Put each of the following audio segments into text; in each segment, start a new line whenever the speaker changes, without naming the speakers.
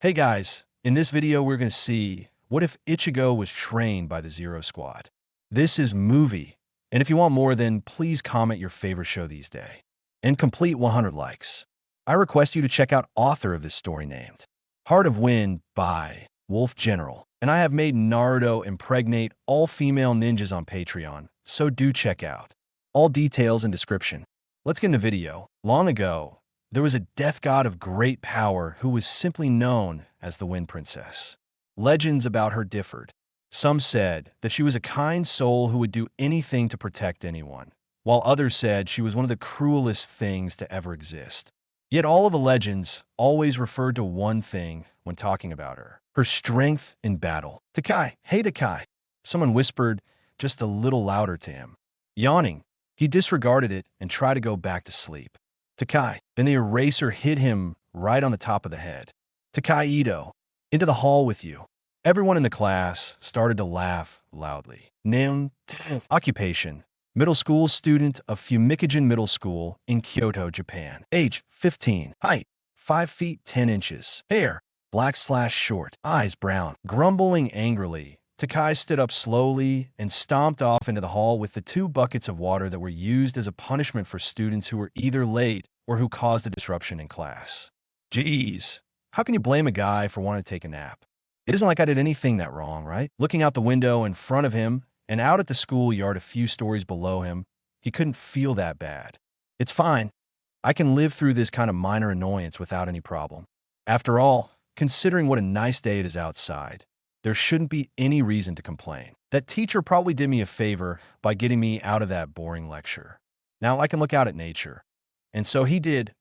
Hey guys, in this video we're going to see what if Ichigo was trained by the Zero Squad. This is movie, and if you want more then please comment your favorite show these days. And complete 100 likes. I request you to check out author of this story named Heart of Wind by Wolf General. And I have made Naruto impregnate all female ninjas on Patreon, so do check out. All details in description. Let's get in the video. Long ago, there was a death god of great power who was simply known as the Wind Princess. Legends about her differed. Some said that she was a kind soul who would do anything to protect anyone, while others said she was one of the cruelest things to ever exist. Yet all of the legends always referred to one thing when talking about her strength in battle. Takai, hey Takai, someone whispered just a little louder to him. Yawning, he disregarded it and tried to go back to sleep. Takai. Then the eraser hit him right on the top of the head. Takai Ito, into the hall with you. Everyone in the class started to laugh loudly. Noun, occupation, middle school student of Fumikijin Middle School in Kyoto, Japan. Age, 15. Height, 5 feet 10 inches. Hair, black/short. Eyes brown. Grumbling angrily, Takai stood up slowly and stomped off into the hall with the 2 buckets of water that were used as a punishment for students who were either late or who caused a disruption in class. Jeez, how can you blame a guy for wanting to take a nap? It isn't like I did anything that wrong, right? Looking out the window in front of him and out at the schoolyard a few stories below him, he couldn't feel that bad. It's fine. I can live through this kind of minor annoyance without any problem. After all, considering what a nice day it is outside, there shouldn't be any reason to complain. That teacher probably did me a favor by getting me out of that boring lecture. Now I can look out at nature. And so he did,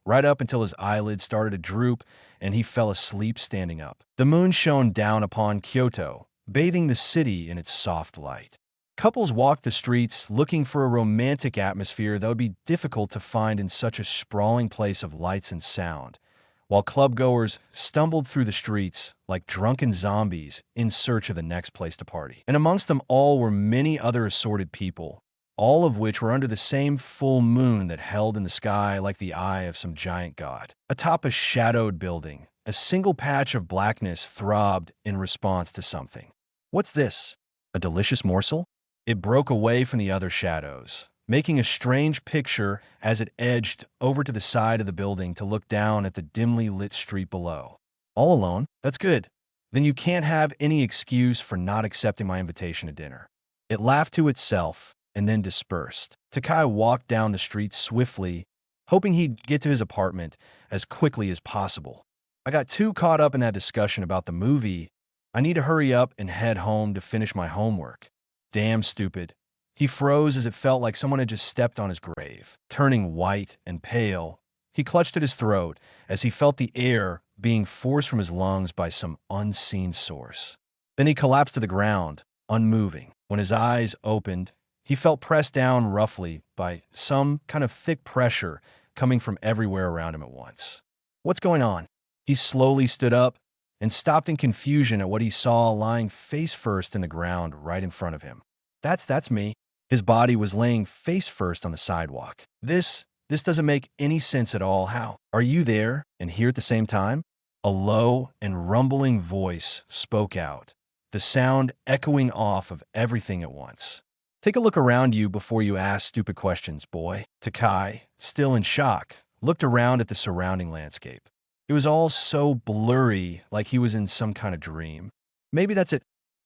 right up until his eyelids started to droop and he fell asleep standing up. The moon shone down upon Kyoto, bathing the city in its soft light. Couples walked the streets looking for a romantic atmosphere that would be difficult to find in such a sprawling place of lights and sound, while clubgoers stumbled through the streets like drunken zombies in search of the next place to party. And amongst them all were many other assorted people, all of which were under the same full moon that held in the sky like the eye of some giant god. Atop a shadowed building, a single patch of blackness throbbed in response to something. What's this? A delicious morsel? It broke away from the other shadows, making a strange picture as it edged over to the side of the building to look down at the dimly lit street below. All alone? That's good. Then you can't have any excuse for not accepting my invitation to dinner. It laughed to itself and then dispersed. Takai walked down the street swiftly, hoping he'd get to his apartment as quickly as possible. I got too caught up in that discussion about the movie. I need to hurry up and head home to finish my homework. Damn stupid. He froze as it felt like someone had just stepped on his grave. Turning white and pale, he clutched at his throat as he felt the air being forced from his lungs by some unseen source. Then he collapsed to the ground, unmoving. When his eyes opened, he felt pressed down roughly by some kind of thick pressure coming from everywhere around him at once. What's going on? He slowly stood up and stopped in confusion at what he saw lying face first in the ground right in front of him. That's me. His body was laying face first on the sidewalk. This doesn't make any sense at all. How? Are you there and here at the same time? A low and rumbling voice spoke out, the sound echoing off of everything at once. Take a look around you before you ask stupid questions, boy. Takai, still in shock, looked around at the surrounding landscape. It was all so blurry, like he was in some kind of dream. Maybe that's it.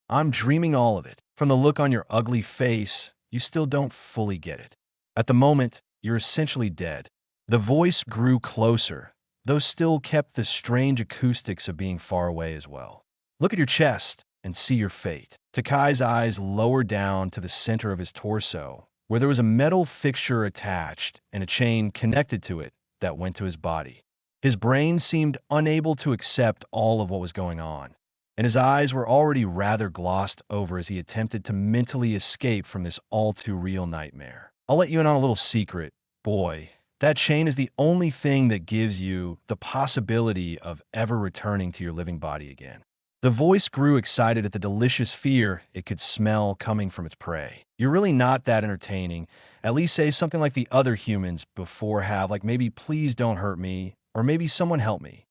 I'm dreaming all of it. From the look on your ugly face, you still don't fully get it. At the moment, you're essentially dead. The voice grew closer, though still kept the strange acoustics of being far away as well. Look at your chest and see your fate. Takai's eyes lowered down to the center of his torso, where there was a metal fixture attached and a chain connected to it that went to his body. His brain seemed unable to accept all of what was going on, and his eyes were already rather glossed over as he attempted to mentally escape from this all-too-real nightmare. I'll let you in on a little secret, boy. That chain is the only thing that gives you the possibility of ever returning to your living body again. The voice grew excited at the delicious fear it could smell coming from its prey. You're really not that entertaining. At least say something like the other humans before have, like maybe please don't hurt me, or maybe someone help me.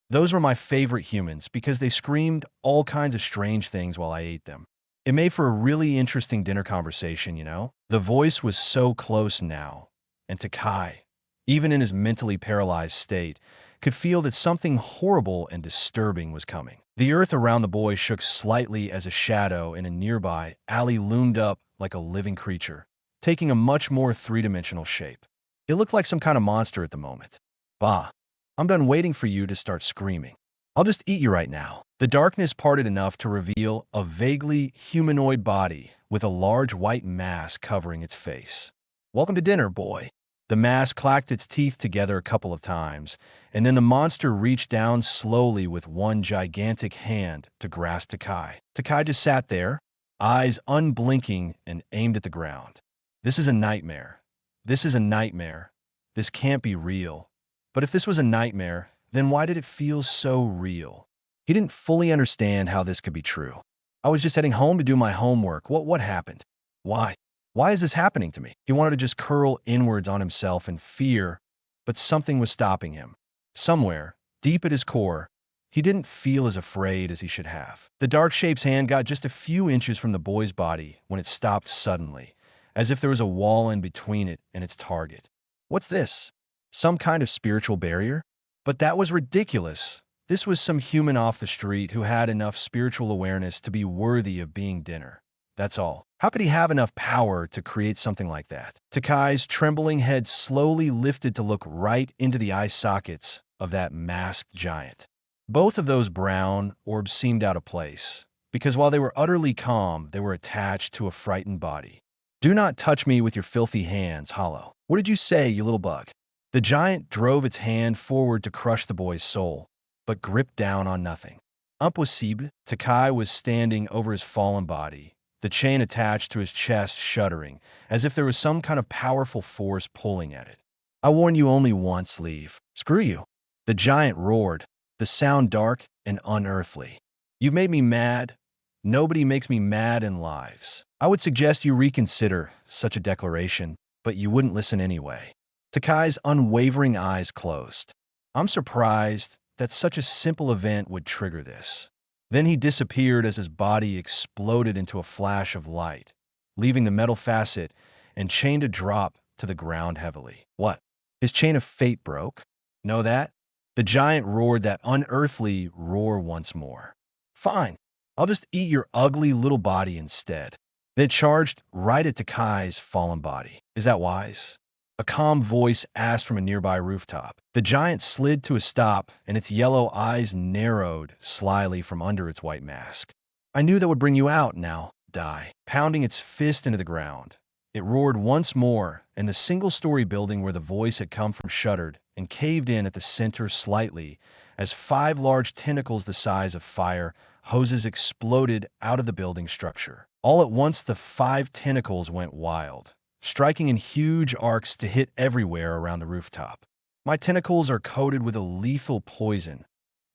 Those were my favorite humans because they screamed all kinds of strange things while I ate them. It made for a really interesting dinner conversation, you know? The voice was so close now, and Takai, even in his mentally paralyzed state, could feel that something horrible and disturbing was coming. The earth around the boy shook slightly as a shadow in a nearby alley loomed up like a living creature, taking a much more three-dimensional shape. It looked like some kind of monster at the moment. Bah, I'm done waiting for you to start screaming. I'll just eat you right now. The darkness parted enough to reveal a vaguely humanoid body with a large white mask covering its face. Welcome to dinner, boy. The mask clacked its teeth together a couple of times, and then the monster reached down slowly with one gigantic hand to grasp Takai. Takai just sat there, eyes unblinking and aimed at the ground. This is a nightmare. This is a nightmare. This can't be real. But if this was a nightmare, then why did it feel so real? He didn't fully understand how this could be true. I was just heading home to do my homework. What happened? Why? Why is this happening to me? He wanted to just curl inwards on himself in fear, but something was stopping him. Somewhere, deep at his core, he didn't feel as afraid as he should have. The dark shape's hand got just a few inches from the boy's body when it stopped suddenly, as if there was a wall in between it and its target. What's this? Some kind of spiritual barrier? But that was ridiculous. This was some human off the street who had enough spiritual awareness to be worthy of being dinner. That's all. How could he have enough power to create something like that? Takai's trembling head slowly lifted to look right into the eye sockets of that masked giant. Both of those brown orbs seemed out of place, because while they were utterly calm, they were attached to a frightened body. Do not touch me with your filthy hands, Hollow. What did you say, you little bug? The giant drove its hand forward to crush the boy's soul, but gripped down on nothing. Impossible. Takai was standing over his fallen body, the chain attached to his chest shuddering, as if there was some kind of powerful force pulling at it. I warn you only once, leave. Screw you. The giant roared, the sound dark and unearthly. You've made me mad. Nobody makes me mad in lives. I would suggest you reconsider such a declaration, but you wouldn't listen anyway. Takai's unwavering eyes closed. I'm surprised that such a simple event would trigger this. Then he disappeared as his body exploded into a flash of light, leaving the metal facet and chain to drop to the ground heavily. What? His chain of fate broke? Know that? The giant roared that unearthly roar once more. Fine, I'll just eat your ugly little body instead. Then it charged right at Takai's fallen body. Is that wise? A calm voice asked from a nearby rooftop. The giant slid to a stop, and its yellow eyes narrowed slyly from under its white mask. I knew that would bring you out now, die. Pounding its fist into the ground, it roared once more, and the single-story building where the voice had come from shuddered and caved in at the center slightly as 5 large tentacles the size of fire hoses exploded out of the building structure. All at once, the 5 tentacles went wild, striking in huge arcs to hit everywhere around the rooftop. My tentacles are coated with a lethal poison.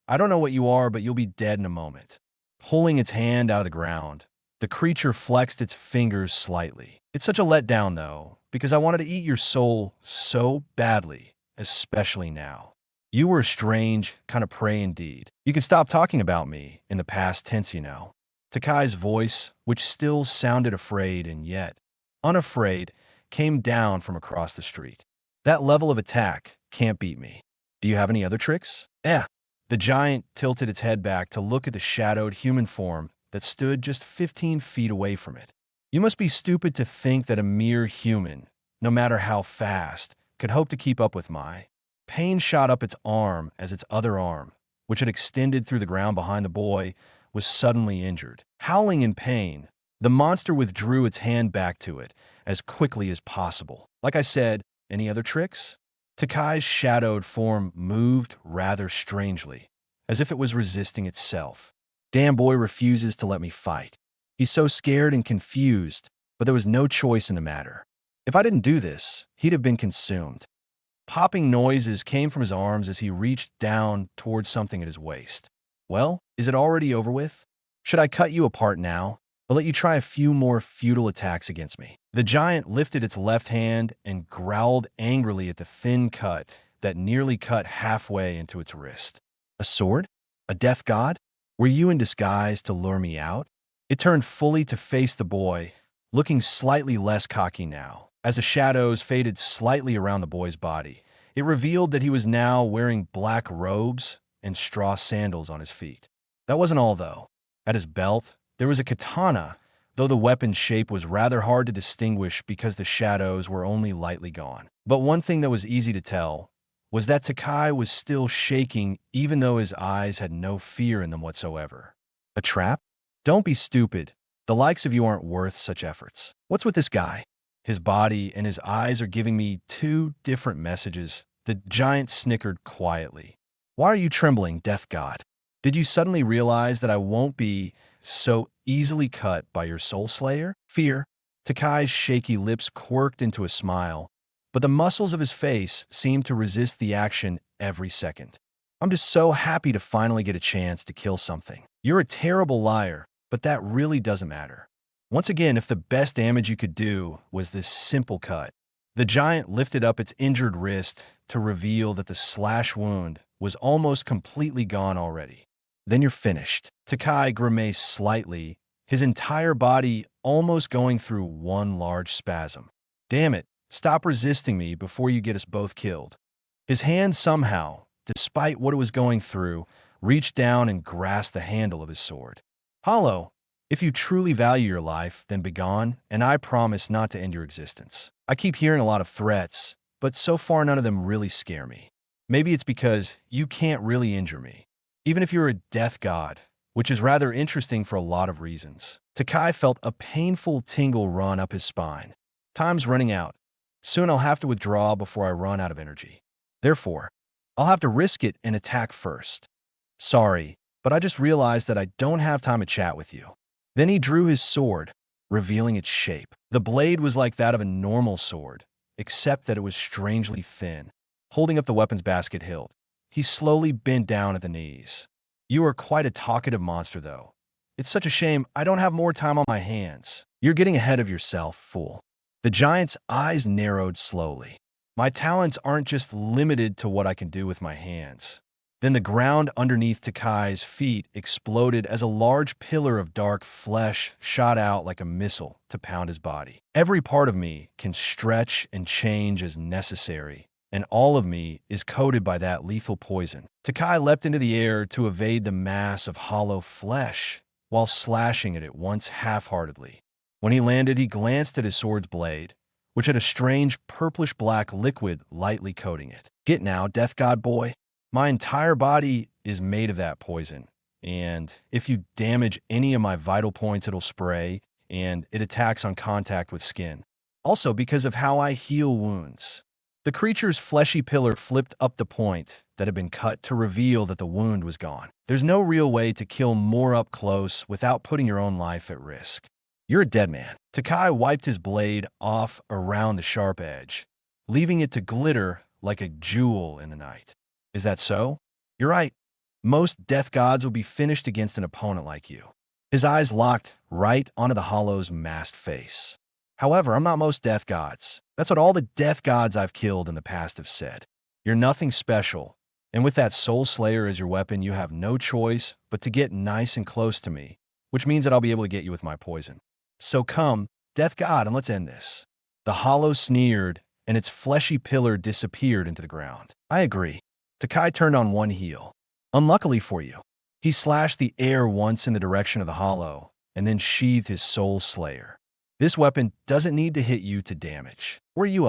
I don't know what you are, but you'll be dead in a moment. Pulling its hand out of the ground, the creature flexed its fingers slightly. It's such a letdown, though, because I wanted to eat your soul so badly, especially now. You were a strange kind of prey indeed. You can stop talking about me in the past tense, you know. Takai's voice, which still sounded afraid and yet unafraid, came down from across the street. That level of attack can't beat me. Do you have any other tricks? Eh. The giant tilted its head back to look at the shadowed human form that stood just 15 feet away from it. You must be stupid to think that a mere human, no matter how fast, could hope to keep up with my. Pain shot up its arm as its other arm, which had extended through the ground behind the boy, was suddenly injured. Howling in pain, the monster withdrew its hand back to it as quickly as possible. Like I said, any other tricks? Takai's shadowed form moved rather strangely, as if it was resisting itself. Damn boy refuses to let me fight. He's so scared and confused, but there was no choice in the matter. If I didn't do this, he'd have been consumed. Popping noises came from his arms as he reached down towards something at his waist. Well, is it already over with? Should I cut you apart now? I'll let you try a few more futile attacks against me. The giant lifted its left hand and growled angrily at the thin cut that nearly cut halfway into its wrist. A sword? A death god? Were you in disguise to lure me out? It turned fully to face the boy, looking slightly less cocky now. As the shadows faded slightly around the boy's body, it revealed that he was now wearing black robes and straw sandals on his feet. That wasn't all, though. At his belt, there was a katana, though the weapon's shape was rather hard to distinguish because the shadows were only lightly gone. But one thing that was easy to tell was that Takai was still shaking even though his eyes had no fear in them whatsoever. A trap? Don't be stupid. The likes of you aren't worth such efforts. What's with this guy? His body and his eyes are giving me two different messages. The giant snickered quietly. Why are you trembling, death god? Did you suddenly realize that I won't be so easily cut by your soul slayer? Fear? Takai's shaky lips quirked into a smile, but the muscles of his face seemed to resist the action every second. I'm just so happy to finally get a chance to kill something. You're a terrible liar, but that really doesn't matter. Once again, if the best damage you could do was this simple cut. The giant lifted up its injured wrist to reveal that the slash wound was almost completely gone already. Then you're finished. Takai grimaced slightly, his entire body almost going through one large spasm. Damn it, stop resisting me before you get us both killed. His hand somehow, despite what it was going through, reached down and grasped the handle of his sword. Hollow, if you truly value your life, then begone, and I promise not to end your existence. I keep hearing a lot of threats, but so far none of them really scare me. Maybe it's because you can't really injure me. Even if you're a death god, which is rather interesting for a lot of reasons. Takai felt a painful tingle run up his spine. Time's running out. Soon I'll have to withdraw before I run out of energy. Therefore, I'll have to risk it and attack first. Sorry, but I just realized that I don't have time to chat with you. Then he drew his sword, revealing its shape. The blade was like that of a normal sword, except that it was strangely thin. Holding up the weapon's basket hilt, he slowly bent down at the knees. You are quite a talkative monster, though. It's such a shame I don't have more time on my hands. You're getting ahead of yourself, fool. The giant's eyes narrowed slowly. My talents aren't just limited to what I can do with my hands. Then the ground underneath Takai's feet exploded as a large pillar of dark flesh shot out like a missile to pound his body. Every part of me can stretch and change as necessary, and all of me is coated by that lethal poison. Takai leapt into the air to evade the mass of hollow flesh while slashing at it once half-heartedly. When he landed, he glanced at his sword's blade, which had a strange purplish-black liquid lightly coating it. Get now, death god boy. My entire body is made of that poison, and if you damage any of my vital points, it'll spray, and it attacks on contact with skin. Also, because of how I heal wounds. The creature's fleshy pillar flipped up the point that had been cut to reveal that the wound was gone. There's no real way to kill more up close without putting your own life at risk. You're a dead man. Takai wiped his blade off around the sharp edge, leaving it to glitter like a jewel in the night. Is that so? You're right. Most death gods will be finished against an opponent like you. His eyes locked right onto the hollow's masked face. However, I'm not most death gods. That's what all the death gods I've killed in the past have said. You're nothing special, and with that soul slayer as your weapon, you have no choice but to get nice and close to me, which means that I'll be able to get you with my poison. So come, death god, and let's end this. The hollow sneered, and its fleshy pillar disappeared into the ground. I agree. Takai turned on one heel. Unluckily for you, he slashed the air once in the direction of the hollow, and then sheathed his soul slayer. This weapon doesn't need to hit you to damage. Were you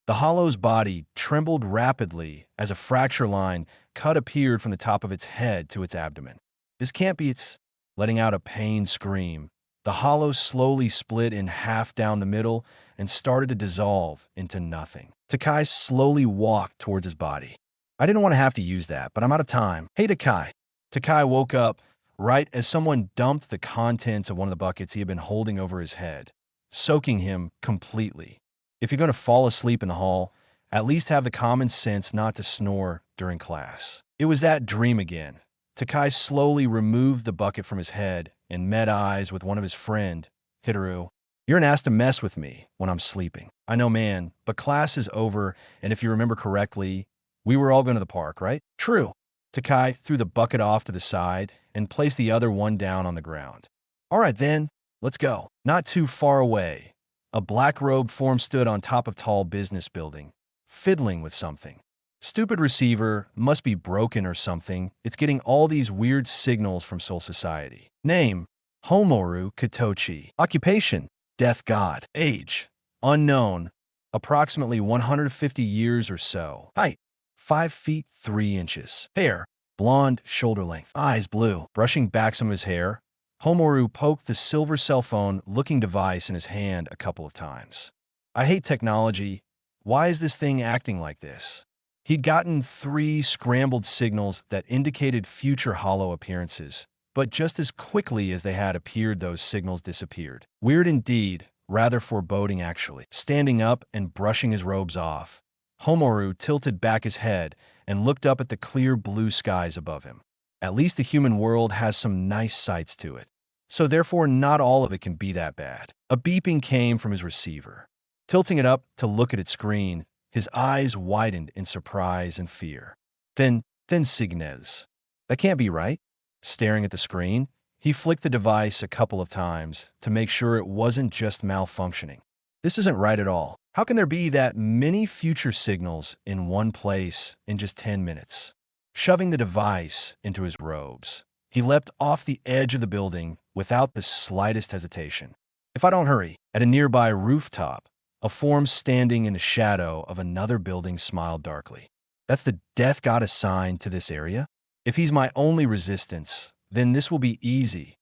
The hollow's body trembled rapidly as a fracture line cut appeared from the top of its head to its abdomen. This can't be its... Letting out a pained scream, the hollow slowly split in half down the middle and started to dissolve into nothing. Takai slowly walked towards his body. I didn't want to have to use that, but I'm out of time. Hey, Takai. Takai woke up right as someone dumped the contents of one of the buckets he had been holding over his head, soaking him completely. If you're going to fall asleep in the hall, at least have the common sense not to snore during class. It was that dream again. Takai slowly removed the bucket from his head and met eyes with one of his friend, Hitaru. You're an ass to mess with me when I'm sleeping. I know, man, but class is over, and if you remember correctly, we were all going to the park, right? True. Takai threw the bucket off to the side and placed the other one down on the ground. All right then, let's go. Not too far away, a black-robed form stood on top of tall business building, fiddling with something. Stupid receiver, must be broken or something. It's getting all these weird signals from Soul Society. Name, Homoru Katochi. Occupation, Death God. Age, unknown, approximately 150 years or so. Height, 5 feet 3 inches. Hair, blonde, shoulder length. Eyes blue. Brushing back some of his hair, Homoru poked the silver cell phone-looking device in his hand a couple of times. I hate technology. Why is this thing acting like this? He'd gotten 3 scrambled signals that indicated future hollow appearances, but just as quickly as they had appeared, those signals disappeared. Weird indeed, rather foreboding actually. Standing up and brushing his robes off, Homoru tilted back his head and looked up at the clear blue skies above him. At least the human world has some nice sights to it, so therefore not all of it can be that bad. A beeping came from his receiver. Tilting it up to look at its screen, his eyes widened in surprise and fear. Then Signes. That can't be right. Staring at the screen, he flicked the device a couple of times to make sure it wasn't just malfunctioning. This isn't right at all. How can there be that many future signals in one place in just 10 minutes? Shoving the device into his robes, he leapt off the edge of the building without the slightest hesitation. If I don't hurry, at a nearby rooftop, a form standing in the shadow of another building smiled darkly. That's the death god assigned to this area? If he's my only resistance, then this will be easy.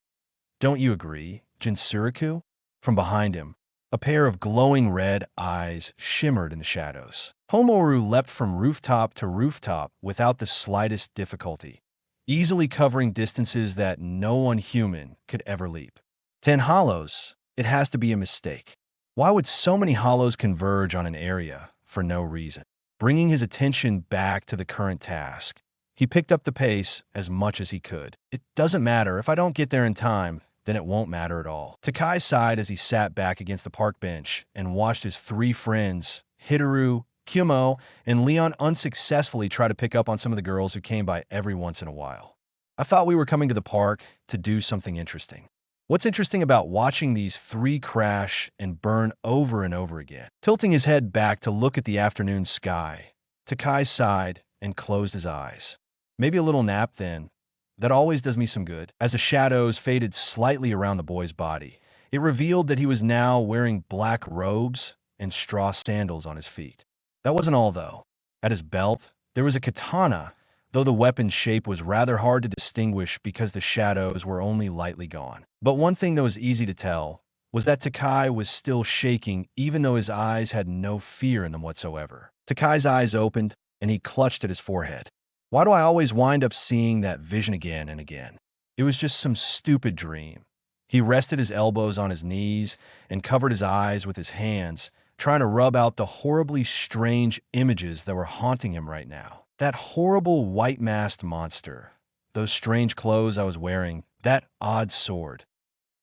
Don't you agree, Jinsuriku? From behind him, a pair of glowing red eyes shimmered in the shadows. Homoru leapt from rooftop to rooftop without the slightest difficulty, easily covering distances that no one human could ever leap. 10 hollows. It has to be a mistake. Why would so many hollows converge on an area for no reason? Bringing his attention back to the current task, he picked up the pace as much as he could. It doesn't matter. If I don't get there in time, then it won't matter at all. Takai sighed as he sat back against the park bench and watched his 3 friends, Hitoru, Kyumo, and Leon, unsuccessfully try to pick up on some of the girls who came by every once in a while. I thought we were coming to the park to do something interesting. What's interesting about watching these 3 crash and burn over and over again? Tilting his head back to look at the afternoon sky, Takai sighed and closed his eyes. Maybe a little nap then. That always does me some good. As the shadows faded slightly around the boy's body, it revealed that he was now wearing black robes and straw sandals on his feet. That wasn't all, though. At his belt, there was a katana, though the weapon's shape was rather hard to distinguish because the shadows were only lightly gone. But one thing that was easy to tell was that Takai was still shaking, even though his eyes had no fear in them whatsoever. Takai's eyes opened, and he clutched at his forehead. Why do I always wind up seeing that vision again and again? It was just some stupid dream. He rested his elbows on his knees and covered his eyes with his hands, trying to rub out the horribly strange images that were haunting him right now. That horrible white-masked monster, those strange clothes I was wearing, that odd sword.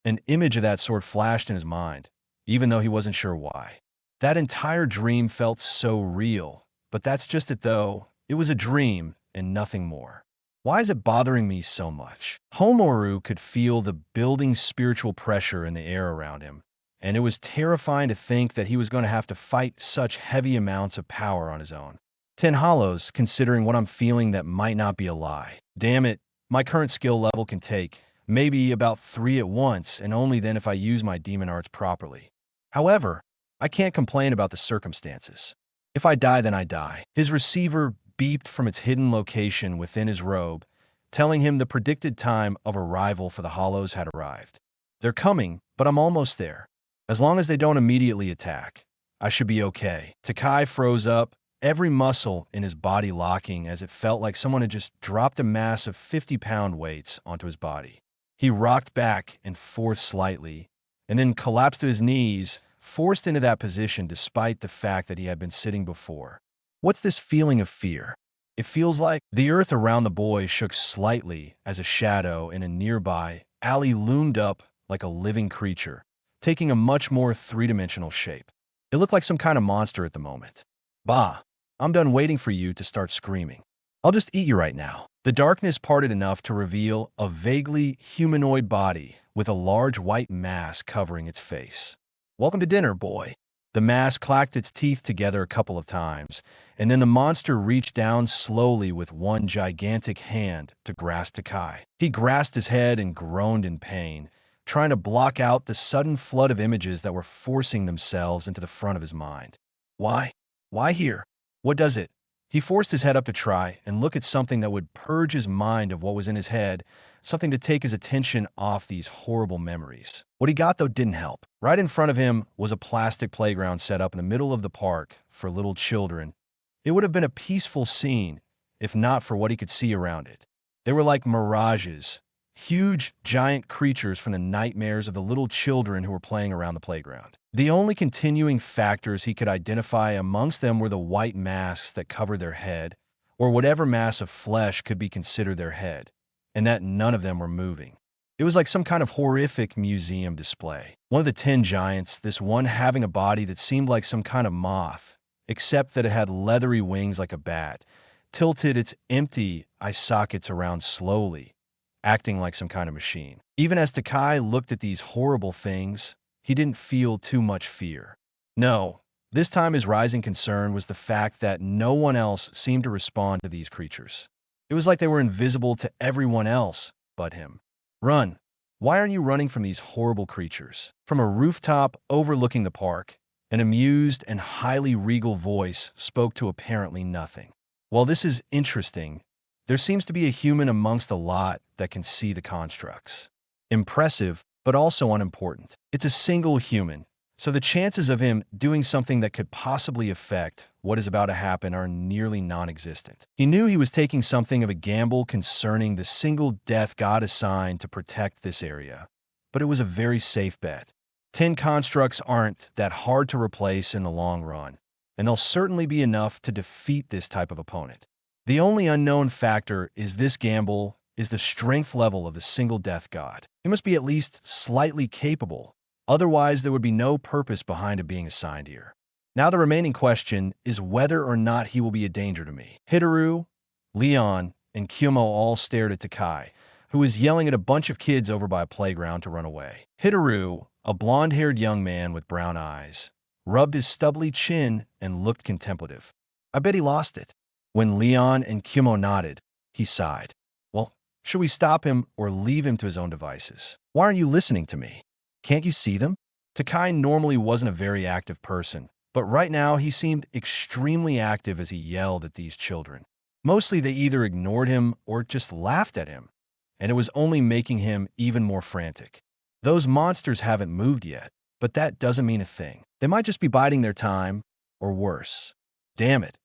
An image of that sword flashed in his mind, even though he wasn't sure why. That entire dream felt so real, but that's just it though. It was a dream and nothing more. Why is it bothering me so much? Homoru could feel the building spiritual pressure in the air around him, and it was terrifying to think that he was going to have to fight such heavy amounts of power on his own. 10 hollows, considering what I'm feeling, that might not be a lie. Damn it, my current skill level can take maybe about 3 at once, and only then if I use my demon arts properly. However, I can't complain about the circumstances. If I die, then I die. His receiver beeped from its hidden location within his robe, telling him the predicted time of arrival for the hollows had arrived. They're coming, but I'm almost there. As long as they don't immediately attack, I should be okay. Takai froze up, every muscle in his body locking as it felt like someone had just dropped a mass of 50-pound weights onto his body. He rocked back and forth slightly, and then collapsed to his knees, forced into that position despite the fact that he had been sitting before. What's this feeling of fear? It feels like the earth around the boy shook slightly as a shadow in a nearby alley loomed up like a living creature, taking a much more 3-dimensional shape. It looked like some kind of monster at the moment. Bah, I'm done waiting for you to start screaming. I'll just eat you right now. The darkness parted enough to reveal a vaguely humanoid body with a large white mask covering its face. Welcome to dinner, boy. The mask clacked its teeth together a couple of times, and then the monster reached down slowly with one gigantic hand to grasp Takai. He grasped his head and groaned in pain, trying to block out the sudden flood of images that were forcing themselves into the front of his mind. Why? Why here? What does it? He forced his head up to try and look at something that would purge his mind of what was in his head, something to take his attention off these horrible memories. What he got, though, didn't help. Right in front of him was a plastic playground set up in the middle of the park for little children. It would have been a peaceful scene if not for what he could see around it. They were like mirages, huge, giant creatures from the nightmares of the little children who were playing around the playground. The only continuing factors he could identify amongst them were the white masks that covered their head, or whatever mass of flesh could be considered their head, and that none of them were moving. It was like some kind of horrific museum display. One of the 10 giants, this one having a body that seemed like some kind of moth, except that it had leathery wings like a bat, tilted its empty eye sockets around slowly, acting like some kind of machine. Even as Takai looked at these horrible things, he didn't feel too much fear. No, this time his rising concern was the fact that no one else seemed to respond to these creatures. It was like they were invisible to everyone else but him. Run! Why aren't you running from these horrible creatures? From a rooftop overlooking the park, an amused and highly regal voice spoke to apparently nothing. While this is interesting, there seems to be a human amongst a lot that can see the constructs. Impressive, but also unimportant. It's a single human, so the chances of him doing something that could possibly affect what is about to happen are nearly non-existent. He knew he was taking something of a gamble concerning the single death God assigned to protect this area, but it was a very safe bet. 10 constructs aren't that hard to replace in the long run, and they'll certainly be enough to defeat this type of opponent. The only unknown factor is this gamble is the strength level of the single death god. He must be at least slightly capable, otherwise there would be no purpose behind it being assigned here. Now the remaining question is whether or not he will be a danger to me. Hitaru, Leon, and Kyumo all stared at Takai, who was yelling at a bunch of kids over by a playground to run away. Hitaru, a blonde-haired young man with brown eyes, rubbed his stubbly chin and looked contemplative. I bet he lost it. When Leon and Kyumo nodded, he sighed. Well, should we stop him or leave him to his own devices? Why aren't you listening to me? Can't you see them? Takai normally wasn't a very active person, but right now he seemed extremely active as he yelled at these children. Mostly they either ignored him or just laughed at him, and it was only making him even more frantic. Those monsters haven't moved yet, but that doesn't mean a thing. They might just be biding their time, or worse. Damn it.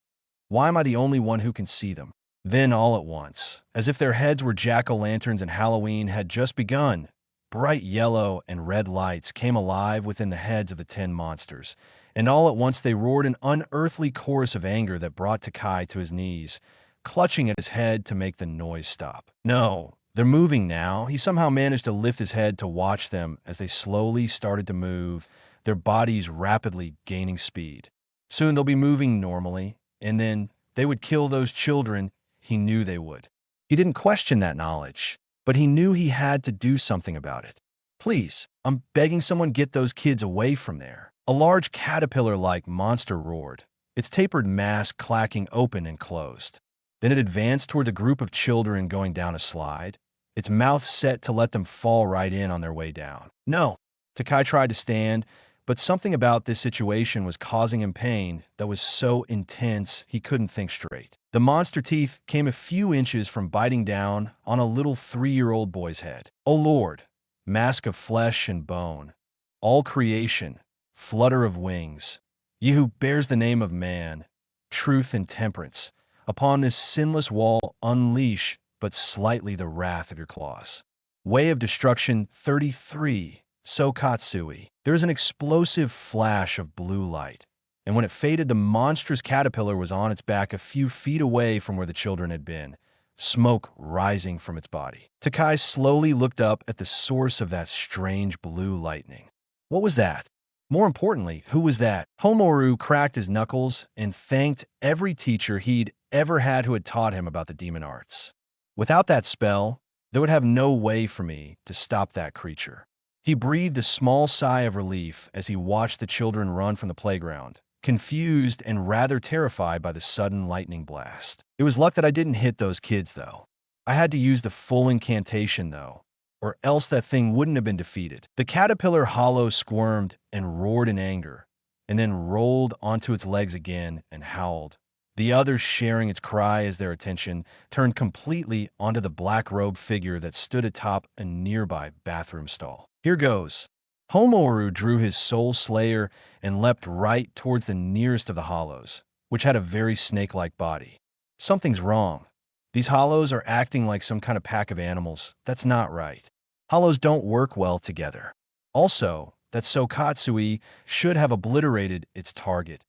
Why am I the only one who can see them? Then all at once, as if their heads were jack-o'-lanterns and Halloween had just begun, bright yellow and red lights came alive within the heads of the 10 monsters, and all at once they roared an unearthly chorus of anger that brought Takai to his knees, clutching at his head to make the noise stop. No, they're moving now. He somehow managed to lift his head to watch them as they slowly started to move, their bodies rapidly gaining speed. Soon they'll be moving normally, and then they would kill those children. He knew they would. He didn't question that knowledge, but he knew he had to do something about it. Please, I'm begging someone get those kids away from there. A large caterpillar-like monster roared, its tapered mask clacking open and closed. Then it advanced toward the group of children going down a slide, its mouth set to let them fall right in on their way down. No, Takai tried to stand, but something about this situation was causing him pain that was so intense he couldn't think straight. The monster teeth came a few inches from biting down on a little 3-year-old boy's head. Oh Lord, mask of flesh and bone, all creation, flutter of wings, ye who bears the name of man, truth and temperance, upon this sinless wall unleash but slightly the wrath of your claws. Way of Destruction 33, Sokatsui. There is an explosive flash of blue light, and when it faded, the monstrous caterpillar was on its back a few feet away from where the children had been, smoke rising from its body. Takai slowly looked up at the source of that strange blue lightning. What was that? More importantly, who was that? Homoru cracked his knuckles and thanked every teacher he'd ever had who had taught him about the demon arts. Without that spell, there would have no way for me to stop that creature. He breathed a small sigh of relief as he watched the children run from the playground, confused and rather terrified by the sudden lightning blast. It was luck that I didn't hit those kids, though. I had to use the full incantation, though, or else that thing wouldn't have been defeated. The caterpillar hollow squirmed and roared in anger, and then rolled onto its legs again and howled. The others, sharing its cry as their attention turned completely onto the black-robed figure that stood atop a nearby bathroom stall. Here goes. Homoru drew his soul slayer and leapt right towards the nearest of the hollows, which had a very snake-like body. Something's wrong. These hollows are acting like some kind of pack of animals. That's not right. Hollows don't work well together. Also, that Sokatsui should have obliterated its target.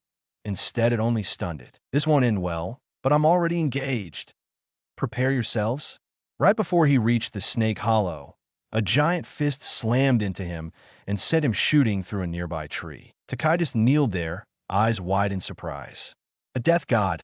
Instead, it only stunned it. This won't end well, but I'm already engaged. Prepare yourselves. Right before he reached the snake hollow, a giant fist slammed into him and sent him shooting through a nearby tree. Takai just kneeled there, eyes wide in surprise. A death god.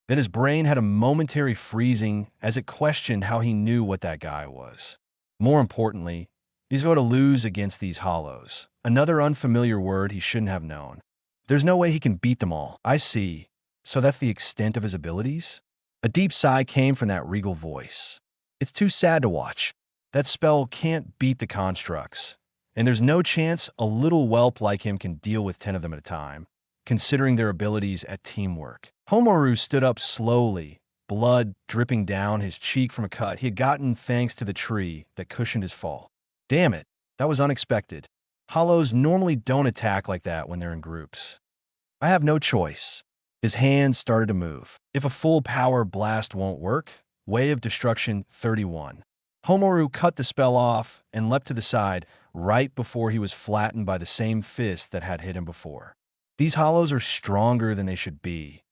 Then his brain had a momentary freezing as it questioned how he knew what that guy was. More importantly, he's going to lose against these hollows. Another unfamiliar word he shouldn't have known. There's no way he can beat them all. I see. So that's the extent of his abilities? A deep sigh came from that regal voice. It's too sad to watch. That spell can't beat the constructs, and there's no chance a little whelp like him can deal with 10 of them at a time, considering their abilities at teamwork. Homoru stood up slowly, blood dripping down his cheek from a cut he had gotten thanks to the tree that cushioned his fall. Damn it, that was unexpected. Hollows normally don't attack like that when they're in groups. I have no choice. His hands started to move. If a full power blast won't work, Way of Destruction 31. Homoru cut the spell off and leapt to the side right before he was flattened by the same fist that had hit him before. These hollows are stronger than they should be,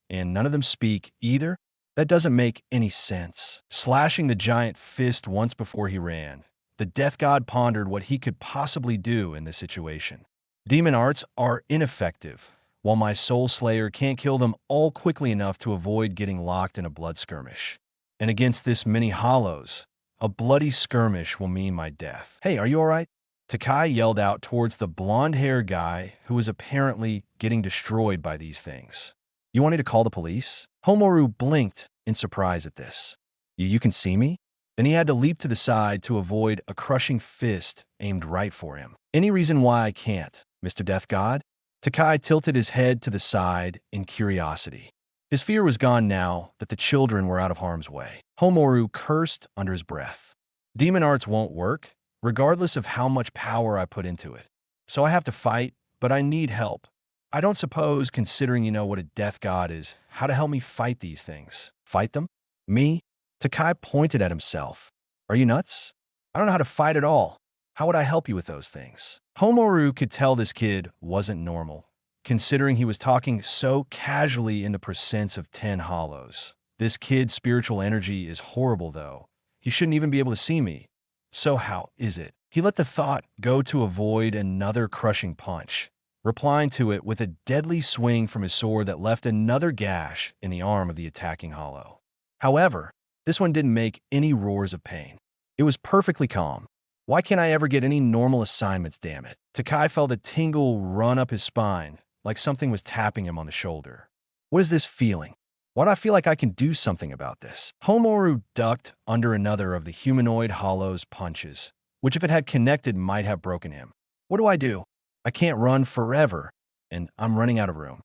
and none of them speak either. That doesn't make any sense. Slashing the giant fist once before he ran, the death god pondered what he could possibly do in this situation. Demon arts are ineffective, while my soul slayer can't kill them all quickly enough to avoid getting locked in a blood skirmish. And against this many hollows, a bloody skirmish will mean my death. Hey, are you all right? Takai yelled out towards the blonde-haired guy who was apparently getting destroyed by these things. You want me to call the police? Homoru blinked in surprise at this. You can see me? Then he had to leap to the side to avoid a crushing fist aimed right for him. Any reason why I can't, Mr. Death God? Takai tilted his head to the side in curiosity. His fear was gone now that the children were out of harm's way. Homoru cursed under his breath. Demon arts won't work, regardless of how much power I put into it. So I have to fight, but I need help. I don't suppose, considering you know what a death god is, how to help me fight these things. Fight them? Me? Takai pointed at himself. Are you nuts? I don't know how to fight at all. How would I help you with those things? Homoru could tell this kid wasn't normal, considering he was talking so casually in the percents of 10 hollows. This kid's spiritual energy is horrible, though. He shouldn't even be able to see me. So how is it? He let the thought go to avoid another crushing punch, replying to it with a deadly swing from his sword that left another gash in the arm of the attacking hollow. However, this one didn't make any roars of pain. It was perfectly calm. Why can't I ever get any normal assignments, damn it? Takai felt a tingle run up his spine, like something was tapping him on the shoulder. What is this feeling? Why do I feel like I can do something about this? Homoru ducked under another of the humanoid hollow's punches, which if it had connected might have broken him. What do? I can't run forever, and I'm running out of room.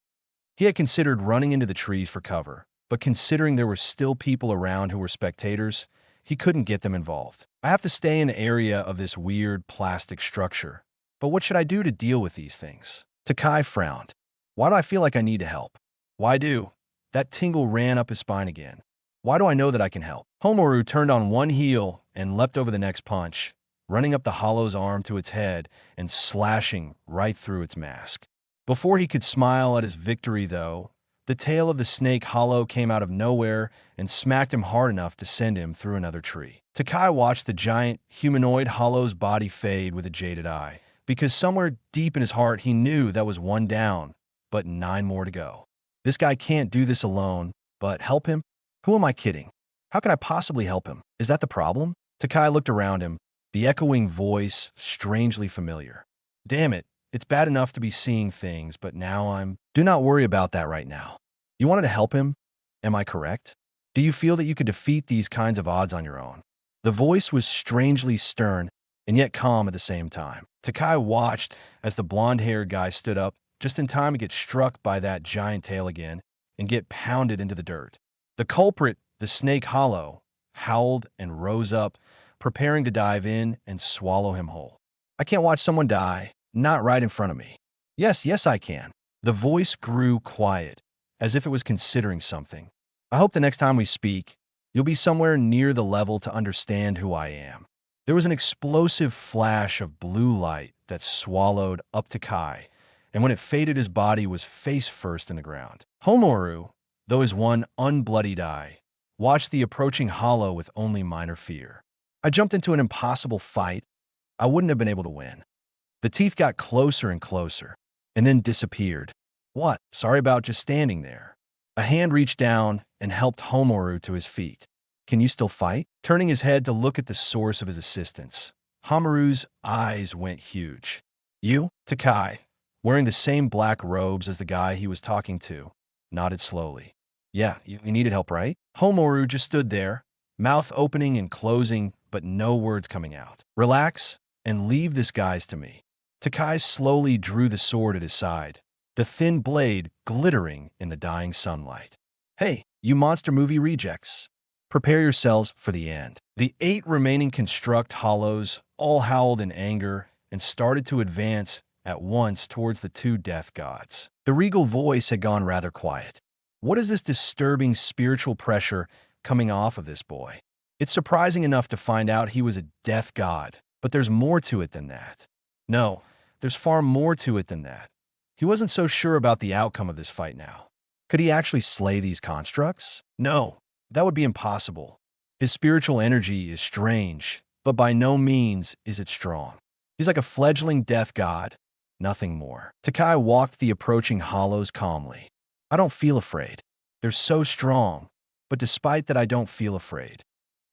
He had considered running into the trees for cover, but considering there were still people around who were spectators, he couldn't get them involved. I have to stay in the area of this weird plastic structure. But what should I do to deal with these things? Takai frowned. Why do I feel like I need to help? Why do? That tingle ran up his spine again. Why do I know that I can help? Homoru turned on one heel and leapt over the next punch, running up the hollow's arm to its head and slashing right through its mask. Before he could smile at his victory, though, the tail of the snake hollow came out of nowhere and smacked him hard enough to send him through another tree. Takai watched the giant humanoid hollow's body fade with a jaded eye, because somewhere deep in his heart he knew that was one down, but 9 more to go. This guy can't do this alone, But help him? Who am I kidding? How can I possibly help him? Is that the problem? Takai looked around him, the echoing voice strangely familiar. Damn it, it's bad enough to be seeing things, but now I'm... Do not worry about that right now. You wanted to help him? Am I correct? Do you feel that you could defeat these kinds of odds on your own? The voice was strangely stern and yet calm at the same time. Takai watched as the blonde-haired guy stood up just in time to get struck by that giant tail again and get pounded into the dirt. The culprit, the snake hollow, howled and rose up, preparing to dive in and swallow him whole. I can't watch someone die, not right in front of me. Yes, yes, I can. The voice grew quiet, as if it was considering something. I hope the next time we speak, you'll be somewhere near the level to understand who I am. There was an explosive flash of blue light that swallowed up Takai, and when it faded, his body was face first in the ground. Homoru, though his one unbloodied eye, watched the approaching hollow with only minor fear. I jumped into an impossible fight. I wouldn't have been able to win. The teeth got closer and closer, and then disappeared. What? Sorry about just standing there. A hand reached down and helped Homoru to his feet. Can you still fight? Turning his head to look at the source of his assistance, Homoru's eyes went huge. You, Takai, wearing the same black robes as the guy he was talking to, nodded slowly. Yeah, you needed help, right? Homoru just stood there, mouth opening and closing, but no words coming out. Relax and leave this guys to me. Takai slowly drew the sword at his side, the thin blade glittering in the dying sunlight. Hey, you monster movie rejects. Prepare yourselves for the end. The 8 remaining construct hollows all howled in anger and started to advance at once towards the 2 death gods. The regal voice had gone rather quiet. What is this disturbing spiritual pressure coming off of this boy? It's surprising enough to find out he was a death god, but there's more to it than that. No, there's far more to it than that. He wasn't so sure about the outcome of this fight now. Could he actually slay these constructs? No, that would be impossible. His spiritual energy is strange, but by no means is it strong. He's like a fledgling death god, nothing more. Takai walked the approaching hollows calmly. I don't feel afraid. They're so strong, but despite that I don't feel afraid.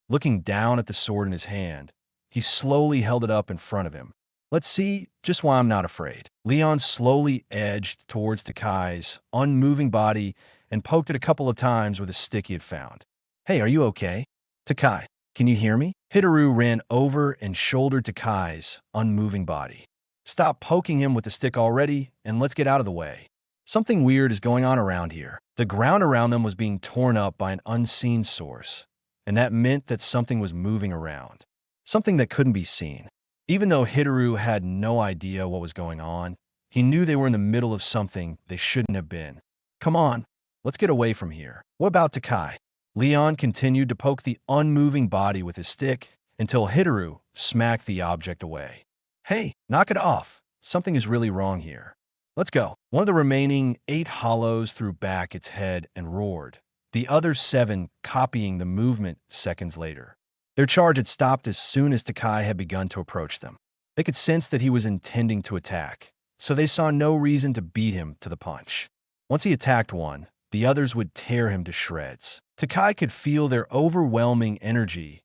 Looking down at the sword in his hand, he slowly held it up in front of him. Let's see just why I'm not afraid. Leon slowly edged towards Takai's unmoving body and poked it a couple of times with a stick he had found. Hey, are you okay? Takai, can you hear me? Hitaru ran over and shouldered Takai's unmoving body. Stop poking him with the stick already, and let's get out of the way. Something weird is going on around here. The ground around them was being torn up by an unseen source, and that meant that something was moving around. Something that couldn't be seen. Even though Hitaru had no idea what was going on, he knew they were in the middle of something they shouldn't have been. Come on, let's get away from here. What about Takai? Leon continued to poke the unmoving body with his stick until Hitaru smacked the object away. Hey, knock it off. Something is really wrong here. Let's go. One of the remaining 8 hollows threw back its head and roared, the other 7 copying the movement seconds later. Their charge had stopped as soon as Takai had begun to approach them. They could sense that he was intending to attack, so they saw no reason to beat him to the punch. Once he attacked one, the others would tear him to shreds. Takai could feel their overwhelming energy,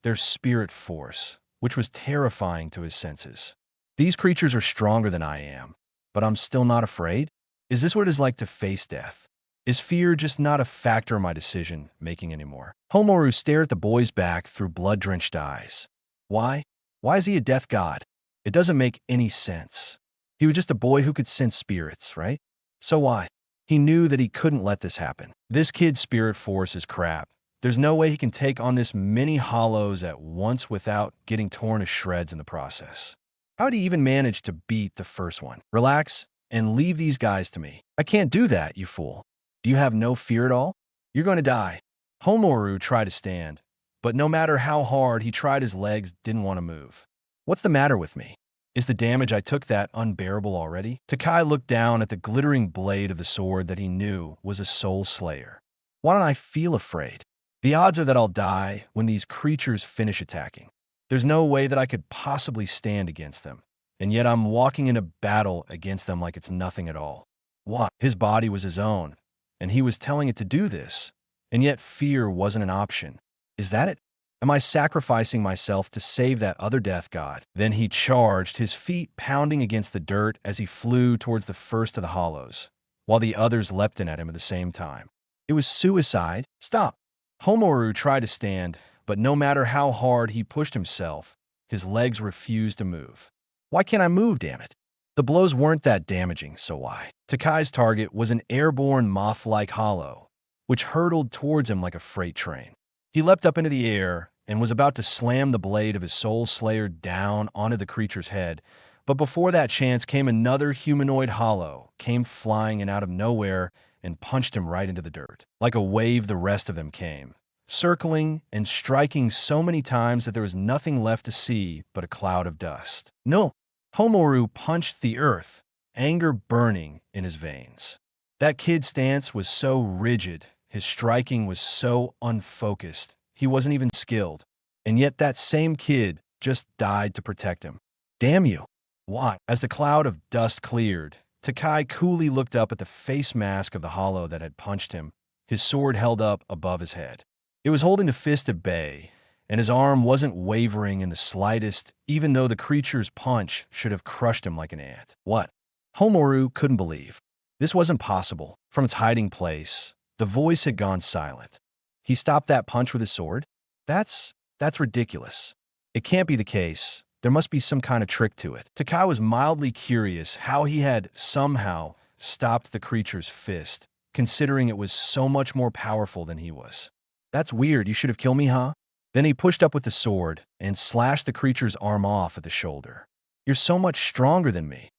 their spirit force, which was terrifying to his senses. These creatures are stronger than I am, but I'm still not afraid? Is this what it is like to face death? Is fear just not a factor in my decision-making anymore? Homoru stared at the boy's back through blood-drenched eyes. Why? Why is he a death god? It doesn't make any sense. He was just a boy who could sense spirits, right? So why? He knew that he couldn't let this happen. This kid's spirit force is crap. There's no way he can take on this many hollows at once without getting torn to shreds in the process. How did he even manage to beat the first one? Relax and leave these guys to me. I can't do that, you fool. Do you have no fear at all? You're going to die. Homoru tried to stand, but no matter how hard he tried, his legs didn't want to move. What's the matter with me? Is the damage I took that unbearable already? Takai looked down at the glittering blade of the sword that he knew was a soul slayer. Why don't I feel afraid? The odds are that I'll die when these creatures finish attacking. There's no way that I could possibly stand against them, and yet I'm walking into battle against them like it's nothing at all. What? His body was his own, and he was telling it to do this. And yet fear wasn't an option. Is that it? Am I sacrificing myself to save that other death god? Then he charged, his feet pounding against the dirt as he flew towards the first of the hollows, while the others leapt in at him at the same time. It was suicide. Stop. Homoru tried to stand, but no matter how hard he pushed himself, his legs refused to move. Why can't I move, damn it? The blows weren't that damaging, so why? Takai's target was an airborne moth-like hollow, which hurtled towards him like a freight train. He leapt up into the air and was about to slam the blade of his soul slayer down onto the creature's head, but before that chance came another humanoid hollow, came flying in out of nowhere and punched him right into the dirt. Like a wave, the rest of them came, circling and striking so many times that there was nothing left to see but a cloud of dust. No, Homoru punched the earth, anger burning in his veins. That kid's stance was so rigid, his striking was so unfocused, he wasn't even skilled. And yet that same kid just died to protect him. Damn you. Why? As the cloud of dust cleared, Takai coolly looked up at the face mask of the hollow that had punched him, his sword held up above his head. It was holding the fist at bay, and his arm wasn't wavering in the slightest, even though the creature's punch should have crushed him like an ant. What? Homoru couldn't believe. This wasn't possible. From its hiding place, the voice had gone silent. He stopped that punch with his sword? That's ridiculous. It can't be the case. There must be some kind of trick to it. Takai was mildly curious how he had somehow stopped the creature's fist, considering it was so much more powerful than he was. That's weird. You should have killed me, huh? Then he pushed up with the sword and slashed the creature's arm off at the shoulder. You're so much stronger than me.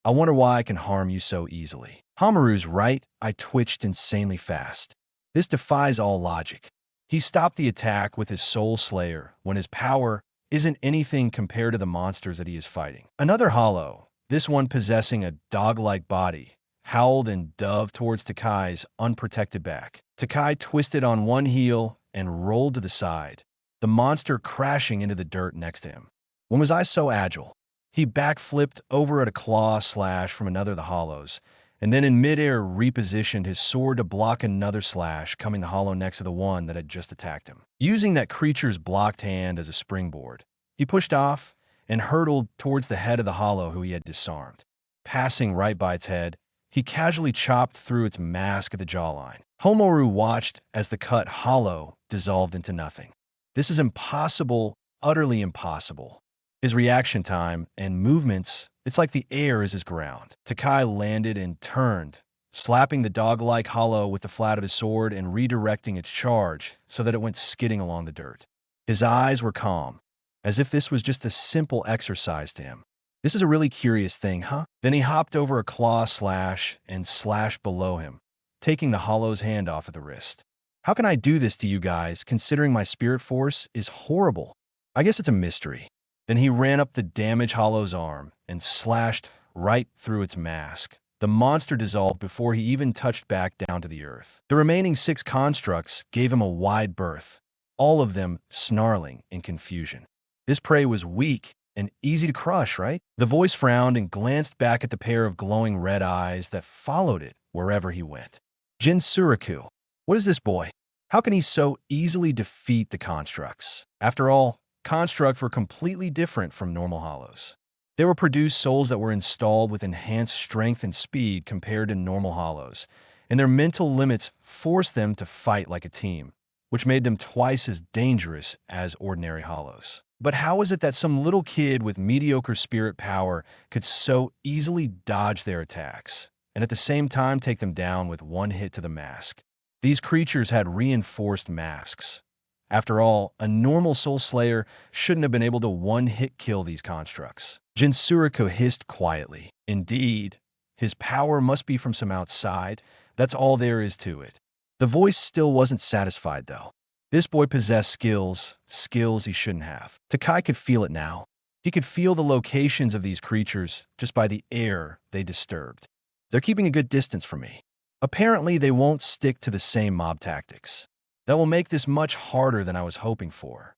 I wonder why I can harm you so easily. Homoru's right. I twitched insanely fast. This defies all logic. He stopped the attack with his soul slayer when his power isn't anything compared to the monsters that he is fighting. Another hollow, this one possessing a dog-like body, howled and dove towards Takai's unprotected back. Takai twisted on one heel and rolled to the side, the monster crashing into the dirt next to him. When was I so agile? He backflipped over at a claw slash from another of the hollows, and then in midair repositioned his sword to block another slash coming the hollow next to the one that had just attacked him. Using that creature's blocked hand as a springboard, he pushed off and hurtled towards the head of the hollow who he had disarmed. Passing right by its head, he casually chopped through its mask at the jawline. Homoru watched as the cut hollow dissolved into nothing. This is impossible, utterly impossible. His reaction time and movements, it's like the air is his ground. Takai landed and turned, slapping the dog-like hollow with the flat of his sword and redirecting its charge so that it went skidding along the dirt. His eyes were calm, as if this was just a simple exercise to him. This is a really curious thing, huh? Then he hopped over a claw slash and slashed below him, taking the hollow's hand off at the wrist. How can I do this to you guys, considering my spirit force is horrible? I guess it's a mystery. Then he ran up the damaged hollow's arm and slashed right through its mask. The monster dissolved before he even touched back down to the earth. The remaining 6 constructs gave him a wide berth, all of them snarling in confusion. This prey was weak and easy to crush, right? The voice frowned and glanced back at the pair of glowing red eyes that followed it wherever he went. Jinchuriki, what is this boy? How can he so easily defeat the constructs? After all, constructs were completely different from normal hollows. They were produced souls that were installed with enhanced strength and speed compared to normal hollows, and their mental limits forced them to fight like a team, which made them twice as dangerous as ordinary hollows. But how is it that some little kid with mediocre spirit power could so easily dodge their attacks, and at the same time take them down with one hit to the mask? These creatures had reinforced masks. After all, a normal soul slayer shouldn't have been able to one-hit kill these constructs. Jinchuriki hissed quietly. Indeed, his power must be from some outside. That's all there is to it. The voice still wasn't satisfied, though. This boy possessed skills he shouldn't have. Takai could feel it now. He could feel the locations of these creatures just by the air they disturbed. They're keeping a good distance from me. Apparently, they won't stick to the same mob tactics. That will make this much harder than I was hoping for.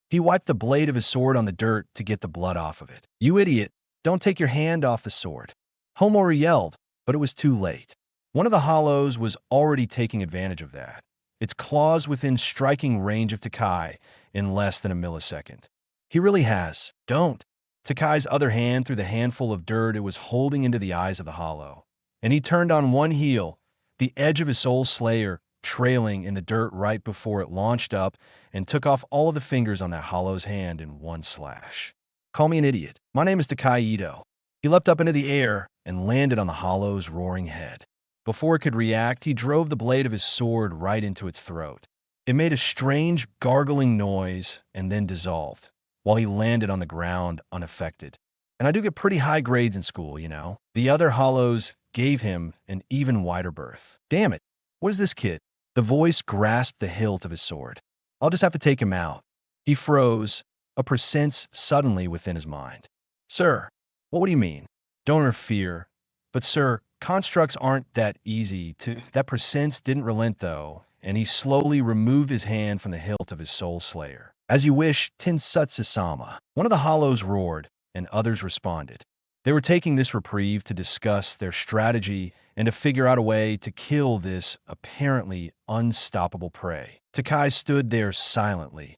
He wiped the blade of his sword on the dirt to get the blood off of it. You idiot, don't take your hand off the sword. Homoru yelled, but it was too late. One of the hollows was already taking advantage of that. its claws within striking range of Takai in less than a millisecond. He really has. Don't. Takai's other hand threw the handful of dirt it was holding into the eyes of the hollow, and he turned on one heel, the edge of his soul slayer trailing in the dirt right before it launched up and took off all of the fingers on that hollow's hand in one slash. Call me an idiot. My name is Takai Ito. He leapt up into the air and landed on the hollow's roaring head. Before it could react, he drove the blade of his sword right into its throat. It made a strange, gargling noise and then dissolved, while he landed on the ground unaffected. And I do get pretty high grades in school, you know. The other hollows gave him an even wider berth. Damn it. What is this kid? The voice grasped the hilt of his sword. I'll just have to take him out. He froze, a persense suddenly within his mind. Sir, what do you mean? Don't interfere. But sir, constructs aren't that easy to... That persense didn't relent though, and he slowly removed his hand from the hilt of his soul slayer. As you wish, Tinsutsu-sama. One of the hollows roared, and others responded. They were taking this reprieve to discuss their strategy and to figure out a way to kill this apparently unstoppable prey. Takai stood there silently,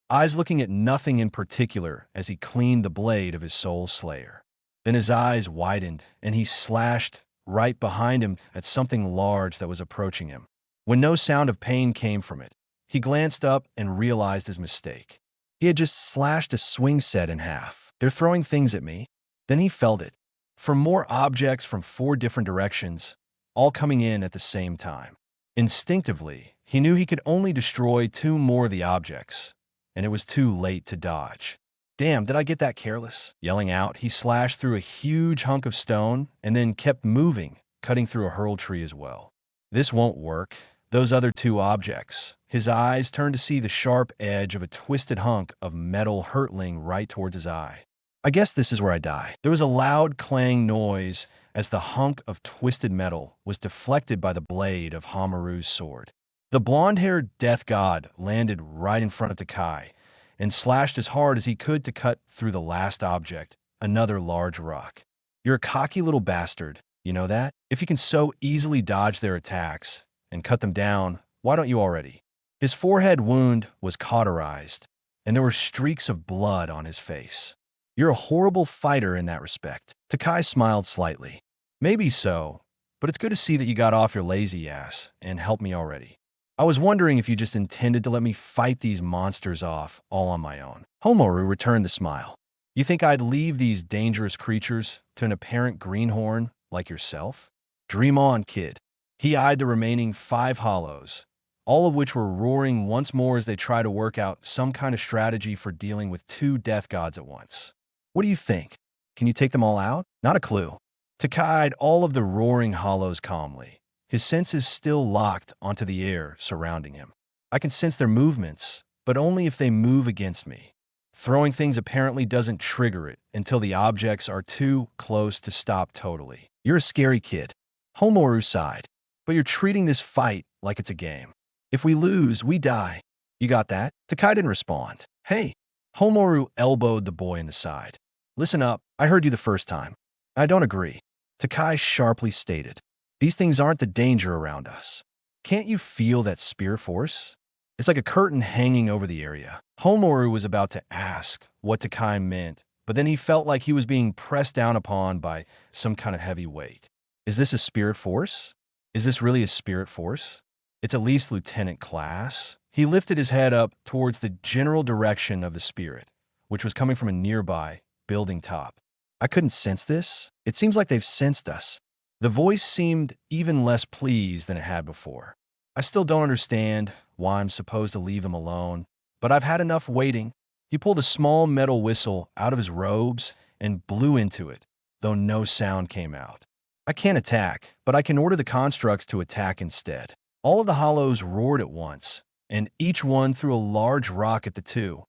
eyes looking at nothing in particular as he cleaned the blade of his soul slayer. Then his eyes widened, and he slashed right behind him at something large that was approaching him. When no sound of pain came from it, he glanced up and realized his mistake. He had just slashed a swing set in half. They're throwing things at me. Then he felt it. From more objects from 4 different directions, all coming in at the same time. Instinctively, he knew he could only destroy 2 more of the objects, and it was too late to dodge. Damn, did I get that careless? Yelling out, he slashed through a huge hunk of stone and then kept moving, cutting through a hurl tree as well. This won't work. Those other 2 objects. His eyes turned to see the sharp edge of a twisted hunk of metal hurtling right towards his eye. I guess this is where I die. There was a loud clang noise as the hunk of twisted metal was deflected by the blade of Hamaru's sword. The blonde-haired death god landed right in front of Takai and slashed as hard as he could to cut through the last object, another large rock. You're a cocky little bastard, you know that? If you can so easily dodge their attacks and cut them down, why don't you already? His forehead wound was cauterized, and there were streaks of blood on his face. You're a horrible fighter in that respect. Takai smiled slightly. Maybe so, but it's good to see that you got off your lazy ass and helped me already. I was wondering if you just intended to let me fight these monsters off all on my own. Homoru returned the smile. You think I'd leave these dangerous creatures to an apparent greenhorn like yourself? Dream on, kid. He eyed the remaining 5 hollows, all of which were roaring once more as they tried to work out some kind of strategy for dealing with 2 death gods at once. What do you think? Can you take them all out? Not a clue. Takai eyed all of the roaring hollows calmly, his senses still locked onto the air surrounding him. I can sense their movements, but only if they move against me. Throwing things apparently doesn't trigger it until the objects are too close to stop totally. You're a scary kid. Homoru sighed. But you're treating this fight like it's a game. If we lose, we die. You got that? Takai didn't respond. Hey. Homoru elbowed the boy in the side. Listen up, I heard you the first time. I don't agree. Takai sharply stated. These things aren't the danger around us. Can't you feel that spirit force? It's like a curtain hanging over the area. Homoru was about to ask what Takai meant, but then he felt like he was being pressed down upon by some kind of heavy weight. Is this a spirit force? Is this really a spirit force? It's at least lieutenant class. He lifted his head up towards the general direction of the spirit, which was coming from a nearby building top. I couldn't sense this. It seems like they've sensed us. The voice seemed even less pleased than it had before. I still don't understand why I'm supposed to leave them alone, but I've had enough waiting. He pulled a small metal whistle out of his robes and blew into it, though no sound came out. I can't attack, but I can order the constructs to attack instead. All of the hollows roared at once, and each one threw a large rock at the 2,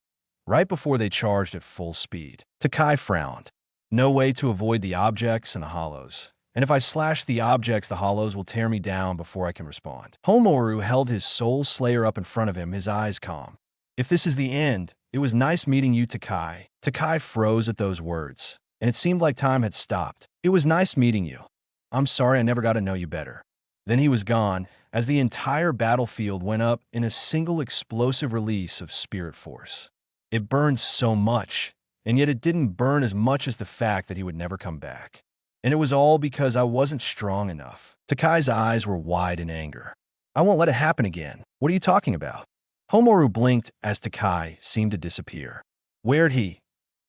right before they charged at full speed. Takai frowned. No way to avoid the objects and the hollows. And if I slash the objects, the hollows will tear me down before I can respond. Homoru held his soul slayer up in front of him, his eyes calm. If this is the end, it was nice meeting you, Takai. Takai froze at those words, and it seemed like time had stopped. It was nice meeting you. I'm sorry I never got to know you better. Then he was gone, as the entire battlefield went up in a single explosive release of spirit force. It burned so much, and yet it didn't burn as much as the fact that he would never come back. And it was all because I wasn't strong enough. Takai's eyes were wide in anger. I won't let it happen again. What are you talking about? Homaru blinked as Takai seemed to disappear. Where'd he?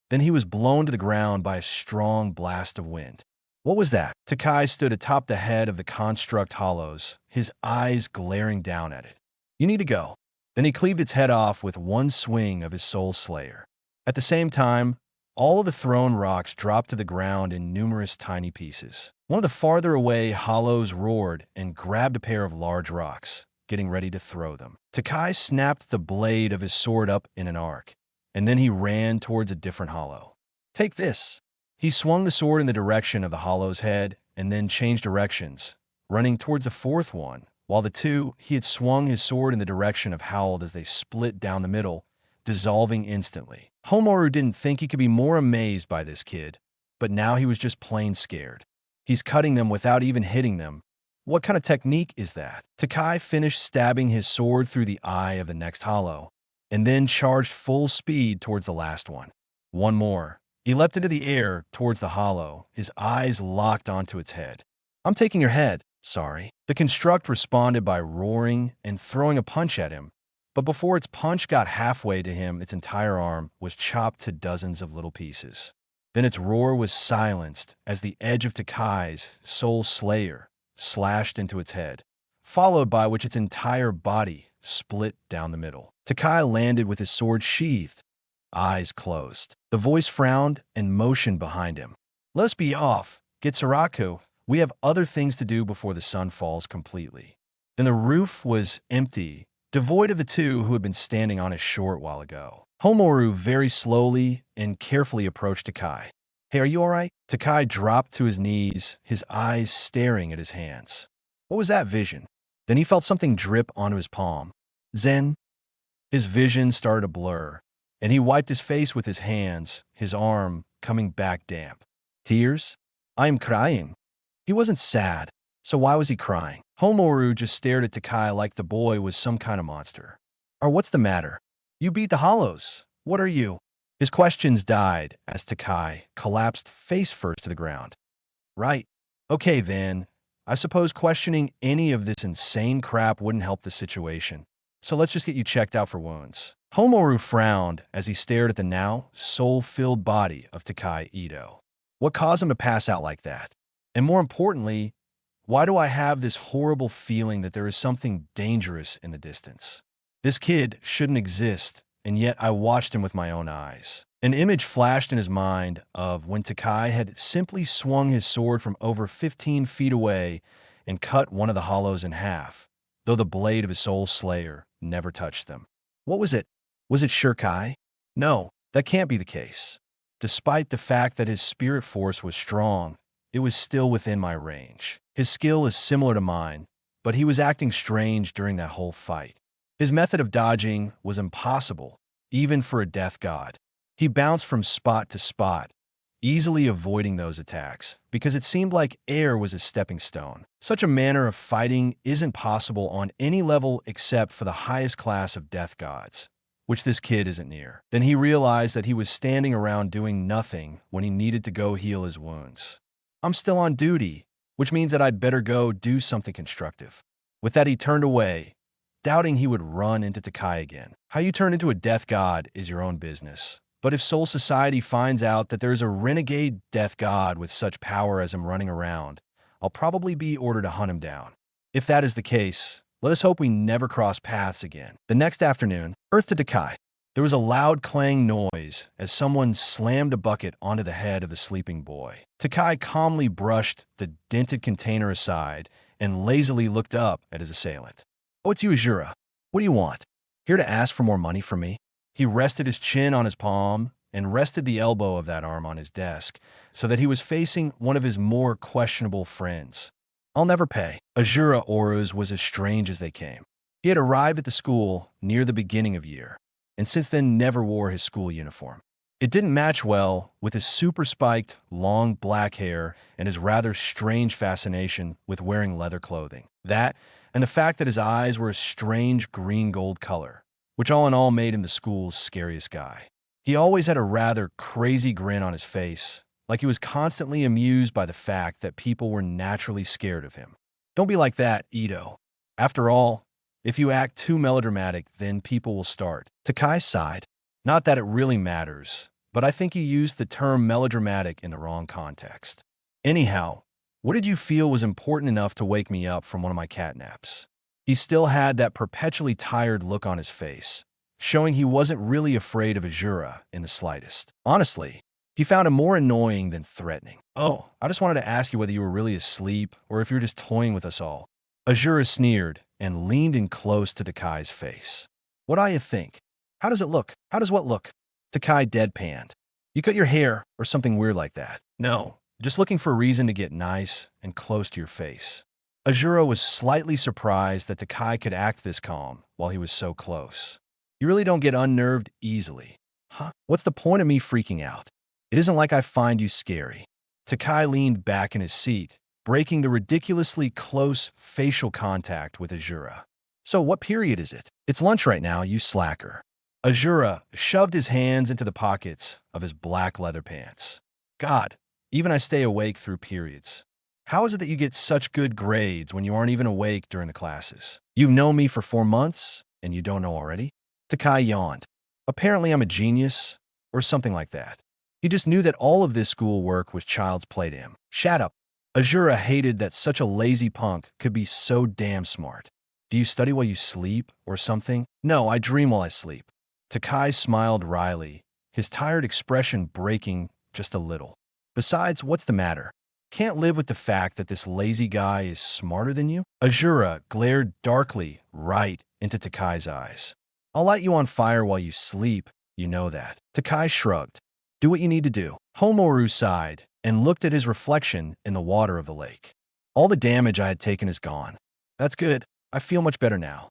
Then he was blown to the ground by a strong blast of wind. What was that? Takai stood atop the head of the construct hollows, his eyes glaring down at it. You need to go. Then he cleaved its head off with one swing of his soul slayer. At the same time, all of the thrown rocks dropped to the ground in numerous tiny pieces. One of the farther away hollows roared and grabbed a pair of large rocks, getting ready to throw them. Takai snapped the blade of his sword up in an arc, and then he ran towards a different hollow. Take this. He swung the sword in the direction of the hollow's head and then changed directions, running towards a fourth one, while the two he had swung his sword in the direction of howled as they split down the middle, dissolving instantly. Homaru didn't think he could be more amazed by this kid, but now he was just plain scared. He's cutting them without even hitting them. What kind of technique is that? Takai finished stabbing his sword through the eye of the next hollow, and then charged full speed towards the last one. One more. He leapt into the air towards the hollow, his eyes locked onto its head. I'm taking your head. Sorry. The construct responded by roaring and throwing a punch at him, but before its punch got halfway to him, its entire arm was chopped to dozens of little pieces. Then its roar was silenced as the edge of Takai's soul slayer slashed into its head, followed by which its entire body split down the middle. Takai landed with his sword sheathed, eyes closed. The voice frowned and motioned behind him. Let's be off. Get Saraku. We have other things to do before the sun falls completely. Then the roof was empty, devoid of the two who had been standing on it a short while ago. Homaru very slowly and carefully approached Takai. Hey, are you all right? Takai dropped to his knees, his eyes staring at his hands. What was that vision? Then he felt something drip onto his palm. Zen? His vision started to blur, and he wiped his face with his hands, his arm coming back damp. Tears? I am crying. He wasn't sad, so why was he crying? Homaru just stared at Takai like the boy was some kind of monster. Or what's the matter? You beat the hollows. What are you? His questions died as Takai collapsed face first to the ground. Right. Okay then. I suppose questioning any of this insane crap wouldn't help the situation. So let's just get you checked out for wounds. Homaru frowned as he stared at the now soul-filled body of Takai Ito. What caused him to pass out like that? And more importantly, why do I have this horrible feeling that there is something dangerous in the distance? This kid shouldn't exist, and yet I watched him with my own eyes. An image flashed in his mind of when Takai had simply swung his sword from over 15 feet away and cut one of the hollows in half, though the blade of his soul slayer never touched them. What was it? Was it Shirkai? No, that can't be the case. Despite the fact that his spirit force was strong, it was still within my range. His skill is similar to mine, but he was acting strange during that whole fight. His method of dodging was impossible, even for a death god. He bounced from spot to spot, easily avoiding those attacks, because it seemed like air was his stepping stone. Such a manner of fighting isn't possible on any level except for the highest class of death gods, which this kid isn't near. Then he realized that he was standing around doing nothing when he needed to go heal his wounds. I'm still on duty, which means that I'd better go do something constructive. With that, he turned away, doubting he would run into Takai again. How you turn into a death god is your own business. But if Soul Society finds out that there's a renegade death god with such power as him running around, I'll probably be ordered to hunt him down. If that is the case, let us hope we never cross paths again. The next afternoon, Earth to Takai. There was a loud clang noise as someone slammed a bucket onto the head of the sleeping boy. Takai calmly brushed the dented container aside and lazily looked up at his assailant. Oh, it's you, Azura. What do you want? Here to ask for more money from me? He rested his chin on his palm and rested the elbow of that arm on his desk so that he was facing one of his more questionable friends. I'll never pay. Azura Oru's was as strange as they came. He had arrived at the school near the beginning of year, and since then never wore his school uniform. It didn't match well with his super spiked, long black hair and his rather strange fascination with wearing leather clothing. That, and the fact that his eyes were a strange green-gold color, which all in all made him the school's scariest guy. He always had a rather crazy grin on his face, like he was constantly amused by the fact that people were naturally scared of him. Don't be like that, Ito. After all, if you act too melodramatic, then people will start. Takai's sighed. Not that it really matters, but I think you used the term melodramatic in the wrong context. Anyhow, what did you feel was important enough to wake me up from one of my cat naps? He still had that perpetually tired look on his face, showing he wasn't really afraid of Azura in the slightest. Honestly, he found him more annoying than threatening. Oh, I just wanted to ask you whether you were really asleep or if you were just toying with us all. Azura sneered and leaned in close to Takai's face. What do you think? How does it look? How does what look? Takai deadpanned. You cut your hair or something weird like that. No, just looking for a reason to get nice and close to your face. Azura was slightly surprised that Takai could act this calm while he was so close. You really don't get unnerved easily. Huh? What's the point of me freaking out? It isn't like I find you scary. Takai leaned back in his seat, breaking the ridiculously close facial contact with Azura. So what period is it? It's lunch right now, you slacker. Azura shoved his hands into the pockets of his black leather pants. God, even I stay awake through periods. How is it that you get such good grades when you aren't even awake during the classes? You've known me for 4 months, and you don't know already? Takai yawned. Apparently I'm a genius, or something like that. He just knew that all of this schoolwork was child's play to him. Shut up. Azura hated that such a lazy punk could be so damn smart. Do you study while you sleep, or something? No, I dream while I sleep. Takai smiled wryly, his tired expression breaking just a little. Besides, what's the matter? Can't live with the fact that this lazy guy is smarter than you? Azura glared darkly right into Takai's eyes. I'll light you on fire while you sleep, you know that. Takai shrugged. Do what you need to do. Homoru sighed and looked at his reflection in the water of the lake. All the damage I had taken is gone. That's good. I feel much better now.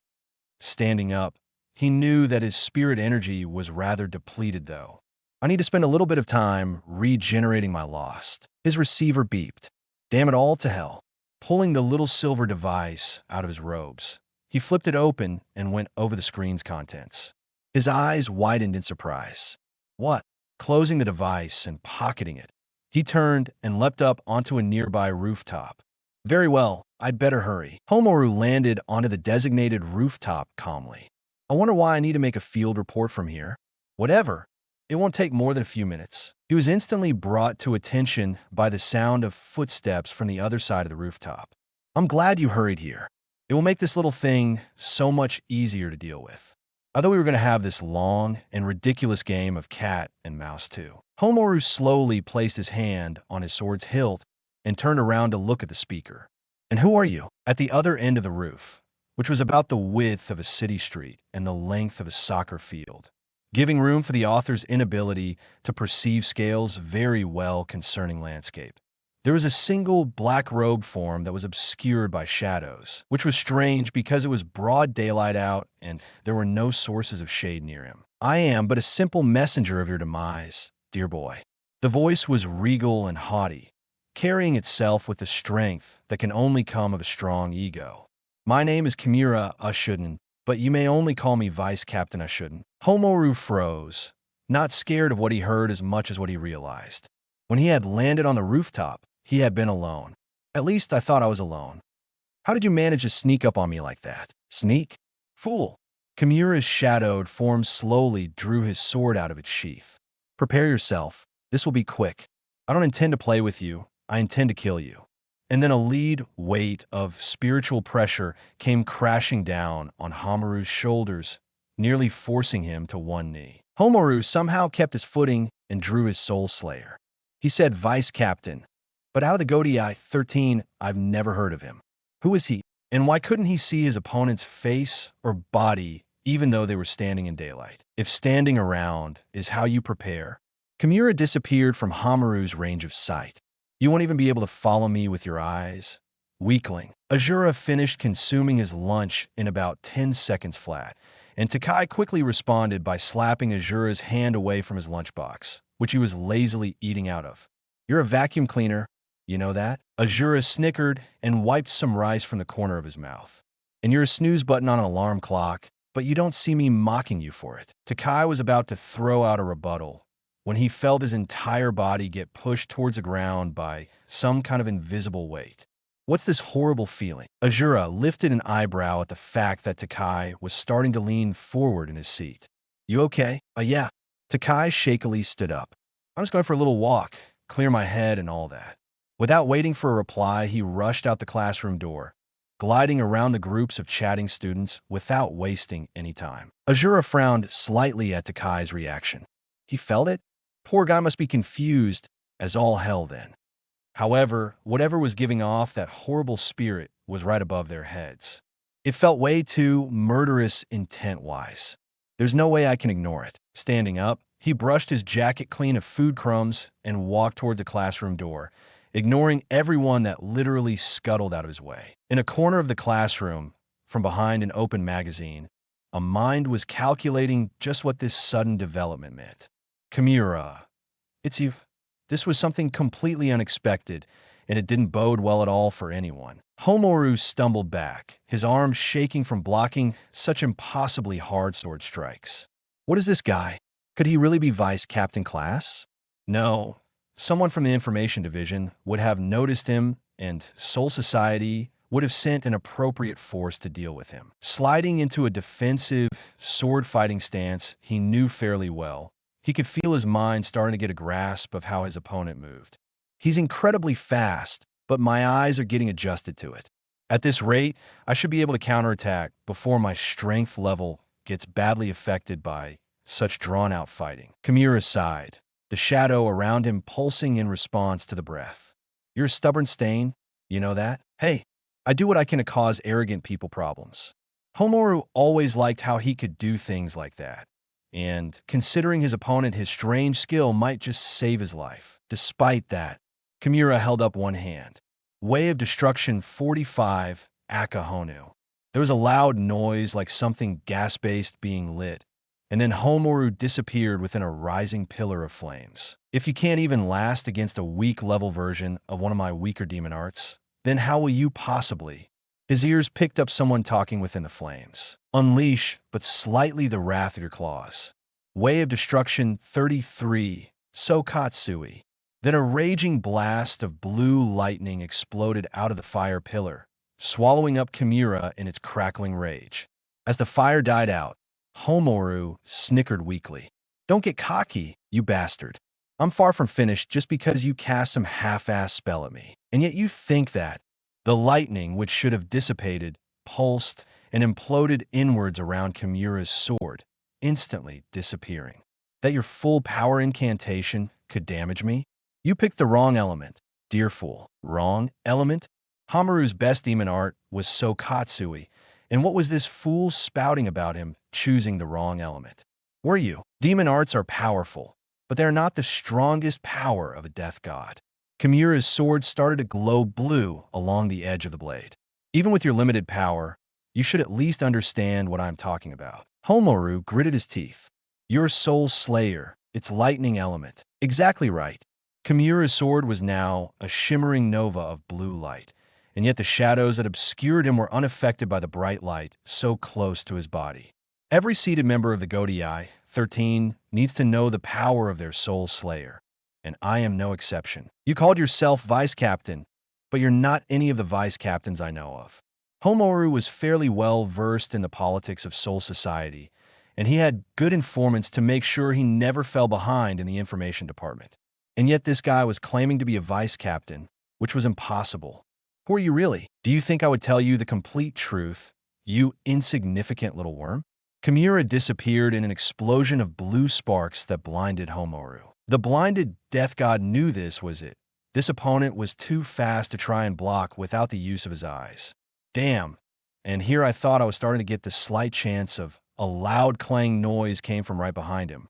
Standing up, he knew that his spirit energy was rather depleted, though. I need to spend a little bit of time regenerating my lost. His receiver beeped. Damn it all to hell. Pulling the little silver device out of his robes, he flipped it open and went over the screen's contents. His eyes widened in surprise. What? Closing the device and pocketing it, he turned and leapt up onto a nearby rooftop. Very well, I'd better hurry. Homoru landed onto the designated rooftop calmly. I wonder why I need to make a field report from here. Whatever. It won't take more than a few minutes. He was instantly brought to attention by the sound of footsteps from the other side of the rooftop. I'm glad you hurried here. It will make this little thing so much easier to deal with. I thought we were going to have this long and ridiculous game of cat and mouse too. Homoru slowly placed his hand on his sword's hilt and turned around to look at the speaker. And who are you? At the other end of the roof, which was about the width of a city street and the length of a soccer field, giving room for the author's inability to perceive scales very well concerning landscape. There was a single black-robed form that was obscured by shadows, which was strange because it was broad daylight out and there were no sources of shade near him. I am but a simple messenger of your demise, dear boy. The voice was regal and haughty, carrying itself with the strength that can only come of a strong ego. My name is Kimura Ashuden, but you may only call me Vice Captain Ashuden. Homoru froze, not scared of what he heard as much as what he realized. When he had landed on the rooftop, he had been alone. At least I thought I was alone. How did you manage to sneak up on me like that? Sneak? Fool. Kimura's shadowed form slowly drew his sword out of its sheath. Prepare yourself. This will be quick. I don't intend to play with you. I intend to kill you. And then a lead weight of spiritual pressure came crashing down on Homoru's shoulders, nearly forcing him to one knee. Homoru somehow kept his footing and drew his soul slayer. He said, Vice Captain. But out of the Godii 13, I've never heard of him. Who is he? And why couldn't he see his opponent's face or body even though they were standing in daylight? If standing around is how you prepare. Kimura disappeared from Homoru's range of sight. You won't even be able to follow me with your eyes. Weakling. Azura finished consuming his lunch in about 10 seconds flat, and Takai quickly responded by slapping Azura's hand away from his lunchbox, which he was lazily eating out of. You're a vacuum cleaner. You know that? Azura snickered and wiped some rice from the corner of his mouth. And you're a snooze button on an alarm clock, but you don't see me mocking you for it. Takai was about to throw out a rebuttal when he felt his entire body get pushed towards the ground by some kind of invisible weight. What's this horrible feeling? Azura lifted an eyebrow at the fact that Takai was starting to lean forward in his seat. You okay? Yeah. Takai shakily stood up. I'm just going for a little walk, clear my head and all that. Without waiting for a reply, he rushed out the classroom door, gliding around the groups of chatting students without wasting any time. Azura frowned slightly at Takai's reaction. He felt it? Poor guy must be confused as all hell then. However, whatever was giving off that horrible spirit was right above their heads. It felt way too murderous intent-wise. There's no way I can ignore it. Standing up, he brushed his jacket clean of food crumbs and walked toward the classroom door, ignoring everyone that literally scuttled out of his way. In a corner of the classroom, from behind an open magazine, a mind was calculating just what this sudden development meant. Kimura, it's you. This was something completely unexpected, and it didn't bode well at all for anyone. Homoru stumbled back, his arms shaking from blocking such impossibly hard sword strikes. What is this guy? Could he really be Vice Captain Class? No. Someone from the Information Division would have noticed him, and Soul Society would have sent an appropriate force to deal with him. Sliding into a defensive, sword-fighting stance he knew fairly well, he could feel his mind starting to get a grasp of how his opponent moved. He's incredibly fast, but my eyes are getting adjusted to it. At this rate, I should be able to counterattack before my strength level gets badly affected by such drawn-out fighting. Kimura sighed, the shadow around him pulsing in response to the breath. You're a stubborn stain, you know that? Hey, I do what I can to cause arrogant people problems. Homoru always liked how he could do things like that, and considering his opponent, his strange skill might just save his life. Despite that, Kimura held up one hand. Way of Destruction 45, Akahonu. There was a loud noise like something gas-based being lit, and then Homoru disappeared within a rising pillar of flames. If you can't even last against a weak-level version of one of my weaker demon arts, then how will you possibly? His ears picked up someone talking within the flames. Unleash, but slightly the wrath of your claws. Way of Destruction 33, Sokatsui. Then a raging blast of blue lightning exploded out of the fire pillar, swallowing up Kimura in its crackling rage. As the fire died out, Homoru snickered weakly. Don't get cocky, you bastard. I'm far from finished just because you cast some half-ass spell at me. And yet you think that. The lightning, which should have dissipated, pulsed, and imploded inwards around Kimura's sword, instantly disappearing. That your full power incantation could damage me? You picked the wrong element, dear fool. Wrong element? Hamaru's best demon art was Sokatsui, and what was this fool spouting about him choosing the wrong element? Were you? Demon arts are powerful, but they are not the strongest power of a death god. Kimura's sword started to glow blue along the edge of the blade. Even with your limited power, you should at least understand what I'm talking about. Homoru gritted his teeth. Your soul slayer, its lightning element. Exactly right. Kimura's sword was now a shimmering nova of blue light, and yet the shadows that obscured him were unaffected by the bright light so close to his body. Every seated member of the Godii, 13, needs to know the power of their soul slayer, and I am no exception. You called yourself vice captain, but you're not any of the vice captains I know of. Homoru was fairly well versed in the politics of Soul Society, and he had good informants to make sure he never fell behind in the information department. And yet this guy was claiming to be a vice captain, which was impossible. Who are you really? Do you think I would tell you the complete truth, you insignificant little worm? Kimura disappeared in an explosion of blue sparks that blinded Homoru. The blinded death god knew this was it. This opponent was too fast to try and block without the use of his eyes. Damn. And here I thought I was starting to get the slight chance of a loud clang noise came from right behind him.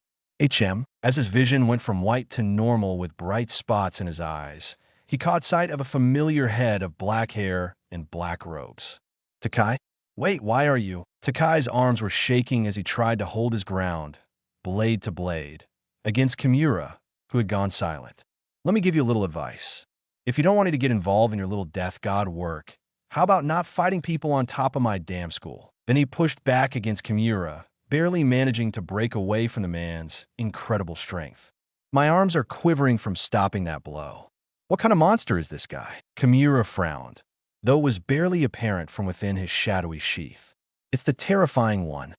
As his vision went from white to normal with bright spots in his eyes, he caught sight of a familiar head of black hair and black robes. Takai? Wait, why are you? Takai's arms were shaking as he tried to hold his ground, blade to blade, against Kimura, who had gone silent. Let me give you a little advice. If you don't want me to get involved in your little death god work, how about not fighting people on top of my damn school? Then he pushed back against Kimura, barely managing to break away from the man's incredible strength. My arms are quivering from stopping that blow. What kind of monster is this guy? Kimura frowned, though it was barely apparent from within his shadowy sheath. It's the terrifying one.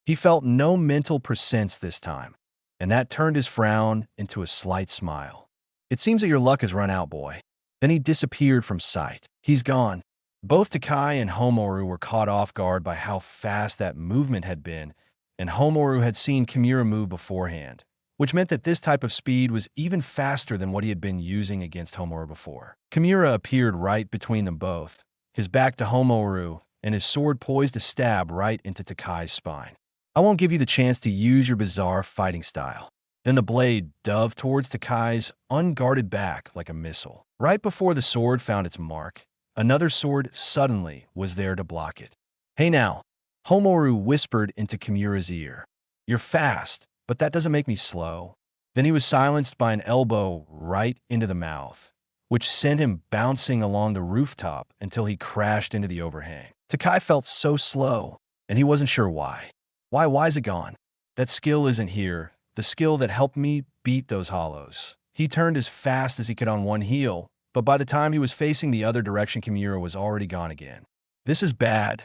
He felt no mental presence this time, and that turned his frown into a slight smile. It seems that your luck has run out, boy. Then he disappeared from sight. He's gone. Both Takai and Homoru were caught off guard by how fast that movement had been, and Homoru had seen Kimura move beforehand, which meant that this type of speed was even faster than what he had been using against Homoru before. Kimura appeared right between them both, his back to Homoru, and his sword poised to stab right into Takai's spine. I won't give you the chance to use your bizarre fighting style. Then the blade dove towards Takai's unguarded back like a missile. Right before the sword found its mark, another sword suddenly was there to block it. Hey now, Homoru whispered into Kimura's ear. You're fast, but that doesn't make me slow. Then he was silenced by an elbow right into the mouth, which sent him bouncing along the rooftop until he crashed into the overhang. Takai felt so slow, and he wasn't sure why. Why is it gone? That skill isn't here, the skill that helped me beat those hollows. He turned as fast as he could on one heel, but by the time he was facing the other direction, Kimura was already gone again. This is bad.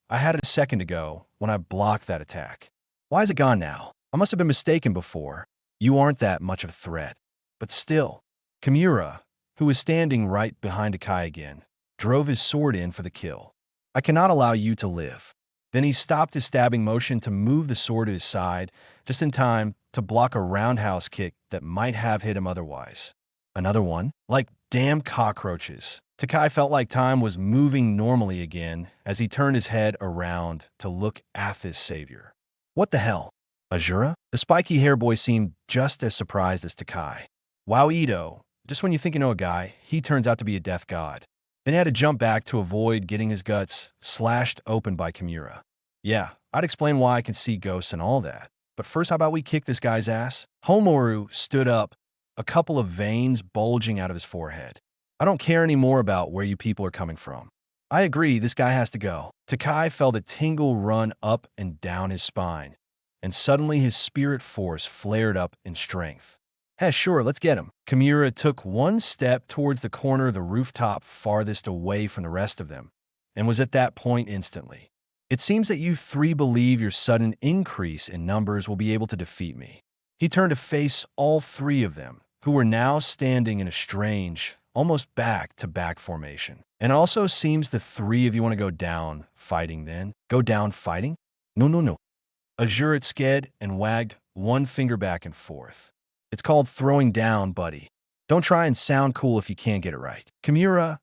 I had it a second ago when I blocked that attack. Why is it gone now? I must have been mistaken before. You aren't that much of a threat. But still, Kimura, who was standing right behind Takai again, drove his sword in for the kill. I cannot allow you to live. Then he stopped his stabbing motion to move the sword to his side, just in time to block a roundhouse kick that might have hit him otherwise. Another one? Like damn cockroaches. Takai felt like time was moving normally again as he turned his head around to look at his savior. What the hell? Azura? The spiky hair boy seemed just as surprised as Takai. Wow, Ito. Just when you think you know a guy, he turns out to be a death god. Then he had to jump back to avoid getting his guts slashed open by Kimura. Yeah, I'd explain why I can see ghosts and all that. But first, how about we kick this guy's ass? Homoru stood up, a couple of veins bulging out of his forehead. I don't care anymore about where you people are coming from. I agree, this guy has to go. Takai felt a tingle run up and down his spine, and suddenly his spirit force flared up in strength. Hey, sure, let's get him. Kimura took one step towards the corner of the rooftop farthest away from the rest of them, and was at that point instantly. It seems that you three believe your sudden increase in numbers will be able to defeat me. He turned to face all three of them, who were now standing in a strange, almost back-to-back formation. And it also seems the three of you want to go down fighting then? Go down fighting? No. Azura sked and wagged one finger back and forth. It's called throwing down, buddy. Don't try and sound cool if you can't get it right. Kimura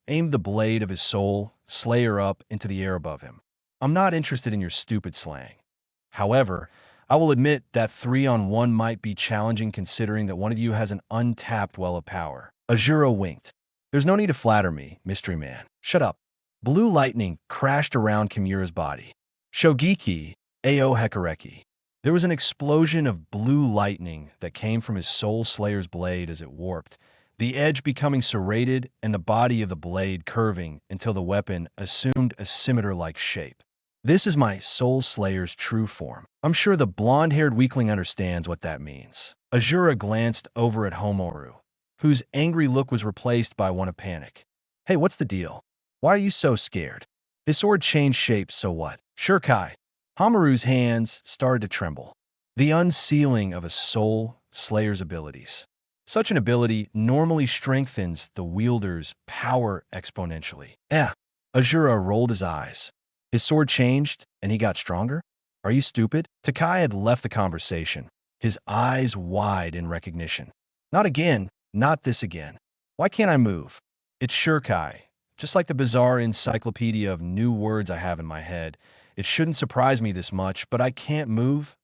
aimed the blade of his soul slayer up into the air above him. I'm not interested in your stupid slang. However, I will admit that 3-on-1 might be challenging considering that one of you has an untapped well of power. Azura winked. There's no need to flatter me, mystery man. Shut up. Blue lightning crashed around Kimura's body. Shogeki, Ao Hekareki. There was an explosion of blue lightning that came from his Soul Slayer's blade as it warped, the edge becoming serrated and the body of the blade curving until the weapon assumed a scimitar-like shape. This is my Soul Slayer's true form. I'm sure the blonde-haired weakling understands what that means. Azura glanced over at Homoru, whose angry look was replaced by one of panic. Hey, what's the deal? Why are you so scared? His sword changed shape, so what? Sure, Kai. Homoru's hands started to tremble. The unsealing of a Soul Slayer's abilities. Such an ability normally strengthens the wielder's power exponentially. Azura rolled his eyes. His sword changed, and he got stronger? Are you stupid? Takai had left the conversation, his eyes wide in recognition. Not again, not this again. Why can't I move? It's sure, Kai. Just like the bizarre encyclopedia of new words I have in my head, it shouldn't surprise me this much, but I can't move?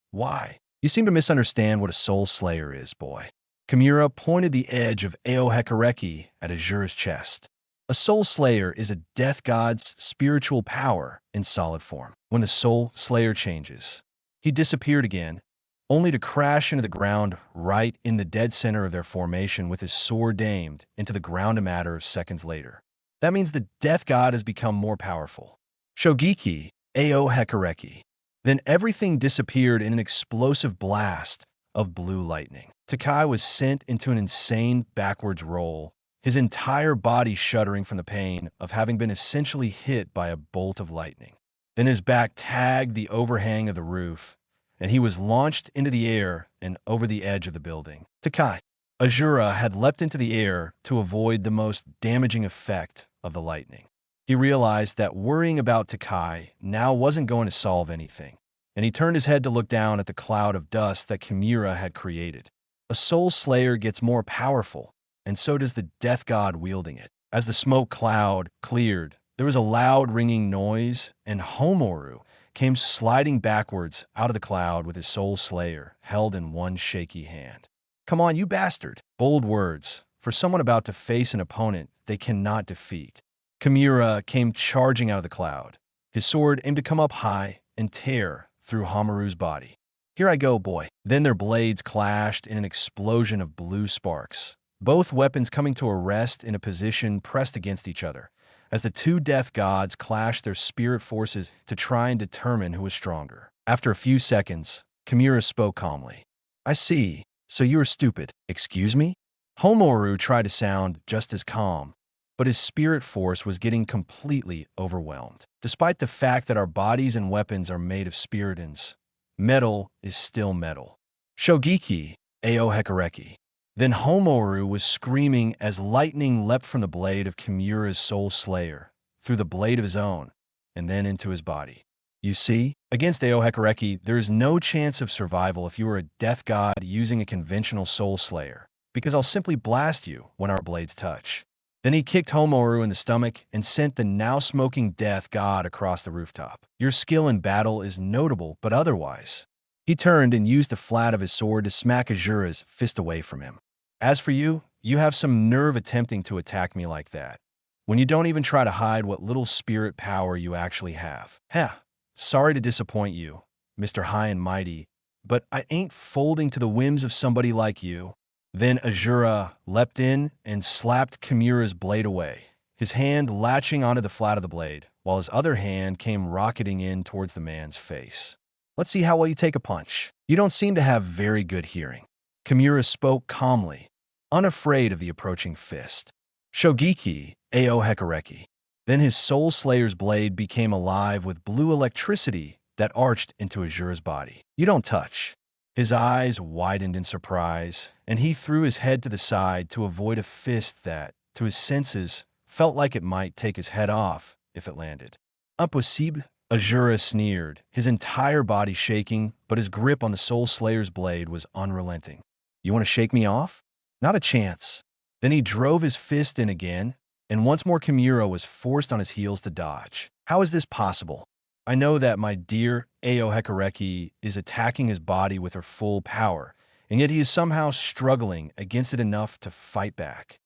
Why? You seem to misunderstand what a Soul Slayer is, boy. Kimura pointed the edge of Ao Hekareki at Azura's chest. A Soul Slayer is a death god's spiritual power in solid form. When the Soul Slayer changes, he disappeared again, only to crash into the ground right in the dead center of their formation with his sword aimed into the ground a matter of seconds later. That means the death god has become more powerful. Shogeki, Ao Hekareki. Then everything disappeared in an explosive blast of blue lightning. Takai was sent into an insane backwards roll, his entire body shuddering from the pain of having been essentially hit by a bolt of lightning. Then his back tagged the overhang of the roof, and he was launched into the air and over the edge of the building. Takai, Azura had leapt into the air to avoid the most damaging effect of the lightning. He realized that worrying about Takai now wasn't going to solve anything, and he turned his head to look down at the cloud of dust that Kimura had created. A soul slayer gets more powerful, and so does the death god wielding it. As the smoke cloud cleared, there was a loud ringing noise, and Homoru came sliding backwards out of the cloud with his soul slayer held in one shaky hand. "Come on, you bastard!" Bold words for someone about to face an opponent they cannot defeat. Kimura came charging out of the cloud, his sword aimed to come up high and tear through Homoru's body. "Here I go, boy." Then their blades clashed in an explosion of blue sparks, both weapons coming to a rest in a position pressed against each other, as the two death gods clashed their spirit forces to try and determine who was stronger. After a few seconds, Kimura spoke calmly. "I see. So you are stupid." "Excuse me?" Homoru tried to sound just as calm, but his spirit force was getting completely overwhelmed. Despite the fact that our bodies and weapons are made of spiritins, metal is still metal. Shogeki, Ao Hekareki. Then Homoru was screaming as lightning leapt from the blade of Kimura's soul slayer, through the blade of his own, and then into his body. "You see, against Ao Hekareki, there is no chance of survival if you are a death god using a conventional soul slayer, because I'll simply blast you when our blades touch." Then he kicked Homoru in the stomach and sent the now smoking death god across the rooftop. "Your skill in battle is notable, but otherwise." He turned and used the flat of his sword to smack Azura's fist away from him. "As for you, you have some nerve attempting to attack me like that, when you don't even try to hide what little spirit power you actually have. Heh, sorry to disappoint you, Mr. High and Mighty, but I ain't folding to the whims of somebody like you." Then Azura leapt in and slapped Kimura's blade away, his hand latching onto the flat of the blade, while his other hand came rocketing in towards the man's face. "Let's see how well you take a punch. You don't seem to have very good hearing." Kimura spoke calmly, unafraid of the approaching fist. "Shogeki, Ao Hekareki." Then his soul slayer's blade became alive with blue electricity that arched into Azura's body. "You don't touch." His eyes widened in surprise, and he threw his head to the side to avoid a fist that, to his senses, felt like it might take his head off if it landed. "Impossible," Azura sneered, his entire body shaking, but his grip on the soul slayer's blade was unrelenting. "You want to shake me off? Not a chance." Then he drove his fist in again, and once more Kimura was forced on his heels to dodge. "How is this possible? I know that my dear Ao Hekareki is attacking his body with her full power, and yet he is somehow struggling against it enough to fight back."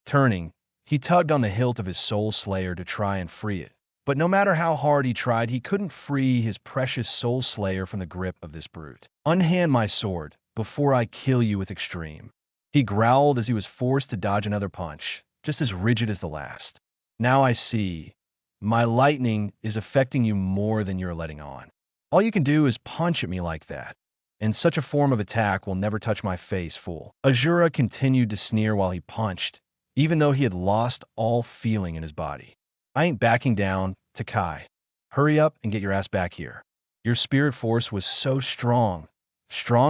Turning, he tugged on the hilt of his soul slayer to try and free it. But no matter how hard he tried, he couldn't free his precious soul slayer from the grip of this brute. "Unhand my sword before I kill you with extreme," he growled as he was forced to dodge another punch, just as rigid as the last. "Now I see. My lightning is affecting you more than you're letting on. All you can do is punch at me like that, and such a form of attack will never touch my face, fool." Azura continued to sneer while he punched, even though he had lost all feeling in his body. "I ain't backing down, Takai. Hurry up and get your ass back here. Your spirit force was so strong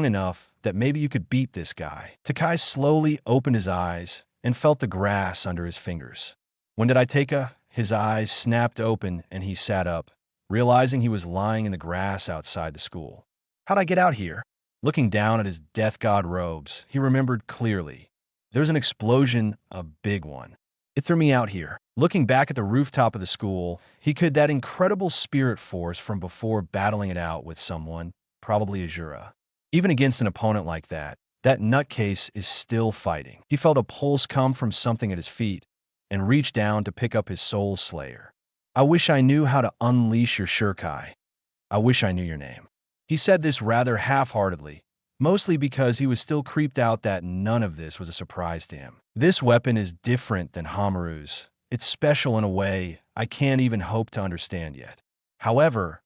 enough that maybe you could beat this guy." Takai slowly opened his eyes and felt the grass under his fingers. "When did I take a—" His eyes snapped open and he sat up, realizing he was lying in the grass outside the school. "How'd I get out here?" Looking down at his death god robes, he remembered clearly. There was an explosion, a big one. "It threw me out here." Looking back at the rooftop of the school, he could that incredible spirit force from before battling it out with someone, probably Azura. Even against an opponent like that nutcase is still fighting. He felt a pulse come from something at his feet, and reached down to pick up his soul slayer. "I wish I knew how to unleash your Shurkai. I wish I knew your name." He said this rather half-heartedly, mostly because he was still creeped out that none of this was a surprise to him. This weapon is different than Hamaru's. It's special in a way I can't even hope to understand yet. However,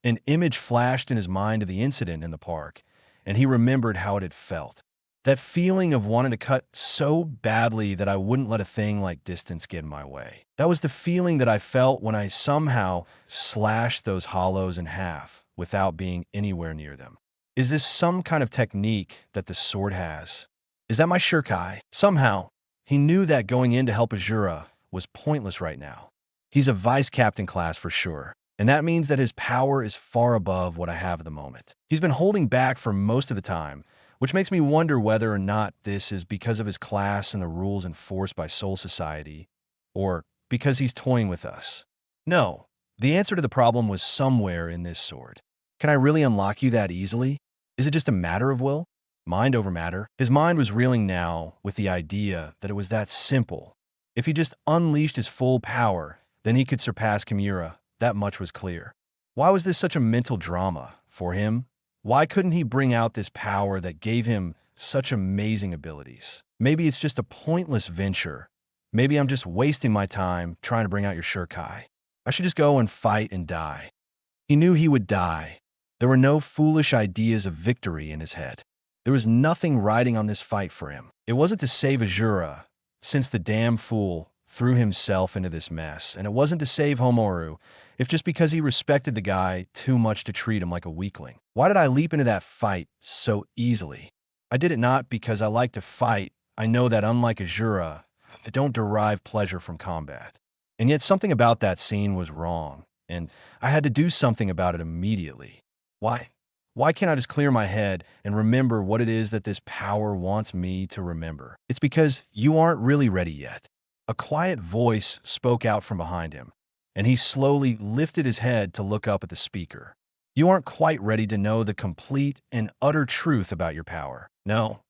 an image flashed in his mind of the incident in the park, and he remembered how it had felt. That feeling of wanting to cut so badly that I wouldn't let a thing like distance get in my way. That was the feeling that I felt when I somehow slashed those hollows in half without being anywhere near them. Is this some kind of technique that the sword has? Is that my shurikai? Somehow, he knew that going in to help Azura was pointless right now. He's a vice captain class for sure, and that means that his power is far above what I have at the moment. He's been holding back for most of the time, which makes me wonder whether or not this is because of his class and the rules enforced by Soul Society, or because he's toying with us. No, the answer to the problem was somewhere in this sword. Can I really unlock you that easily? Is it just a matter of will? Mind over matter? His mind was reeling now with the idea that it was that simple. If he just unleashed his full power, then he could surpass Kimura. That much was clear. Why was this such a mental drama for him? Why couldn't he bring out this power that gave him such amazing abilities? Maybe it's just a pointless venture. Maybe I'm just wasting my time trying to bring out your shurikai. I should just go and fight and die. He knew he would die. There were no foolish ideas of victory in his head. There was nothing riding on this fight for him. It wasn't to save Azura, since the damn fool threw himself into this mess, and it wasn't to save Homaru, if just because he respected the guy too much to treat him like a weakling. Why did I leap into that fight so easily? I did it not because I like to fight. I know that unlike Azura, I don't derive pleasure from combat. And yet something about that scene was wrong, and I had to do something about it immediately. Why? Why can't I just clear my head and remember what it is that this power wants me to remember? It's because you aren't really ready yet. A quiet voice spoke out from behind him, and he slowly lifted his head to look up at the speaker. You aren't quite ready to know the complete and utter truth about your power. No,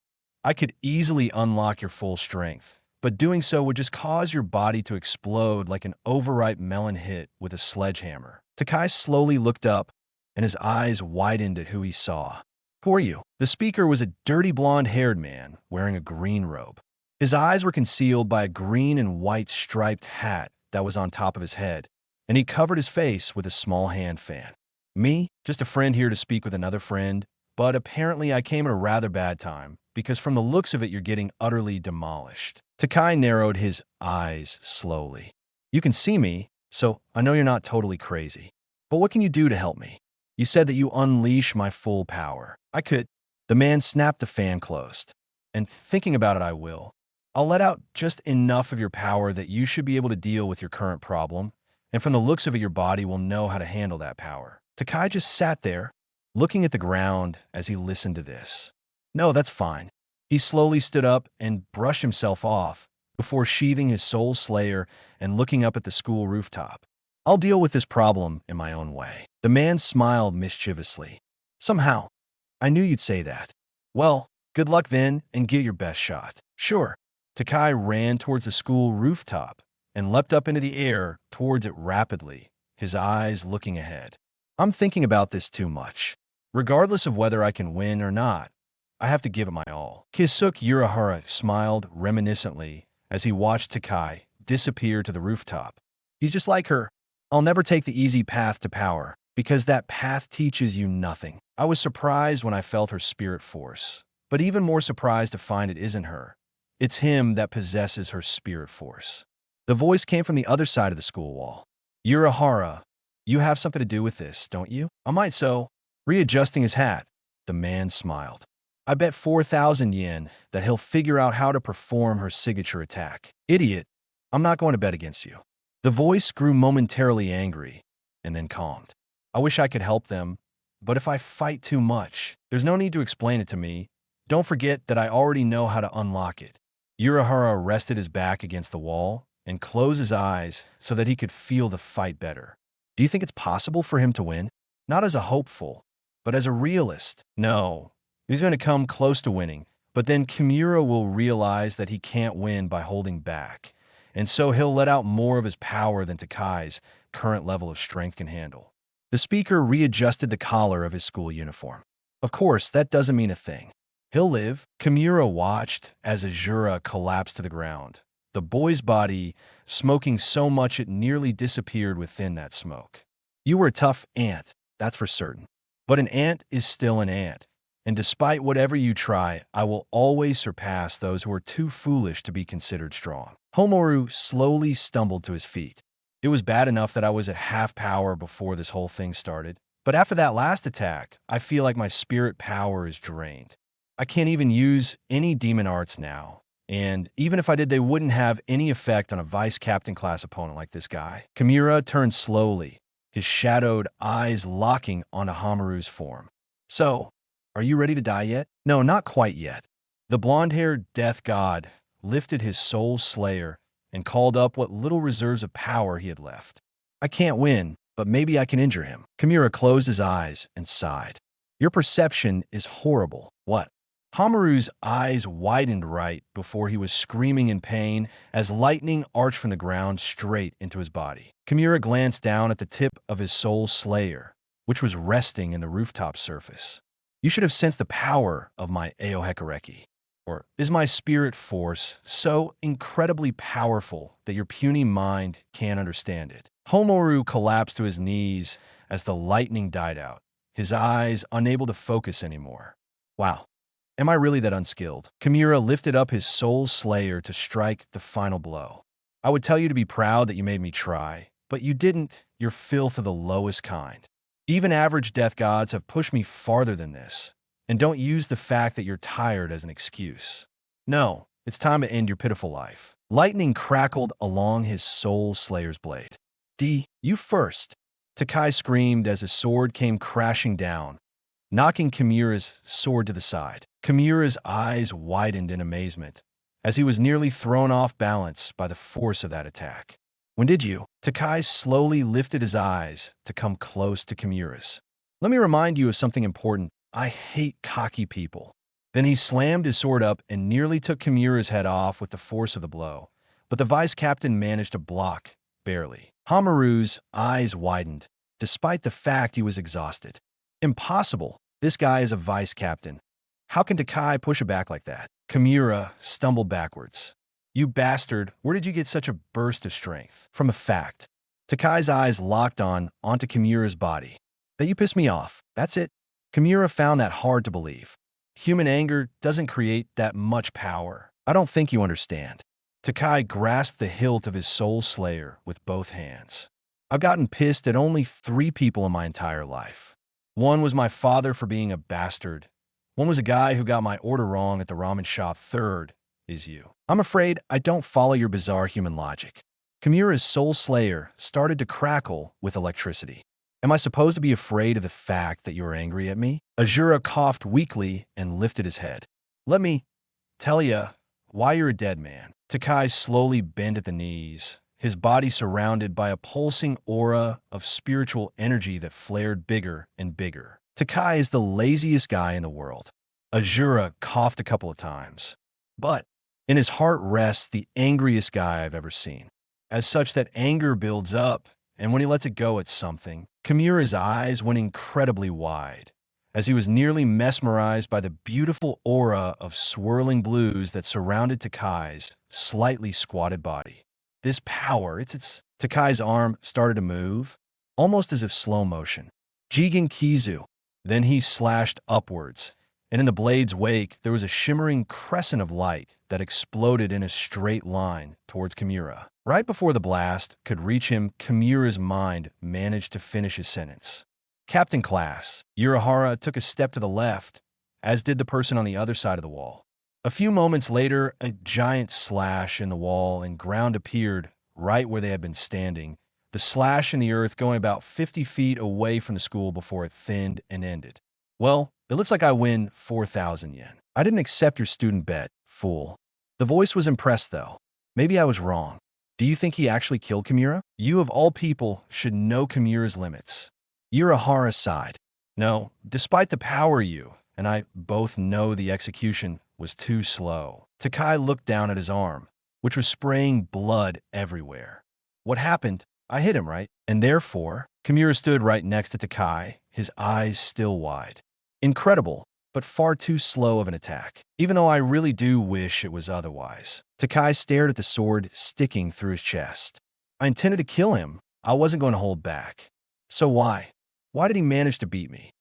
I could easily unlock your full strength, but doing so would just cause your body to explode like an overripe melon hit with a sledgehammer. Takai slowly looked up, and his eyes widened at who he saw. Who are you? The speaker was a dirty blonde-haired man wearing a green robe. His eyes were concealed by a green and white striped hat that was on top of his head, and he covered his face with a small hand fan. Me? Just a friend here to speak with another friend, but apparently I came at a rather bad time, because from the looks of it you're getting utterly demolished. Takai narrowed his eyes slowly. You can see me, so I know you're not totally crazy. But what can you do to help me? You said that you unleash my full power. I could. The man snapped the fan closed. And thinking about it, I will. I'll let out just enough of your power that you should be able to deal with your current problem, and from the looks of it, your body will know how to handle that power. Takai just sat there, looking at the ground as he listened to this. No, that's fine. He slowly stood up and brushed himself off before sheathing his soul slayer and looking up at the school rooftop. I'll deal with this problem in my own way. The man smiled mischievously. Somehow, I knew you'd say that. Well, good luck then, and get your best shot. Sure. Takai ran towards the school rooftop and leapt up into the air towards it rapidly, his eyes looking ahead. I'm thinking about this too much. Regardless of whether I can win or not, I have to give it my all. Kisuke Urahara smiled reminiscently as he watched Takai disappear to the rooftop. He's just like her. I'll never take the easy path to power, because that path teaches you nothing. I was surprised when I felt her spirit force, but even more surprised to find it isn't her. It's him that possesses her spirit force. The voice came from the other side of the school wall. Urahara, you have something to do with this, don't you? I might so. Readjusting his hat, the man smiled. I bet 4,000 yen that he'll figure out how to perform her signature attack. Idiot, I'm not going to bet against you. The voice grew momentarily angry, and then calmed. I wish I could help them, but if I fight too much, there's no need to explain it to me. Don't forget that I already know how to unlock it. Urahara rested his back against the wall and closed his eyes so that he could feel the fight better. Do you think it's possible for him to win? Not as a hopeful, but as a realist. No, he's going to come close to winning, but then Kimura will realize that he can't win by holding back, and so he'll let out more of his power than Takai's current level of strength can handle. The speaker readjusted the collar of his school uniform. Of course, that doesn't mean a thing. He'll live. Kimura watched as Azura collapsed to the ground, the boy's body smoking so much it nearly disappeared within that smoke. You were a tough ant, that's for certain. But an ant is still an ant, and despite whatever you try, I will always surpass those who are too foolish to be considered strong. Homaru slowly stumbled to his feet. It was bad enough that I was at half power before this whole thing started, but after that last attack, I feel like my spirit power is drained. I can't even use any demon arts now, and even if I did, they wouldn't have any effect on a vice captain class opponent like this guy. Kimura turned slowly, his shadowed eyes locking onto Hamaru's form. So, are you ready to die yet? No, not quite yet. The blonde-haired death god lifted his soul slayer and called up what little reserves of power he had left. I can't win, but maybe I can injure him. Kimura closed his eyes and sighed. Your perception is horrible. What? Hamaru's eyes widened right before he was screaming in pain as lightning arched from the ground straight into his body. Kimura glanced down at the tip of his soul slayer, which was resting in the rooftop surface. You should have sensed the power of my Aohekareki. Or is my spirit force so incredibly powerful that your puny mind can't understand it? Homaru collapsed to his knees as the lightning died out, his eyes unable to focus anymore. Wow. Am I really that unskilled? Kimura lifted up his soul slayer to strike the final blow. I would tell you to be proud that you made me try, but you didn't. You're filth of the lowest kind. Even average death gods have pushed me farther than this, and don't use the fact that you're tired as an excuse. No, it's time to end your pitiful life. Lightning crackled along his soul slayer's blade. You first. Takai screamed as his sword came crashing down, knocking Kimura's sword to the side. Kimura's eyes widened in amazement, as he was nearly thrown off balance by the force of that attack. When did you? Takai slowly lifted his eyes to come close to Kimura's. Let me remind you of something important. I hate cocky people. Then he slammed his sword up and nearly took Kimura's head off with the force of the blow, but the vice captain managed to block, barely. Hamaru's eyes widened, despite the fact he was exhausted. Impossible. This guy is a vice captain. How can Takai push it back like that? Kimura stumbled backwards. You bastard, where did you get such a burst of strength? From a fact. Takai's eyes locked onto Kimura's body. That you pissed me off. That's it. Kimura found that hard to believe. Human anger doesn't create that much power. I don't think you understand. Takai grasped the hilt of his soul slayer with both hands. I've gotten pissed at only 3 people in my entire life. One was my father for being a bastard. One was a guy who got my order wrong at the ramen shop. Third is you. I'm afraid I don't follow your bizarre human logic. Kimura's soul slayer started to crackle with electricity. Am I supposed to be afraid of the fact that you are angry at me? Azura coughed weakly and lifted his head. Let me tell you why you're a dead man. Takai slowly bent at the knees, his body surrounded by a pulsing aura of spiritual energy that flared bigger and bigger. Takai is the laziest guy in the world. Azura coughed a couple of times. But in his heart rests the angriest guy I've ever seen. As such, that anger builds up, and when he lets it go at something, Kimura's eyes went incredibly wide, as he was nearly mesmerized by the beautiful aura of swirling blues that surrounded Takai's slightly squatted body. This power, Takai's arm started to move, almost as if slow motion. Jigen Kizu. Then he slashed upwards, and in the blade's wake, there was a shimmering crescent of light that exploded in a straight line towards Kimura. Right before the blast could reach him, Kimura's mind managed to finish his sentence. Captain class. Urahara took a step to the left, as did the person on the other side of the wall. A few moments later, a giant slash in the wall and ground appeared right where they had been standing, the slash in the earth going about 50 feet away from the school before it thinned and ended. Well, it looks like I win 4,000 yen. I didn't accept your student bet, fool. The voice was impressed, though. Maybe I was wrong. Do you think he actually killed Kimura? You, of all people, should know Kimura's limits. Urahara sighed. No, despite the power you and I both know the execution was too slow. Takai looked down at his arm, which was spraying blood everywhere. What happened? I hit him, right? And therefore, Kimura stood right next to Takai, his eyes still wide. Incredible, but far too slow of an attack, even though I really do wish it was otherwise. Takai stared at the sword sticking through his chest. I intended to kill him. I wasn't going to hold back. So why? Why did he manage to beat me?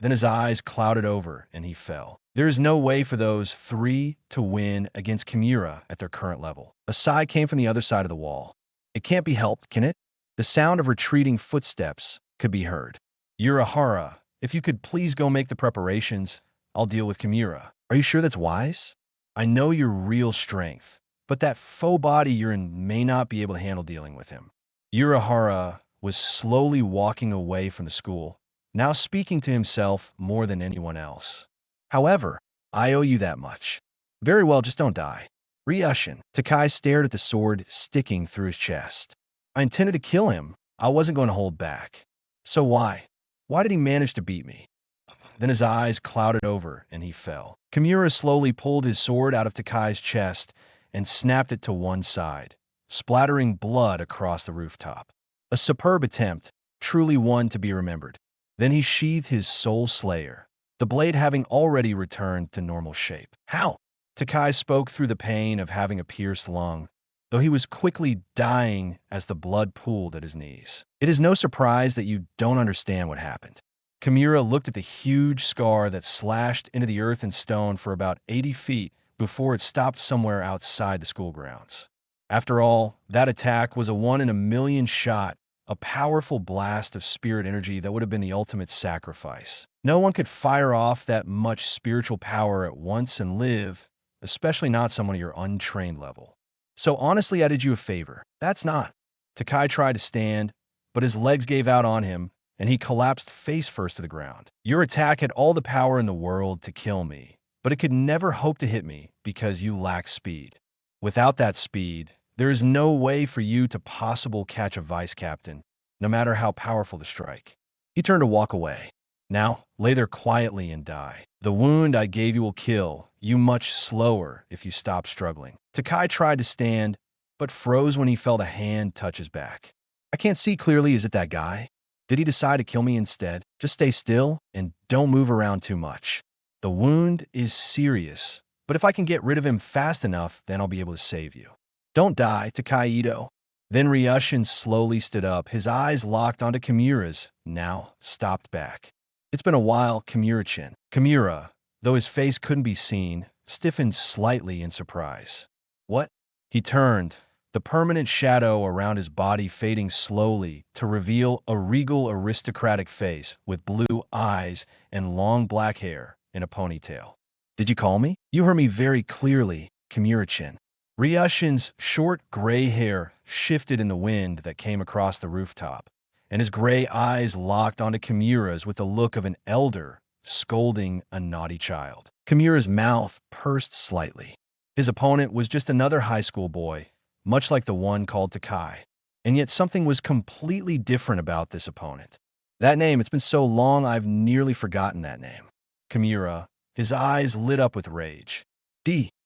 Then his eyes clouded over and he fell. There is no way for those three to win against Kimura at their current level. A sigh came from the other side of the wall. It can't be helped, can it? The sound of retreating footsteps could be heard. Urahara, if you could please go make the preparations, I'll deal with Kimura. Are you sure that's wise? I know your real strength, but that faux body you're in may not be able to handle dealing with him. Urahara was slowly walking away from the school, now speaking to himself more than anyone else. However, I owe you that much. Very well, just don't die. Ryushin. Takai stared at the sword sticking through his chest. I intended to kill him. I wasn't going to hold back. So why? Why did he manage to beat me? Then his eyes clouded over and he fell. Kimura slowly pulled his sword out of Takai's chest and snapped it to one side, splattering blood across the rooftop. A superb attempt, truly one to be remembered. Then he sheathed his soul slayer, the blade having already returned to normal shape. How? Takai spoke through the pain of having a pierced lung, though he was quickly dying as the blood pooled at his knees. It is no surprise that you don't understand what happened. Kimura looked at the huge scar that slashed into the earth and stone for about 80 feet before it stopped somewhere outside the school grounds. After all, that attack was a 1 in a million shot, a powerful blast of spirit energy that would have been the ultimate sacrifice. No one could fire off that much spiritual power at once and live, especially not someone at your untrained level. So honestly, I did you a favor. That's not. Takai tried to stand, but his legs gave out on him, and he collapsed face first to the ground. Your attack had all the power in the world to kill me, but it could never hope to hit me because you lack speed. Without that speed, there is no way for you to possibly catch a vice captain, no matter how powerful the strike. He turned to walk away. Now, lay there quietly and die. The wound I gave you will kill you much slower if you stop struggling. Takai tried to stand, but froze when he felt a hand touch his back. I can't see clearly, is it that guy? Did he decide to kill me instead? Just stay still and don't move around too much. The wound is serious, but if I can get rid of him fast enough, then I'll be able to save you. Don't die, Takai Ito. Then Ryushin slowly stood up, his eyes locked onto Kimura's, now stopped back. It's been a while, Kimura-chin. Kimura, though his face couldn't be seen, stiffened slightly in surprise. What? He turned, the permanent shadow around his body fading slowly to reveal a regal aristocratic face with blue eyes and long black hair in a ponytail. Did you call me? You heard me very clearly, Kimura-chin. Ryushin's short gray hair shifted in the wind that came across the rooftop, and his gray eyes locked onto Kimura's with the look of an elder scolding a naughty child. Kimura's mouth pursed slightly. His opponent was just another high school boy, much like the one called Takai. And yet something was completely different about this opponent. That name, it's been so long I've nearly forgotten that name. Kimura, his eyes lit up with rage.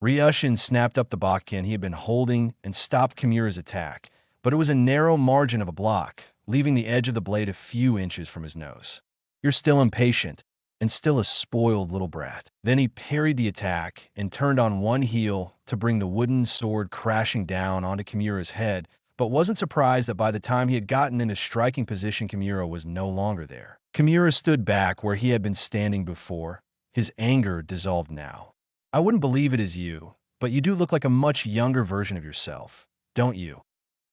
Ryushin snapped up the bakkin he had been holding and stopped Kimura's attack, but it was a narrow margin of a block, leaving the edge of the blade a few inches from his nose. You're still impatient, and still a spoiled little brat. Then he parried the attack and turned on one heel to bring the wooden sword crashing down onto Kimura's head, but wasn't surprised that by the time he had gotten into striking position, Kimura was no longer there. Kimura stood back where he had been standing before, his anger dissolved now. I wouldn't believe it is you, but you do look like a much younger version of yourself, don't you?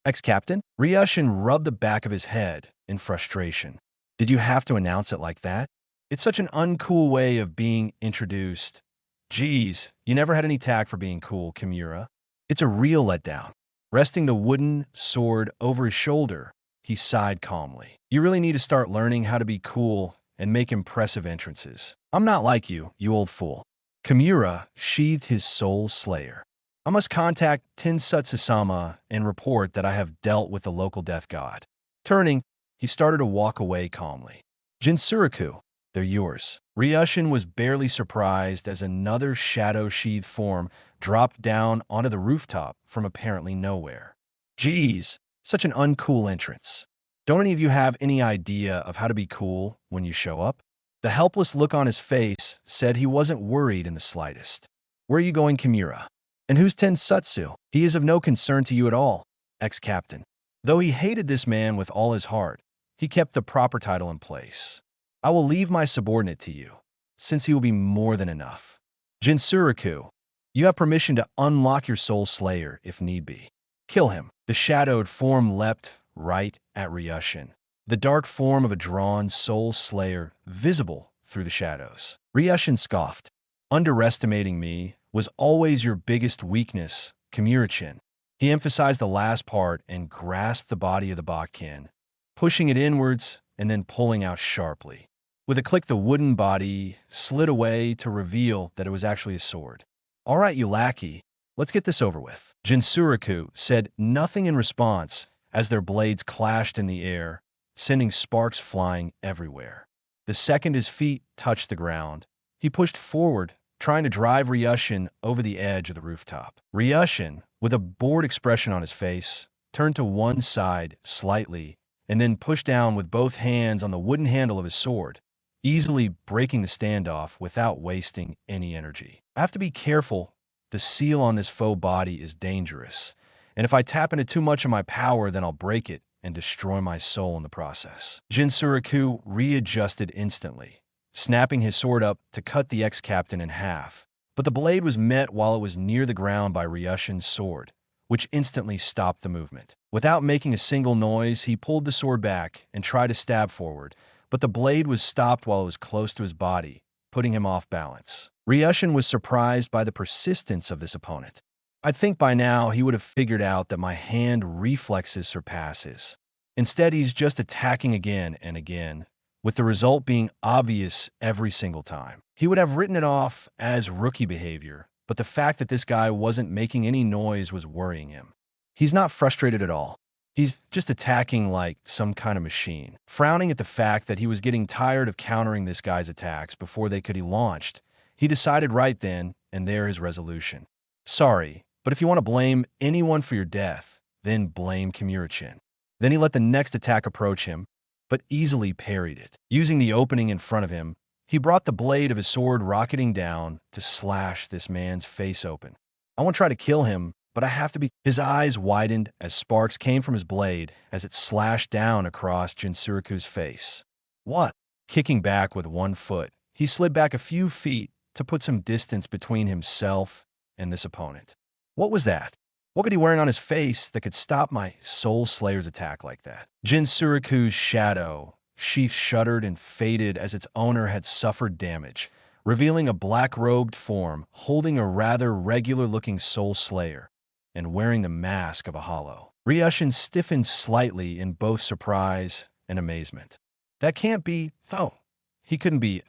Ex-captain? Ryushin rubbed the back of his head in frustration. Did you have to announce it like that? It's such an uncool way of being introduced. Geez, you never had any tact for being cool, Kimura. It's a real letdown. Resting the wooden sword over his shoulder, he sighed calmly. You really need to start learning how to be cool and make impressive entrances. I'm not like you old fool. Kimura sheathed his soul slayer. I must contact Tensutsu-sama and report that I have dealt with the local death god. Turning, he started to walk away calmly. Jinsuruku, they're yours. Ryushin was barely surprised as another shadow-sheathed form dropped down onto the rooftop from apparently nowhere. Geez, such an uncool entrance. Don't any of you have any idea of how to be cool when you show up? The helpless look on his face said he wasn't worried in the slightest. "Where are you going, Kimura? And who's Tensutsu? He is of no concern to you at all, ex-captain." Though he hated this man with all his heart, he kept the proper title in place. "I will leave my subordinate to you, since he will be more than enough. Jinsuroku, you have permission to unlock your Soul Slayer if need be. Kill him." The shadowed form leapt right at Ryushin, the dark form of a drawn Soul Slayer visible through the shadows. Ryushin scoffed. "Underestimating me was always your biggest weakness, Kimura-chin." He emphasized the last part and grasped the body of the Bakken, pushing it inwards and then pulling out sharply. With a click, the wooden body slid away to reveal that it was actually a sword. "All right, you lackey, let's get this over with." Jinsuroku said nothing in response as their blades clashed in the air, sending sparks flying everywhere. The second his feet touched the ground, he pushed forward, trying to drive Ryushin over the edge of the rooftop. Ryushin, with a bored expression on his face, turned to one side slightly and then pushed down with both hands on the wooden handle of his sword, easily breaking the standoff without wasting any energy. "I have to be careful. The seal on this faux body is dangerous, and if I tap into too much of my power, then I'll break it and destroy my soul in the process." Jinsuroku readjusted instantly, snapping his sword up to cut the ex-captain in half. But the blade was met while it was near the ground by Ryushin's sword, which instantly stopped the movement. Without making a single noise, he pulled the sword back and tried to stab forward, but the blade was stopped while it was close to his body, putting him off balance. Ryushin was surprised by the persistence of this opponent. "I'd think by now he would have figured out that my hand reflexes surpass his. Instead, he's just attacking again and again, with the result being obvious every single time." He would have written it off as rookie behavior, but the fact that this guy wasn't making any noise was worrying him. He's not frustrated at all. He's just attacking like some kind of machine. Frowning at the fact that he was getting tired of countering this guy's attacks before they could be launched, he decided right then and there his resolution. "Sorry, but if you want to blame anyone for your death, then blame Kimura-chin." Then he let the next attack approach him, but easily parried it. Using the opening in front of him, he brought the blade of his sword rocketing down to slash this man's face open. "I won't try to kill him, but I have to be." His eyes widened as sparks came from his blade as it slashed down across Jinsuroku's face. "What?" Kicking back with one foot, he slid back a few feet to put some distance between himself and this opponent. "What was that? What could he wearing on his face that could stop my Soul Slayer's attack like that?" Jinsuroku's shadow sheath shuddered and faded as its owner had suffered damage, revealing a black-robed form holding a rather regular-looking Soul Slayer and wearing the mask of a hollow. Ryushin stiffened slightly in both surprise and amazement. "That can't be. Oh, he couldn't be."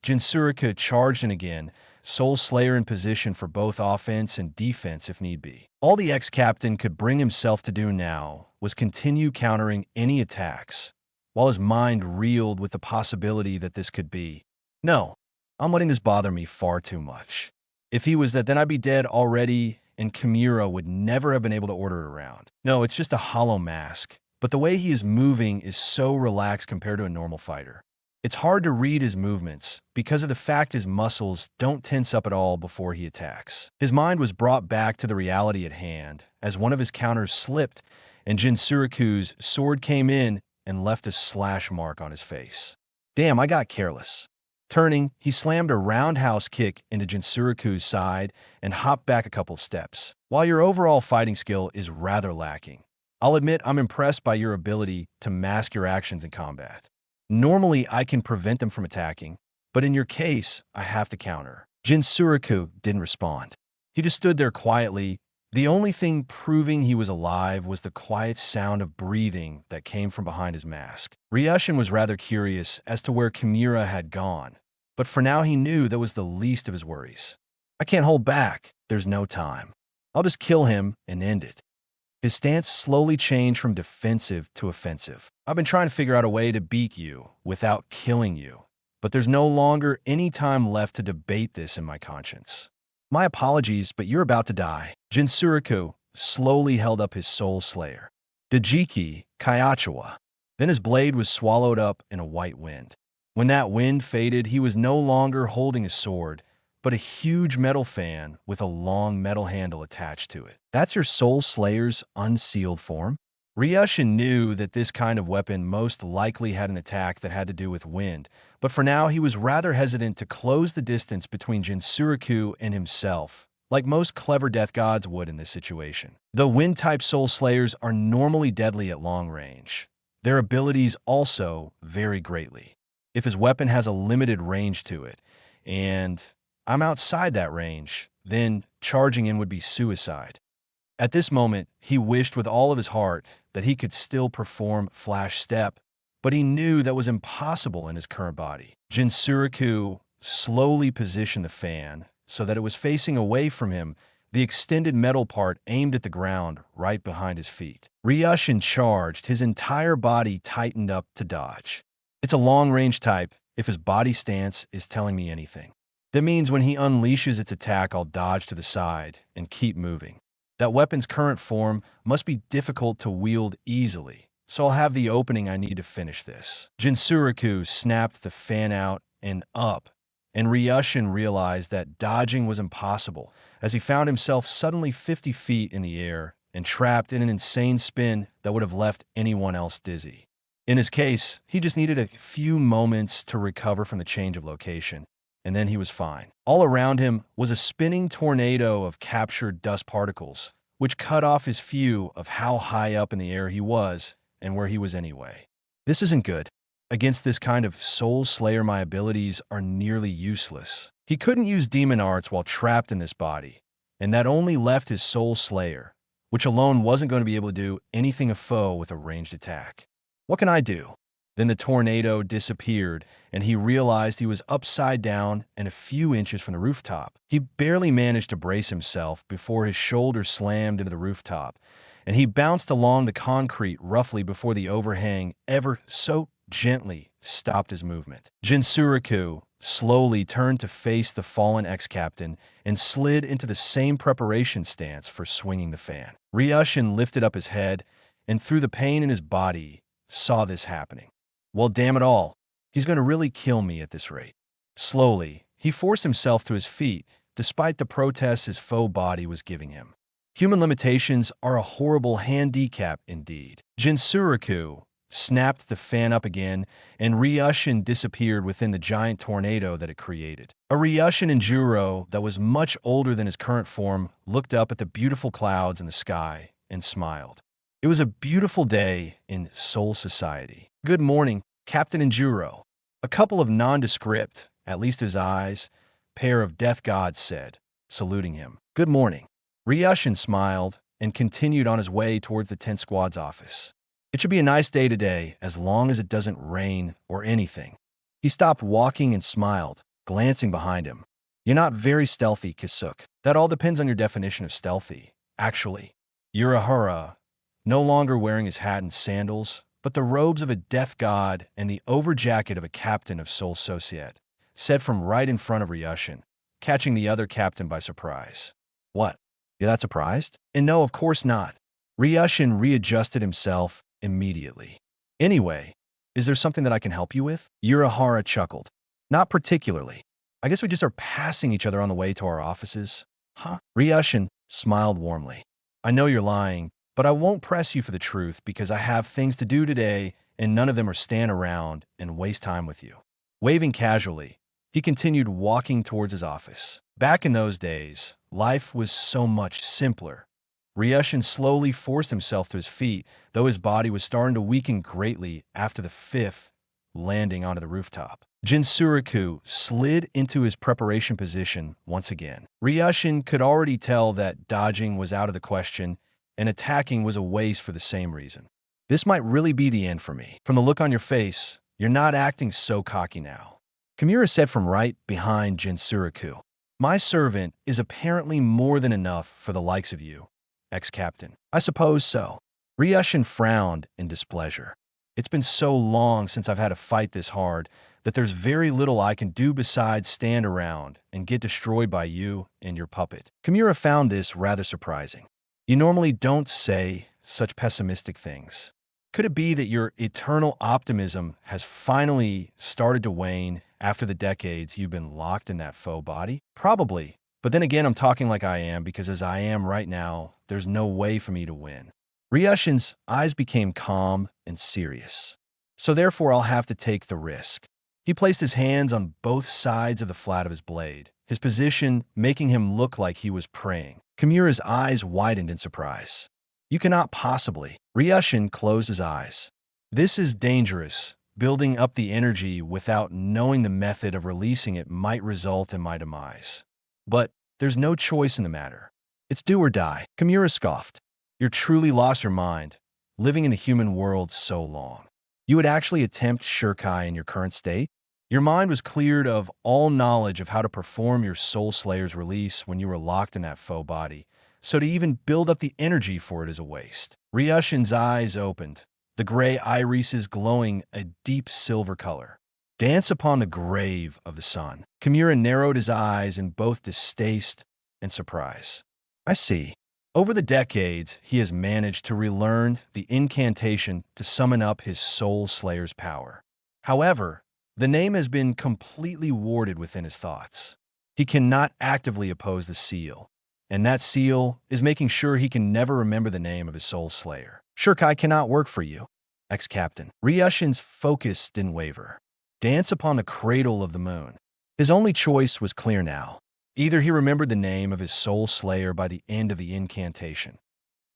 Jinsuroku charged in again, Soul Slayer in position for both offense and defense if need be. All the ex-captain could bring himself to do now was continue countering any attacks, while his mind reeled with the possibility that this could be. "No, I'm letting this bother me far too much. If he was that, then I'd be dead already, and Kimura would never have been able to order it around. No, it's just a hollow mask, but the way he is moving is so relaxed compared to a normal fighter. It's hard to read his movements because of the fact his muscles don't tense up at all before he attacks." His mind was brought back to the reality at hand as one of his counters slipped and Jinsuroku's sword came in and left a slash mark on his face. "Damn, I got careless." Turning, he slammed a roundhouse kick into Jinsuroku's side and hopped back a couple of steps. "While your overall fighting skill is rather lacking, I'll admit I'm impressed by your ability to mask your actions in combat. Normally, I can prevent them from attacking, but in your case, I have to counter." Jinsuroku didn't respond. He just stood there quietly. The only thing proving he was alive was the quiet sound of breathing that came from behind his mask. Ryushin was rather curious as to where Kimura had gone, but for now he knew that was the least of his worries. "I can't hold back. There's no time. I'll just kill him and end it." His stance slowly changed from defensive to offensive. "I've been trying to figure out a way to beat you without killing you, but there's no longer any time left to debate this in my conscience. My apologies, but you're about to die." Jinsuroku slowly held up his Soul Slayer. Dejiki Kaiachiwa. Then his blade was swallowed up in a white wind. When that wind faded, he was no longer holding a sword, but a huge metal fan with a long metal handle attached to it. That's your Soul Slayer's unsealed form? Ryushin knew that this kind of weapon most likely had an attack that had to do with wind, but for now he was rather hesitant to close the distance between Jinchuriki and himself, like most clever death gods would in this situation. Though wind-type Soul Slayers are normally deadly at long range, their abilities also vary greatly. If his weapon has a limited range to it, and I'm outside that range, then charging in would be suicide. At this moment, he wished with all of his heart that he could still perform Flash Step, but he knew that was impossible in his current body. Jinchuriki slowly positioned the fan so that it was facing away from him, the extended metal part aimed at the ground right behind his feet. Ryushin charged, his entire body tightened up to dodge. It's a long-range type, if his body stance is telling me anything. That means when he unleashes its attack, I'll dodge to the side and keep moving. That weapon's current form must be difficult to wield easily, so I'll have the opening I need to finish this. Jinchuriki snapped the fan out and up, and Ryushin realized that dodging was impossible as he found himself suddenly 50 feet in the air and trapped in an insane spin that would have left anyone else dizzy. In his case, he just needed a few moments to recover from the change of location, and then he was fine. All around him was a spinning tornado of captured dust particles, which cut off his view of how high up in the air he was and where he was anyway. This isn't good. Against this kind of Soul Slayer, my abilities are nearly useless. He couldn't use demon arts while trapped in this body, and that only left his Soul Slayer, which alone wasn't going to be able to do anything a foe with a ranged attack. What can I do? Then the tornado disappeared, and he realized he was upside down and a few inches from the rooftop. He barely managed to brace himself before his shoulder slammed into the rooftop, and he bounced along the concrete roughly before the overhang ever so gently stopped his movement. Jinchuriki slowly turned to face the fallen ex-captain and slid into the same preparation stance for swinging the fan. Ryushin lifted up his head and, through the pain in his body, saw this happening. Well, damn it all, he's going to really kill me at this rate. Slowly, he forced himself to his feet, despite the protests his faux body was giving him. Human limitations are a horrible handicap indeed. Jinchuriki snapped the fan up again, and Ryushin disappeared within the giant tornado that it created. A Ryushin Injuro that was much older than his current form looked up at the beautiful clouds in the sky and smiled. It was a beautiful day in Soul Society. Good morning, Captain Injuro. A couple of nondescript, at least his eyes, pair of death gods said, saluting him. Good morning. Ryushin smiled and continued on his way toward the 10th Squad's office. It should be a nice day today, as long as it doesn't rain or anything. He stopped walking and smiled, glancing behind him. You're not very stealthy, Kisuk. That all depends on your definition of stealthy. Actually, Urahara, no longer wearing his hat and sandals, but the robes of a death god and the overjacket of a captain of Soul Societe, said from right in front of Ryushin, catching the other captain by surprise. What? You're that surprised? And no, of course not. Ryushin readjusted himself immediately. Anyway, is there something that I can help you with? Urahara chuckled. Not particularly. I guess we just are passing each other on the way to our offices. Huh? Ryushin smiled warmly. I know you're lying, but I won't press you for the truth because I have things to do today and none of them are stand around and waste time with you. Waving casually, he continued walking towards his office. Back in those days, life was so much simpler. Ryushin slowly forced himself to his feet, though his body was starting to weaken greatly after the 5th landing onto the rooftop. Jinchuriki slid into his preparation position once again. Ryushin could already tell that dodging was out of the question and attacking was a waste for the same reason. This might really be the end for me. From the look on your face, you're not acting so cocky now. Kimura said from right behind Jinchuriki. My servant is apparently more than enough for the likes of you, ex-captain. I suppose so. Ryushin frowned in displeasure. It's been so long since I've had to fight this hard that there's very little I can do besides stand around and get destroyed by you and your puppet. Kimura found this rather surprising. You normally don't say such pessimistic things. Could it be that your eternal optimism has finally started to wane after the decades you've been locked in that faux body? Probably. But then again, I'm talking like I am because as I am right now, there's no way for me to win. Ryushin's eyes became calm and serious. So therefore, I'll have to take the risk. He placed his hands on both sides of the flat of his blade, his position making him look like he was praying. Kimura's eyes widened in surprise. You cannot possibly. Ryushin closed his eyes. This is dangerous. Building up the energy without knowing the method of releasing it might result in my demise. But there's no choice in the matter. It's do or die. Kimura scoffed. You're truly lost your mind, living in the human world so long. You would actually attempt Shirkai in your current state? Your mind was cleared of all knowledge of how to perform your Soul Slayer's release when you were locked in that faux body, so to even build up the energy for it is a waste. Ryushin's eyes opened, the gray irises glowing a deep silver color. Dance upon the grave of the sun. Kimura narrowed his eyes in both distaste and surprise. I see. Over the decades, he has managed to relearn the incantation to summon up his Soul Slayer's power. However, the name has been completely warded within his thoughts. He cannot actively oppose the seal, and that seal is making sure he can never remember the name of his Soul Slayer. Shirkai cannot work for you, ex-captain. Ryushin's focus didn't waver. Dance upon the cradle of the moon. His only choice was clear now. Either he remembered the name of his Soul Slayer by the end of the incantation,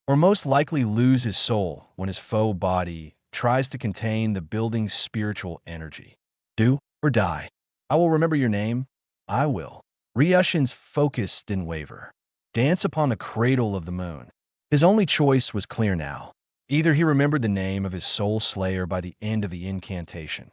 or most likely lose his soul when his faux body tries to contain the building's spiritual energy. Do or die. I will remember your name. I will. Ryushin's focus didn't waver. Dance upon the cradle of the moon. His only choice was clear now. Either he remembered the name of his Soul Slayer by the end of the incantation,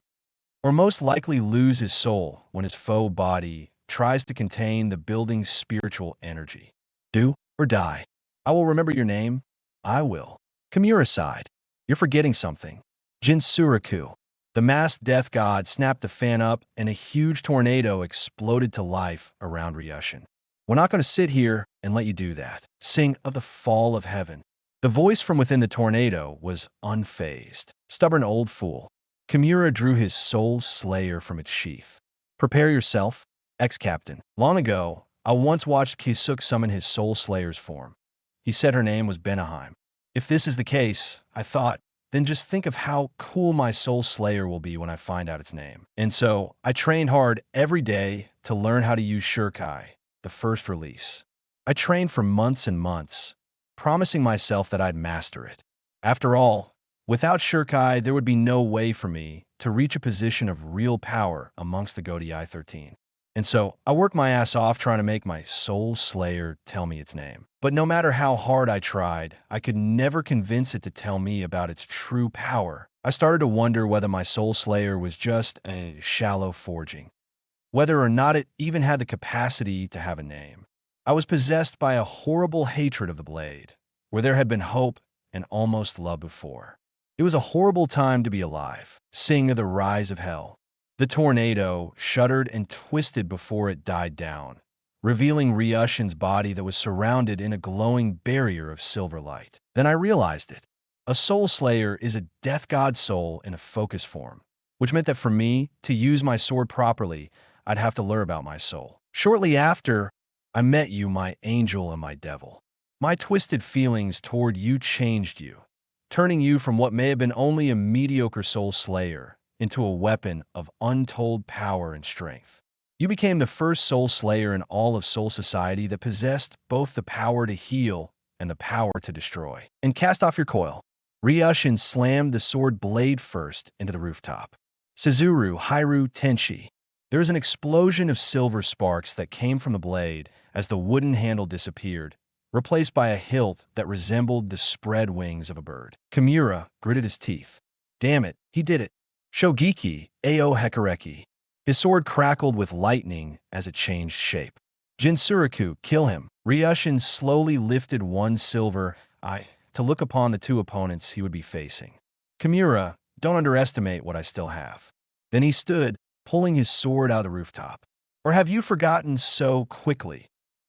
or most likely lose his soul when his faux body tries to contain the building's spiritual energy. Do or die. I will remember your name. I will. Kimura sighed. You're forgetting something. Jinsuraku. The masked death god snapped the fan up and a huge tornado exploded to life around Ryushin. We're not going to sit here and let you do that. Sing of the fall of heaven. The voice from within the tornado was unfazed. Stubborn old fool. Kimura drew his Soul Slayer from its sheath. Prepare yourself, ex-captain. Long ago, I once watched Kisuk summon his Soul Slayer's form. He said her name was Benaheim. If this is the case, I thought, then just think of how cool my Soul Slayer will be when I find out its name. And so, I trained hard every day to learn how to use Shirkai, the first release. I trained for months and months, promising myself that I'd master it. After all, without Shirkai, there would be no way for me to reach a position of real power amongst the Godii 13. And so, I worked my ass off trying to make my Soul Slayer tell me its name. But no matter how hard I tried, I could never convince it to tell me about its true power. I started to wonder whether my Soul Slayer was just a shallow forging, whether or not it even had the capacity to have a name. I was possessed by a horrible hatred of the blade, where there had been hope and almost love before. It was a horrible time to be alive. Sing of the rise of hell. The tornado shuddered and twisted before it died down, revealing Ryushin's body that was surrounded in a glowing barrier of silver light. Then I realized it. A Soul Slayer is a death god soul in a focus form, which meant that for me to use my sword properly, I'd have to learn about my soul. Shortly after, I met you, my angel and my devil. My twisted feelings toward you changed you, turning you from what may have been only a mediocre Soul Slayer into a weapon of untold power and strength. You became the first Soul Slayer in all of Soul Society that possessed both the power to heal and the power to destroy. And cast off your coil. Ryushin slammed the sword blade first into the rooftop. Suzuru, Hairu, Tenshi. There was an explosion of silver sparks that came from the blade as the wooden handle disappeared, replaced by a hilt that resembled the spread wings of a bird. Kimura gritted his teeth. Damn it, he did it. Shogeki, Ao Hekareki. His sword crackled with lightning as it changed shape. Jinsuraku, kill him. Ryushin slowly lifted one silver eye to look upon the two opponents he would be facing. Kimura, don't underestimate what I still have. Then he stood, pulling his sword out of the rooftop. Or have you forgotten so quickly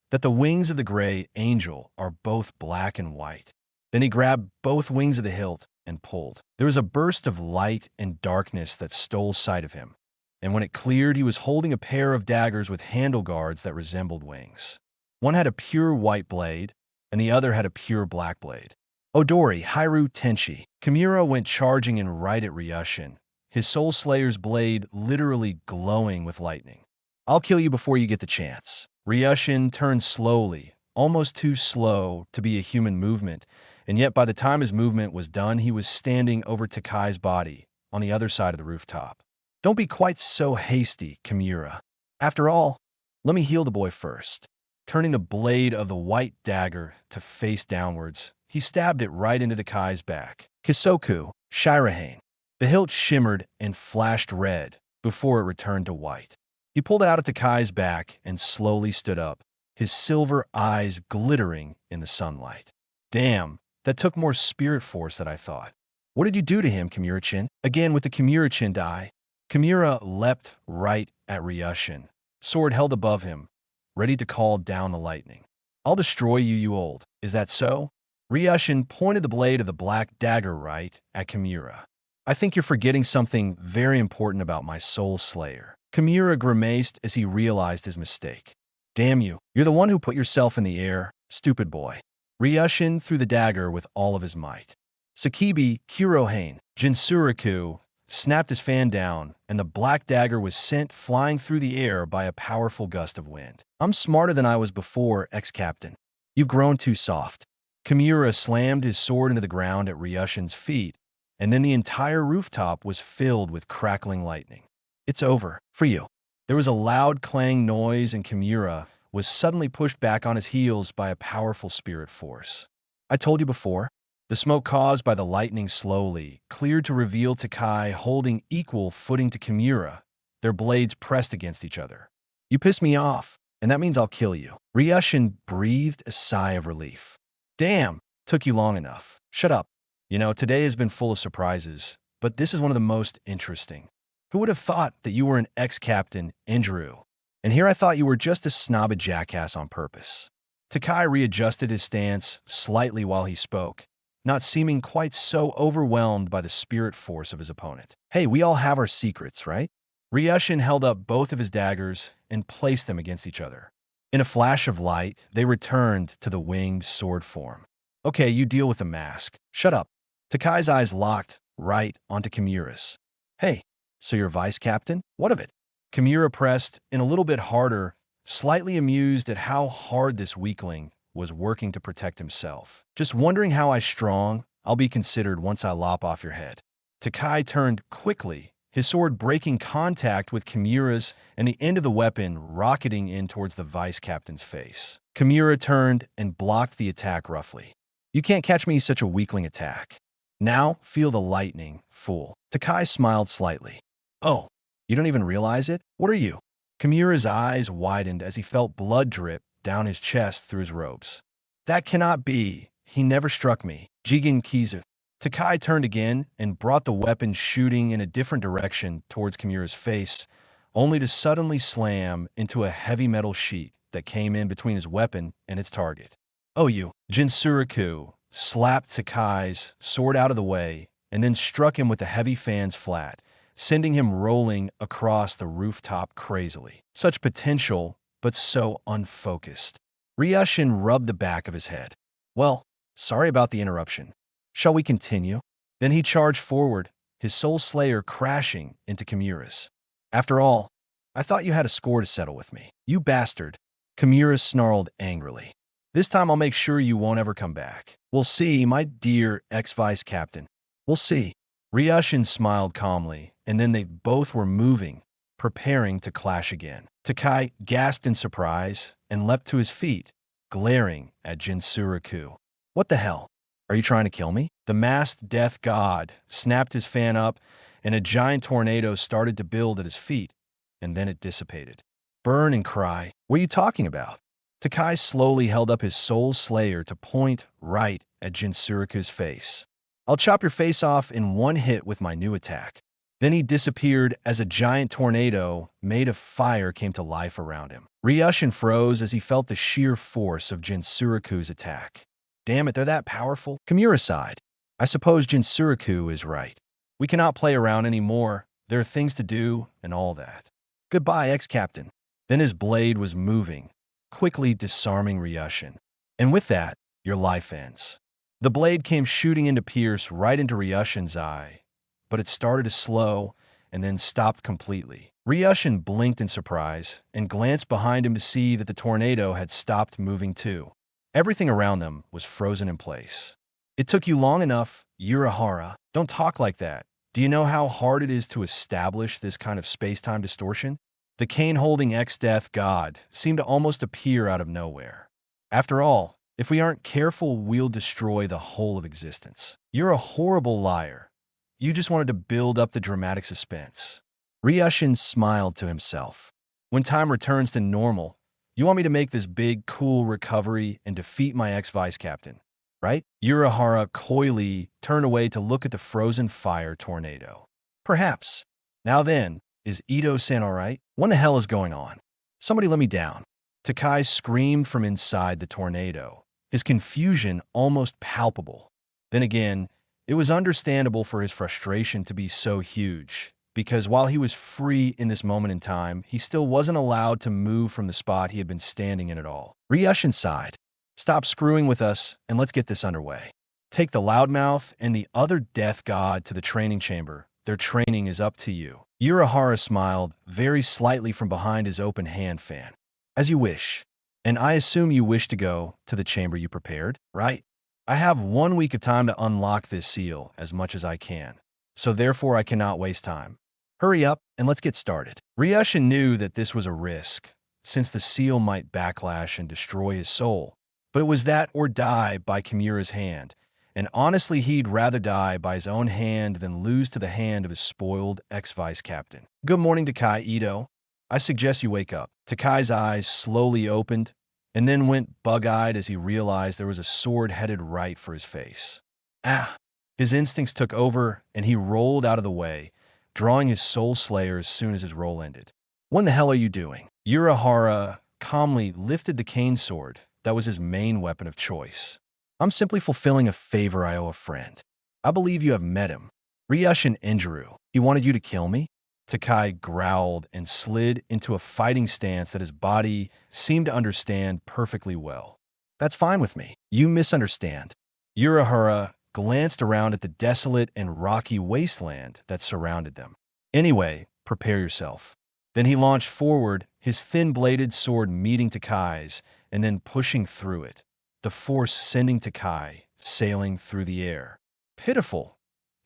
that the wings of the gray angel are both black and white? Then he grabbed both wings of the hilt, and pulled. There was a burst of light and darkness that stole sight of him, and when it cleared, he was holding a pair of daggers with handle guards that resembled wings. One had a pure white blade, and the other had a pure black blade. Odori, Hairu Tenshi. Kimura went charging in right at Ryushin, his Soul Slayer's blade literally glowing with lightning. I'll kill you before you get the chance. Ryushin turned slowly, almost too slow to be a human movement, and yet by the time his movement was done, he was standing over Takai's body on the other side of the rooftop. Don't be quite so hasty, Kimura. After all, let me heal the boy first. Turning the blade of the white dagger to face downwards, he stabbed it right into Takai's back. Kisoku, Shirahane. The hilt shimmered and flashed red before it returned to white. He pulled it out of Takai's back and slowly stood up, his silver eyes glittering in the sunlight. Damn, that took more spirit force than I thought. What did you do to him, Kimura-chin? Again with the Kimura-chin die. Kimura leapt right at Ryushin, sword held above him, ready to call down the lightning. I'll destroy you, you old. Is that so? Ryushin pointed the blade of the black dagger right at Kimura. I think you're forgetting something very important about my Soul Slayer. Kimura grimaced as he realized his mistake. Damn you, you're the one who put yourself in the air, stupid boy. Ryushin threw the dagger with all of his might. Sakibi, Kurohane, Jinchuriki snapped his fan down, and the black dagger was sent flying through the air by a powerful gust of wind. I'm smarter than I was before, ex-captain. You've grown too soft. Kimura slammed his sword into the ground at Ryushin's feet, and then the entire rooftop was filled with crackling lightning. It's over. For you. There was a loud clang noise, and Kimura was suddenly pushed back on his heels by a powerful spirit force. I told you before. The smoke caused by the lightning slowly cleared to reveal Takai holding equal footing to Kimura, their blades pressed against each other. You pissed me off, and that means I'll kill you. Ryushin breathed a sigh of relief. Damn, took you long enough. Shut up. You know, today has been full of surprises, but this is one of the most interesting. Who would have thought that you were an ex-captain, Andrew? And here I thought you were just a snobby jackass on purpose. Takai readjusted his stance slightly while he spoke, not seeming quite so overwhelmed by the spirit force of his opponent. Hey, we all have our secrets, right? Ryushin held up both of his daggers and placed them against each other. In a flash of light, they returned to the winged sword form. Okay, you deal with the mask. Shut up. Takai's eyes locked right onto Kimura's. Hey, so you're vice captain? What of it? Kimura pressed in a little bit harder, slightly amused at how hard this weakling was working to protect himself. Just wondering how strong I'll be considered once I lop off your head. Takai turned quickly, his sword breaking contact with Kimura's and the end of the weapon rocketing in towards the vice captain's face. Kimura turned and blocked the attack roughly. You can't catch me such a weakling attack. Now, feel the lightning, fool. Takai smiled slightly. Oh, you don't even realize it? What are you? Kimura's eyes widened as he felt blood drip down his chest through his robes. That cannot be. He never struck me. Jigen Kizu. Takai turned again and brought the weapon shooting in a different direction towards Kimura's face, only to suddenly slam into a heavy metal sheet that came in between his weapon and its target. Oh, you. Jinchuriki slapped Takai's sword out of the way and then struck him with the heavy fan's flat, sending him rolling across the rooftop crazily. Such potential, but so unfocused. Ryushin rubbed the back of his head. Well, sorry about the interruption. Shall we continue? Then he charged forward, his Soul Slayer crashing into Kimura's. After all, I thought you had a score to settle with me. You bastard. Kimura snarled angrily. This time I'll make sure you won't ever come back. We'll see, my dear ex-vice captain. We'll see. Ryushin smiled calmly, and then they both were moving, preparing to clash again. Takai gasped in surprise and leapt to his feet, glaring at Jinchuriki. What the hell? Are you trying to kill me? The masked death god snapped his fan up, and a giant tornado started to build at his feet, and then it dissipated. Burn and cry. What are you talking about? Takai slowly held up his Soul Slayer to point right at Jinchuriki's face. I'll chop your face off in one hit with my new attack. Then he disappeared as a giant tornado made of fire came to life around him. Ryushin froze as he felt the sheer force of Jinchuriki's attack. Damn it, they're that powerful? Kimura sighed. I suppose Jinsuruku is right. We cannot play around anymore. There are things to do and all that. Goodbye, ex-captain. Then his blade was moving, quickly disarming Ryushin. And with that, your life ends. The blade came shooting in to pierce right into Ryushin's eye, but it started to slow and then stopped completely. Ryushin blinked in surprise and glanced behind him to see that the tornado had stopped moving too. Everything around them was frozen in place. It took you long enough, Urahara. Don't talk like that. Do you know how hard it is to establish this kind of space-time distortion? The cane-holding ex-death god seemed to almost appear out of nowhere. After all, if we aren't careful, we'll destroy the whole of existence. You're a horrible liar. You just wanted to build up the dramatic suspense. Ryushin smiled to himself. When time returns to normal, you want me to make this big, cool recovery and defeat my ex-vice captain, right? Urahara coyly turned away to look at the frozen fire tornado. Perhaps. Now then, is Ito-san all right? What the hell is going on? Somebody let me down. Takai screamed from inside the tornado, his confusion almost palpable. Then again, it was understandable for his frustration to be so huge, because while he was free in this moment in time, he still wasn't allowed to move from the spot he had been standing in at all. Ryushin sighed. Stop screwing with us, and let's get this underway. Take the loudmouth and the other death god to the training chamber. Their training is up to you. Urahara smiled very slightly from behind his open hand fan. As you wish. And I assume you wish to go to the chamber you prepared, right? I have 1 week of time to unlock this seal as much as I can, so therefore I cannot waste time. Hurry up and let's get started. Ryushin knew that this was a risk, since the seal might backlash and destroy his soul, but it was that or die by Kimura's hand, and honestly he'd rather die by his own hand than lose to the hand of his spoiled ex-vice captain. Good morning, Takai Ito. I suggest you wake up. Takai's eyes slowly opened, and then went bug-eyed as he realized there was a sword headed right for his face. Ah! His instincts took over, and he rolled out of the way, drawing his soul slayer as soon as his roll ended. What the hell are you doing? Urahara calmly lifted the cane sword that was his main weapon of choice. I'm simply fulfilling a favor I owe a friend. I believe you have met him. Ryushin Injuru. He wanted you to kill me? Takai growled and slid into a fighting stance that his body seemed to understand perfectly well. That's fine with me. You misunderstand. Urahara glanced around at the desolate and rocky wasteland that surrounded them. Anyway, prepare yourself. Then he launched forward, his thin-bladed sword meeting Takai's and then pushing through it, the force sending Takai sailing through the air. Pitiful.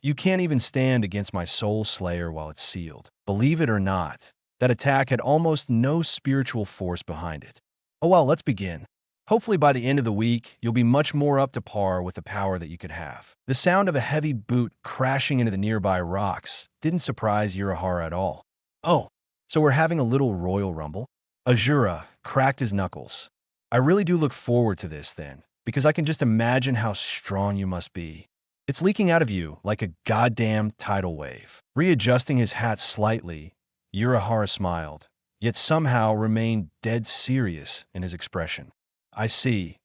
You can't even stand against my soul slayer while it's sealed. Believe it or not, that attack had almost no spiritual force behind it. Oh well, let's begin. Hopefully by the end of the week, you'll be much more up to par with the power that you could have. The sound of a heavy boot crashing into the nearby rocks didn't surprise Urahara at all. Oh, so we're having a little royal rumble? Azura cracked his knuckles. I really do look forward to this then, because I can just imagine how strong you must be. It's leaking out of you like a goddamn tidal wave. Readjusting his hat slightly, Urahara smiled, yet somehow remained dead serious in his expression. I see.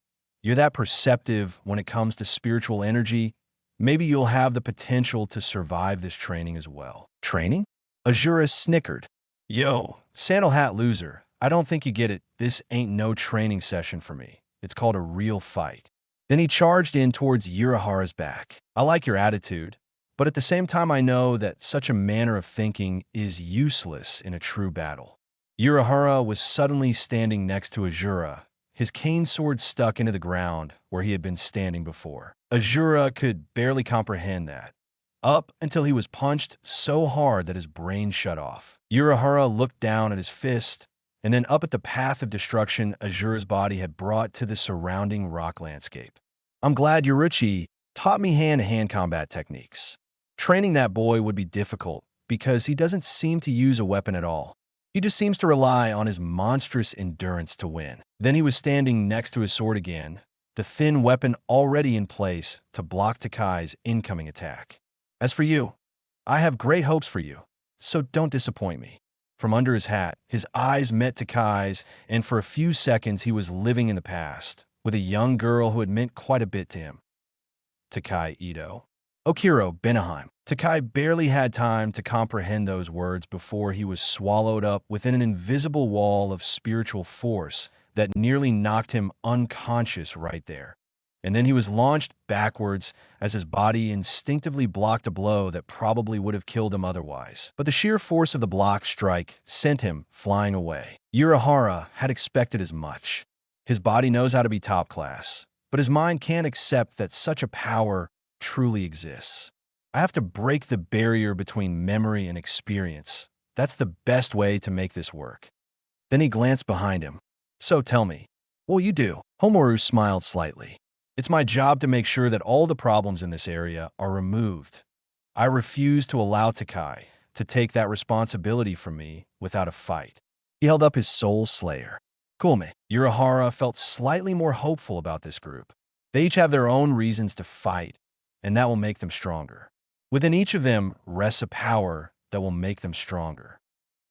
You're that perceptive when it comes to spiritual energy. Maybe you'll have the potential to survive this training as well. Training? Azura snickered. Yo, sandal hat loser, I don't think you get it. This ain't no training session for me. It's called a real fight. Then he charged in towards Urahara's back. I like your attitude, but at the same time I know that such a manner of thinking is useless in a true battle. Urahara was suddenly standing next to Azura, his cane sword stuck into the ground where he had been standing before. Azura could barely comprehend that, up until he was punched so hard that his brain shut off. Urahara looked down at his fist, and then up at the path of destruction Azura's body had brought to the surrounding rock landscape. I'm glad Yoruichi taught me hand-to-hand combat techniques. Training that boy would be difficult because he doesn't seem to use a weapon at all. He just seems to rely on his monstrous endurance to win. Then he was standing next to his sword again, the thin weapon already in place to block Takai's incoming attack. As for you, I have great hopes for you, so don't disappoint me. From under his hat, his eyes met Takai's, and for a few seconds he was living in the past, with a young girl who had meant quite a bit to him. Takai Ito. Okiro Benaheim. Takai barely had time to comprehend those words before he was swallowed up within an invisible wall of spiritual force that nearly knocked him unconscious right there. And then he was launched backwards as his body instinctively blocked a blow that probably would have killed him otherwise. But the sheer force of the block strike sent him flying away. Urahara had expected as much. His body knows how to be top class, but his mind can't accept that such a power truly exists. I have to break the barrier between memory and experience. That's the best way to make this work. Then he glanced behind him. So tell me, what will you do? Homoru smiled slightly. It's my job to make sure that all the problems in this area are removed. I refuse to allow Takai to take that responsibility from me without a fight. He held up his soul slayer. Kulme. Urahara felt slightly more hopeful about this group. They each have their own reasons to fight, and that will make them stronger. Within each of them rests a power that will make them stronger.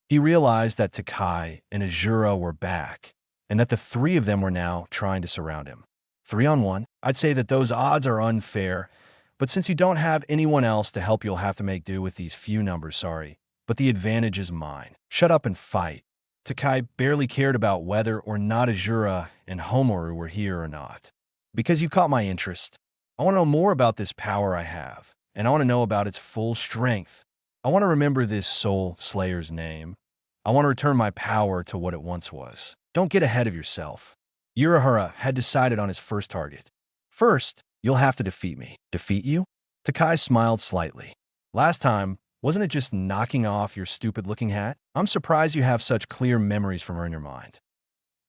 He realized that Takai and Azura were back, and that the three of them were now trying to surround him. 3-on-1, I'd say that those odds are unfair, but since you don't have anyone else to help, you'll have to make do with these few numbers, sorry. But the advantage is mine. Shut up and fight. Takai barely cared about whether or not Azura and Homoru were here or not. Because you caught my interest. I want to know more about this power I have, and I want to know about its full strength. I want to remember this Soul Slayer's name. I want to return my power to what it once was. Don't get ahead of yourself. Urahara had decided on his first target. First, you'll have to defeat me. Defeat you? Takai smiled slightly. Last time, wasn't it just knocking off your stupid-looking hat? I'm surprised you have such clear memories from her in your mind.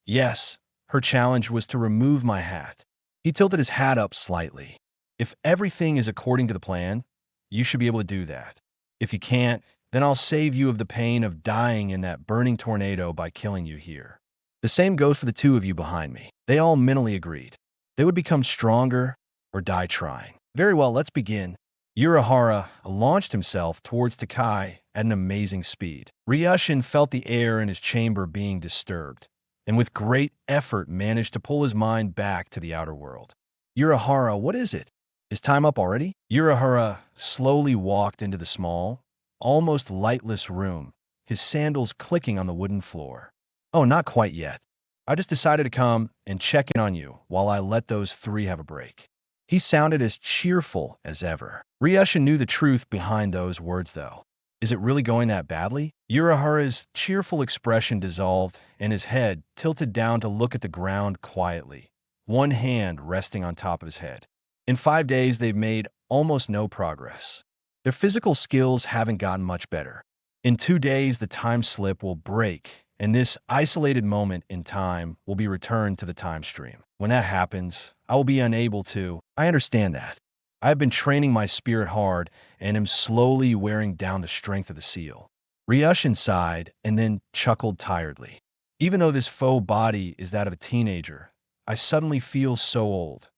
Yes, her challenge was to remove my hat. He tilted his hat up slightly. If everything is according to the plan, you should be able to do that. If you can't, then I'll save you of the pain of dying in that burning tornado by killing you here. The same goes for the two of you behind me. They all mentally agreed. They would become stronger or die trying. Very well, let's begin. Urahara launched himself towards Takai at an amazing speed. Ryushin felt the air in his chamber being disturbed, and with great effort managed to pull his mind back to the outer world. Urahara, what is it? Is time up already? Urahara slowly walked into the small, almost lightless room, his sandals clicking on the wooden floor. Oh, not quite yet. I just decided to come and check in on you while I let those three have a break. He sounded as cheerful as ever. Ryushin knew the truth behind those words, though. Is it really going that badly? Urahara's cheerful expression dissolved, and his head tilted down to look at the ground quietly, one hand resting on top of his head. In 5 days, they've made almost no progress. Their physical skills haven't gotten much better. In 2 days, the time slip will break, and this isolated moment in time will be returned to the time stream. When that happens, I will be unable to. I understand that. I have been training my spirit hard and am slowly wearing down the strength of the seal. Ryushin sighed and then chuckled tiredly. Even though this faux body is that of a teenager, I suddenly feel so old.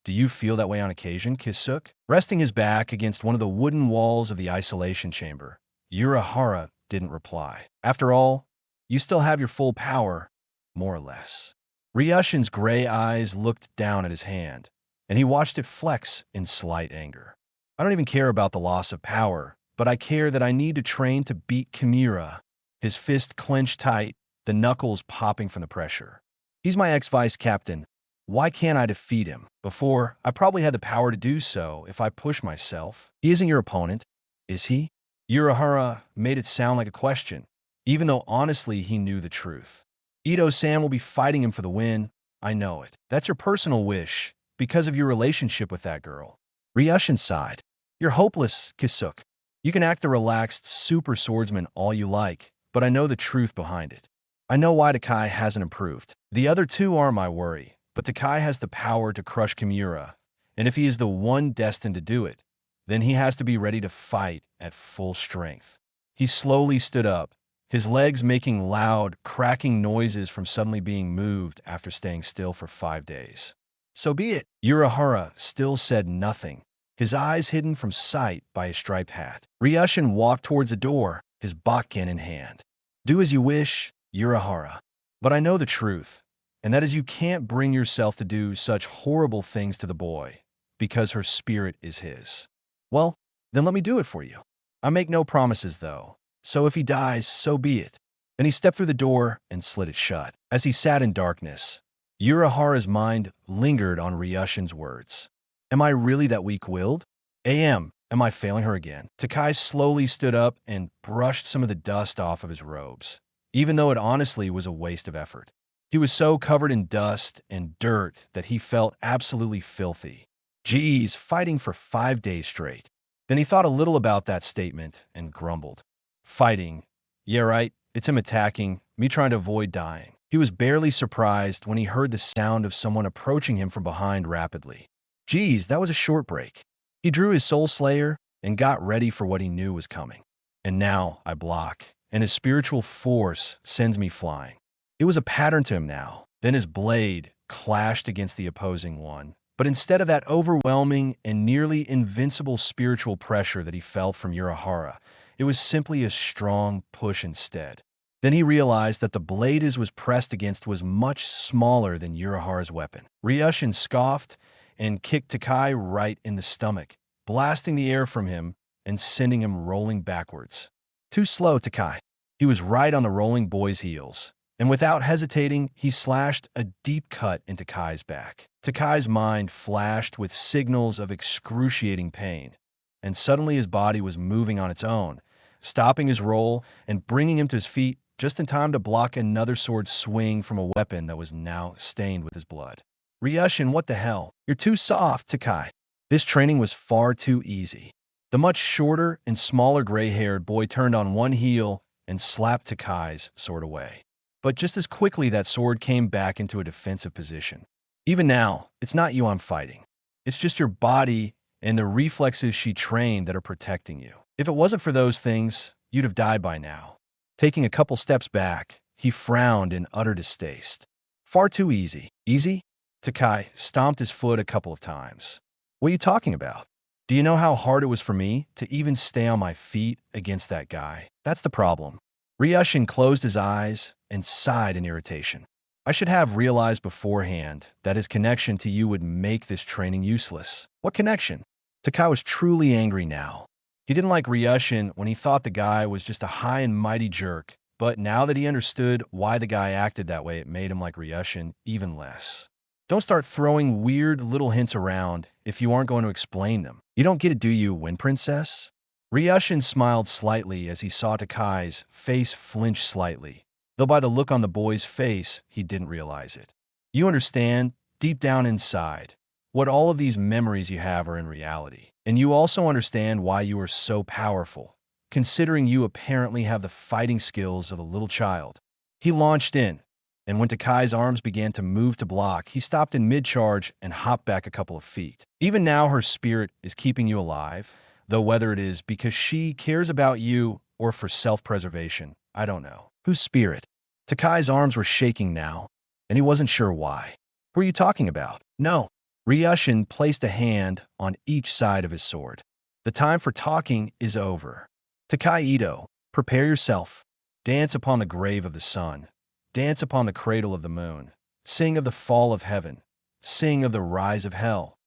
Do you feel that way on occasion, Kisuk? Resting his back against one of the wooden walls of the isolation chamber, Urahara didn't reply. After all, you still have your full power, more or less. Ryushin's gray eyes looked down at his hand, and he watched it flex in slight anger. I don't even care about the loss of power, but I care that I need to train to beat Kimura. His fist clenched tight, the knuckles popping from the pressure. He's my ex-vice captain. Why can't I defeat him? Before, I probably had the power to do so if I push myself. He isn't your opponent, is he? Urahara made it sound like a question, even though honestly he knew the truth. Ito-san will be fighting him for the win. I know it. That's your personal wish, because of your relationship with that girl. Ryushin sighed. You're hopeless, Kisuk. You can act the relaxed super swordsman all you like, but I know the truth behind it. I know why Takai hasn't improved. The other two are my worry, but Takai has the power to crush Kimura, and if he is the one destined to do it, then he has to be ready to fight at full strength. He slowly stood up, his legs making loud, cracking noises from suddenly being moved after staying still for 5 days. So be it. Urahara still said nothing, his eyes hidden from sight by his striped hat. Ryushin walked towards the door, his bakkin in hand. Do as you wish, Urahara. But I know the truth, and that is you can't bring yourself to do such horrible things to the boy, because her spirit is his. Well, then let me do it for you. I make no promises, though. So if he dies, so be it. Then he stepped through the door and slid it shut. As he sat in darkness, Urahara's mind lingered on Ryushin's words. Am I really that weak-willed? Am I failing her again? Takai slowly stood up and brushed some of the dust off of his robes, even though it honestly was a waste of effort. He was so covered in dust and dirt that he felt absolutely filthy. Geez, fighting for 5 days straight. Then he thought a little about that statement and grumbled. Fighting. Yeah, right. It's him attacking, me trying to avoid dying. He was barely surprised when he heard the sound of someone approaching him from behind rapidly. Geez, that was a short break. He drew his Soul Slayer and got ready for what he knew was coming. And now I block, and his spiritual force sends me flying. It was a pattern to him now. Then his blade clashed against the opposing one. But instead of that overwhelming and nearly invincible spiritual pressure that he felt from Urahara, it was simply a strong push instead. Then he realized that the blade his was pressed against was much smaller than Urahara's weapon. Ryushin scoffed and kicked Takai right in the stomach, blasting the air from him and sending him rolling backwards. Too slow, Takai. He was right on the rolling boy's heels, and without hesitating, he slashed a deep cut into Kai's back. Takai's mind flashed with signals of excruciating pain, and suddenly his body was moving on its own, stopping his roll and bringing him to his feet just in time to block another sword swing from a weapon that was now stained with his blood. Ryushin, what the hell? You're too soft, Takai. This training was far too easy. The much shorter and smaller gray-haired boy turned on one heel and slapped Takai's sword away. But just as quickly that sword came back into a defensive position. Even now, it's not you I'm fighting. It's just your body and the reflexes she trained that are protecting you. If it wasn't for those things, you'd have died by now. Taking a couple steps back, he frowned in utter distaste. Far too easy. Easy? Takai stomped his foot a couple of times. What are you talking about? Do you know how hard it was for me to even stay on my feet against that guy? That's the problem. Ryushin closed his eyes and sighed in irritation. I should have realized beforehand that his connection to you would make this training useless. What connection? Takai was truly angry now. He didn't like Ryushin when he thought the guy was just a high and mighty jerk, but now that he understood why the guy acted that way, it made him like Ryushin even less. Don't start throwing weird little hints around if you aren't going to explain them. You don't get it, do you, Wind Princess? Ryushin smiled slightly as he saw Takai's face flinch slightly, though by the look on the boy's face, he didn't realize it. You understand, deep down inside, what all of these memories you have are in reality. And you also understand why you are so powerful, considering you apparently have the fighting skills of a little child. He launched in, and when Takai's arms began to move to block, he stopped in mid-charge and hopped back a couple of feet. Even now, her spirit is keeping you alive, though whether it is because she cares about you or for self-preservation, I don't know. Whose spirit? Takai's arms were shaking now, and he wasn't sure why. Who are you talking about? No. Ryushin placed a hand on each side of his sword. The time for talking is over. Takai Ito, prepare yourself. Dance upon the grave of the sun. Dance upon the cradle of the moon. Sing of the fall of heaven. Sing of the rise of hell.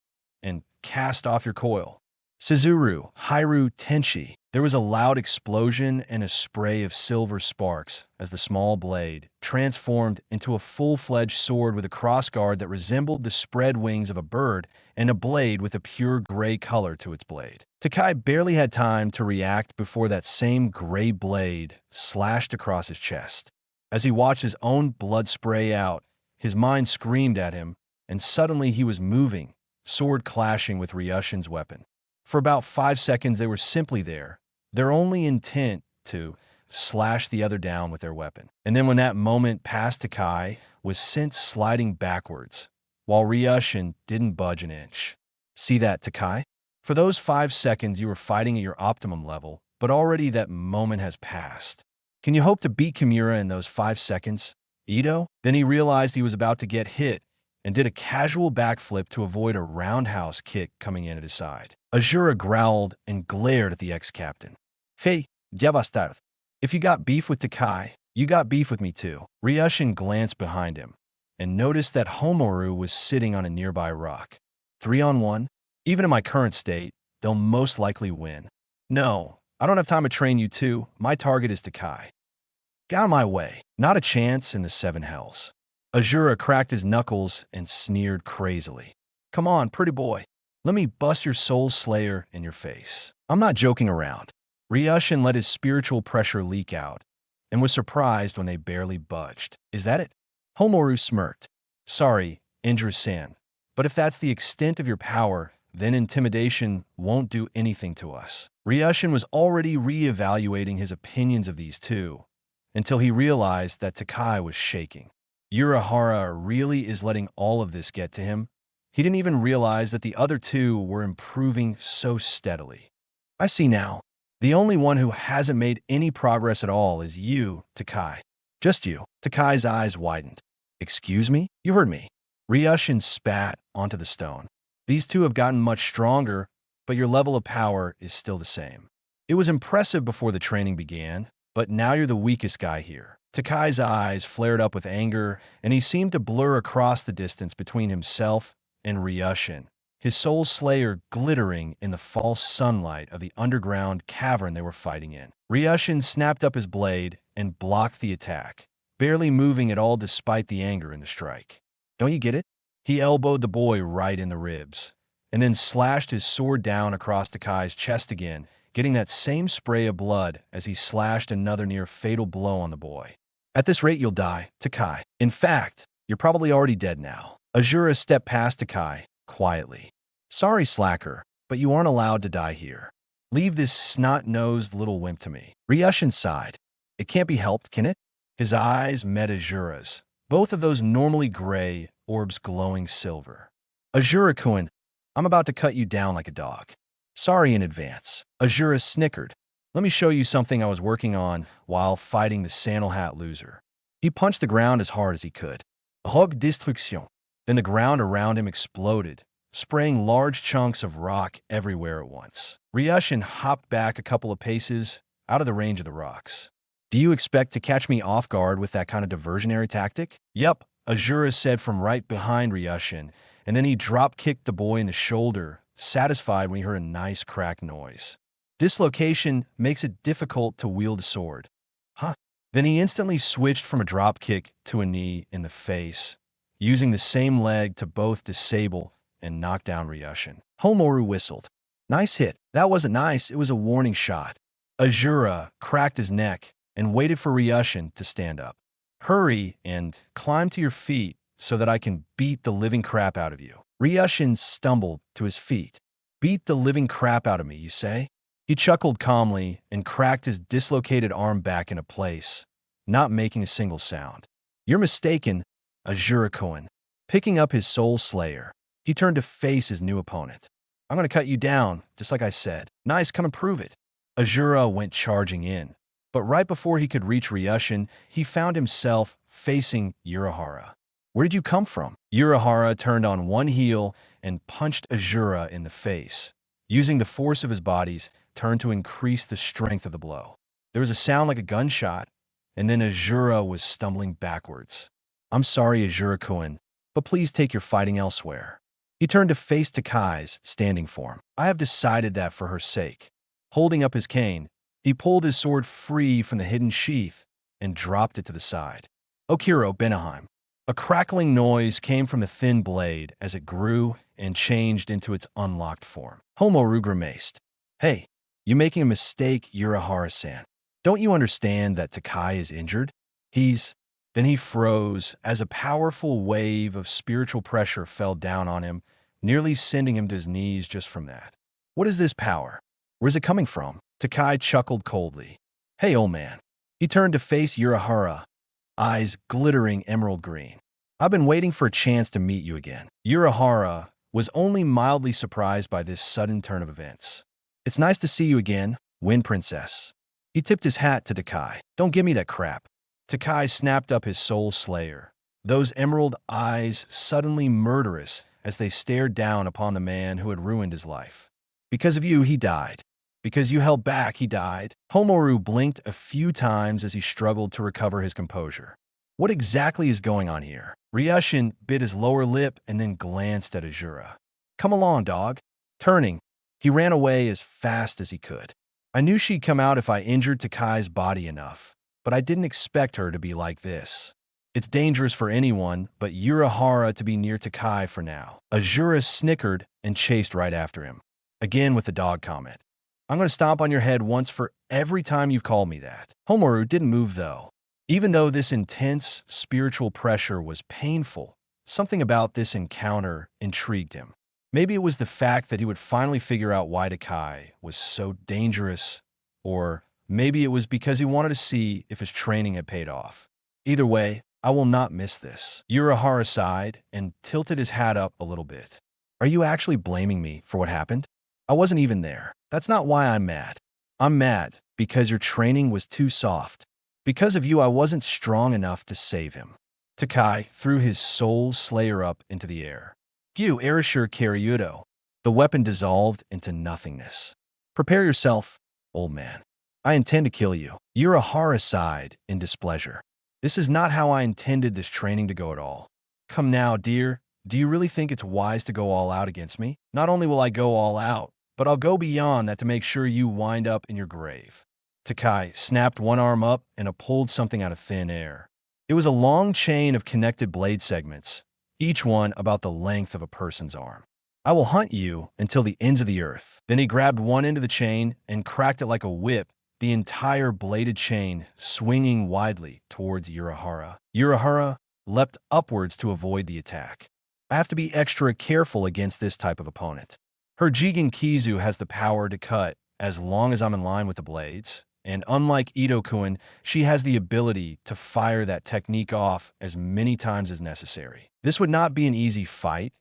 And cast off your coil. Sizuru, Hairu, Tenshi. There was a loud explosion and a spray of silver sparks as the small blade transformed into a full-fledged sword with a crossguard that resembled the spread wings of a bird and a blade with a pure gray color to its blade. Takai barely had time to react before that same gray blade slashed across his chest. As he watched his own blood spray out, his mind screamed at him, and suddenly he was moving, sword clashing with Ryushin's weapon. For about 5 seconds, they were simply there, their only intent to slash the other down with their weapon. And then when that moment passed, Takai was sent sliding backwards, while Ryushin didn't budge an inch. See that, Takai? For those 5 seconds, you were fighting at your optimum level, but already that moment has passed. Can you hope to beat Kimura in those 5 seconds? Ito? Then he realized he was about to get hit and did a casual backflip to avoid a roundhouse kick coming in at his side. Azura growled and glared at the ex-captain. Hey, Devastarth, if you got beef with Takai, you got beef with me too. Ryushin glanced behind him and noticed that Homaru was sitting on a nearby rock. 3-on-1? Even in my current state, they'll most likely win. No, I don't have time to train you too. My target is Takai. Get out of my way. Not a chance in the seven hells. Azura cracked his knuckles and sneered crazily. Come on, pretty boy. Let me bust your soul slayer in your face. I'm not joking around. Ryushin let his spiritual pressure leak out and was surprised when they barely budged. Is that it? Homoru smirked. Sorry, Indra-san, but if that's the extent of your power, then intimidation won't do anything to us. Ryushin was already re-evaluating his opinions of these two until he realized that Takai was shaking. Urahara really is letting all of this get to him. He didn't even realize that the other two were improving so steadily. I see now. The only one who hasn't made any progress at all is you, Takai. Just you. Takai's eyes widened. Excuse me? You heard me. Ryushin spat onto the stone. These two have gotten much stronger, but your level of power is still the same. It was impressive before the training began, but now you're the weakest guy here. Takai's eyes flared up with anger, and he seemed to blur across the distance between himself and Ryushin, his soul slayer glittering in the false sunlight of the underground cavern they were fighting in. Ryushin snapped up his blade and blocked the attack, barely moving at all despite the anger in the strike. Don't you get it? He elbowed the boy right in the ribs, and then slashed his sword down across Takai's chest again, getting that same spray of blood as he slashed another near-fatal blow on the boy. At this rate, you'll die, Takai. In fact, you're probably already dead now. Azura stepped past Takai, quietly. Sorry, slacker, but you aren't allowed to die here. Leave this snot-nosed little wimp to me. Ryushin sighed. It can't be helped, can it? His eyes met Azura's, both of those normally gray orbs glowing silver. Azura-kun, I'm about to cut you down like a dog. Sorry in advance. Azura snickered. Let me show you something I was working on while fighting the Sandal Hat loser. He punched the ground as hard as he could. Rogue destruction. Then the ground around him exploded, spraying large chunks of rock everywhere at once. Ryushin hopped back a couple of paces, out of the range of the rocks. Do you expect to catch me off guard with that kind of diversionary tactic? Yep, Azura said from right behind Ryushin, and then he drop-kicked the boy in the shoulder, satisfied when he heard a nice crack noise. Dislocation makes it difficult to wield a sword. Huh? Then he instantly switched from a drop kick to a knee in the face, using the same leg to both disable and knock down Ryushin. Homoru whistled. Nice hit. That wasn't nice, it was a warning shot. Azura cracked his neck and waited for Ryushin to stand up. Hurry and climb to your feet so that I can beat the living crap out of you. Ryushin stumbled to his feet. Beat the living crap out of me, you say? He chuckled calmly and cracked his dislocated arm back into place, not making a single sound. You're mistaken, Azura-kun. Picking up his soul slayer, he turned to face his new opponent. I'm going to cut you down, just like I said. Nice, come and prove it. Azura went charging in, but right before he could reach Ryushin, he found himself facing Urahara. Where did you come from? Urahara turned on one heel and punched Azura in the face, using the force of his bodies turned to increase the strength of the blow. There was a sound like a gunshot, and then Azura was stumbling backwards. I'm sorry, Azura-kun, but please take your fighting elsewhere. He turned to face Takai's standing form. I have decided that for her sake. Holding up his cane, he pulled his sword free from the hidden sheath and dropped it to the side. Okiro Benaheim. A crackling noise came from the thin blade as it grew and changed into its unlocked form. Homoru grimaced. Hey, you're making a mistake, Urahara-san. Don't you understand that Takai is injured? Then he froze as a powerful wave of spiritual pressure fell down on him, nearly sending him to his knees just from that. What is this power? Where's it coming from? Takai chuckled coldly. Hey, old man. He turned to face Urahara, eyes glittering emerald green. I've been waiting for a chance to meet you again. Urahara was only mildly surprised by this sudden turn of events. It's nice to see you again, Wind Princess. He tipped his hat to Takai. Don't give me that crap. Takai snapped up his soul slayer, those emerald eyes suddenly murderous as they stared down upon the man who had ruined his life. Because of you, he died. Because you held back, he died. Homoru blinked a few times as he struggled to recover his composure. What exactly is going on here? Ryushin bit his lower lip and then glanced at Azura. Come along, dog. Turning, He ran away as fast as he could. I knew she'd come out if I injured Takai's body enough, but I didn't expect her to be like this. It's dangerous for anyone but Urahara to be near Takai for now. Azura snickered and chased right after him. Again with the dog comment. I'm going to stomp on your head once for every time you've called me that. Homaru didn't move though. Even though this intense spiritual pressure was painful, something about this encounter intrigued him. Maybe it was the fact that he would finally figure out why Takai was so dangerous, or maybe it was because he wanted to see if his training had paid off. Either way, I will not miss this. Urahara sighed and tilted his hat up a little bit. Are you actually blaming me for what happened? I wasn't even there. That's not why I'm mad. I'm mad because your training was too soft. Because of you, I wasn't strong enough to save him. Takai threw his soul slayer up into the air. Phew, Erasure Karyudo. The weapon dissolved into nothingness. Prepare yourself, old man. I intend to kill you. Urahara sighed in displeasure. This is not how I intended this training to go at all. Come now, dear. Do you really think it's wise to go all out against me? Not only will I go all out, but I'll go beyond that to make sure you wind up in your grave. Takai snapped one arm up and pulled something out of thin air. It was a long chain of connected blade segments, each one about the length of a person's arm. I will hunt you until the ends of the earth. Then he grabbed one end of the chain and cracked it like a whip, the entire bladed chain swinging widely towards Urahara. Urahara leapt upwards to avoid the attack. I have to be extra careful against this type of opponent. Her Jigen Kizu has the power to cut as long as I'm in line with the blades, and unlike Ito-kun, she has the ability to fire that technique off as many times as necessary. This would not be an easy fight,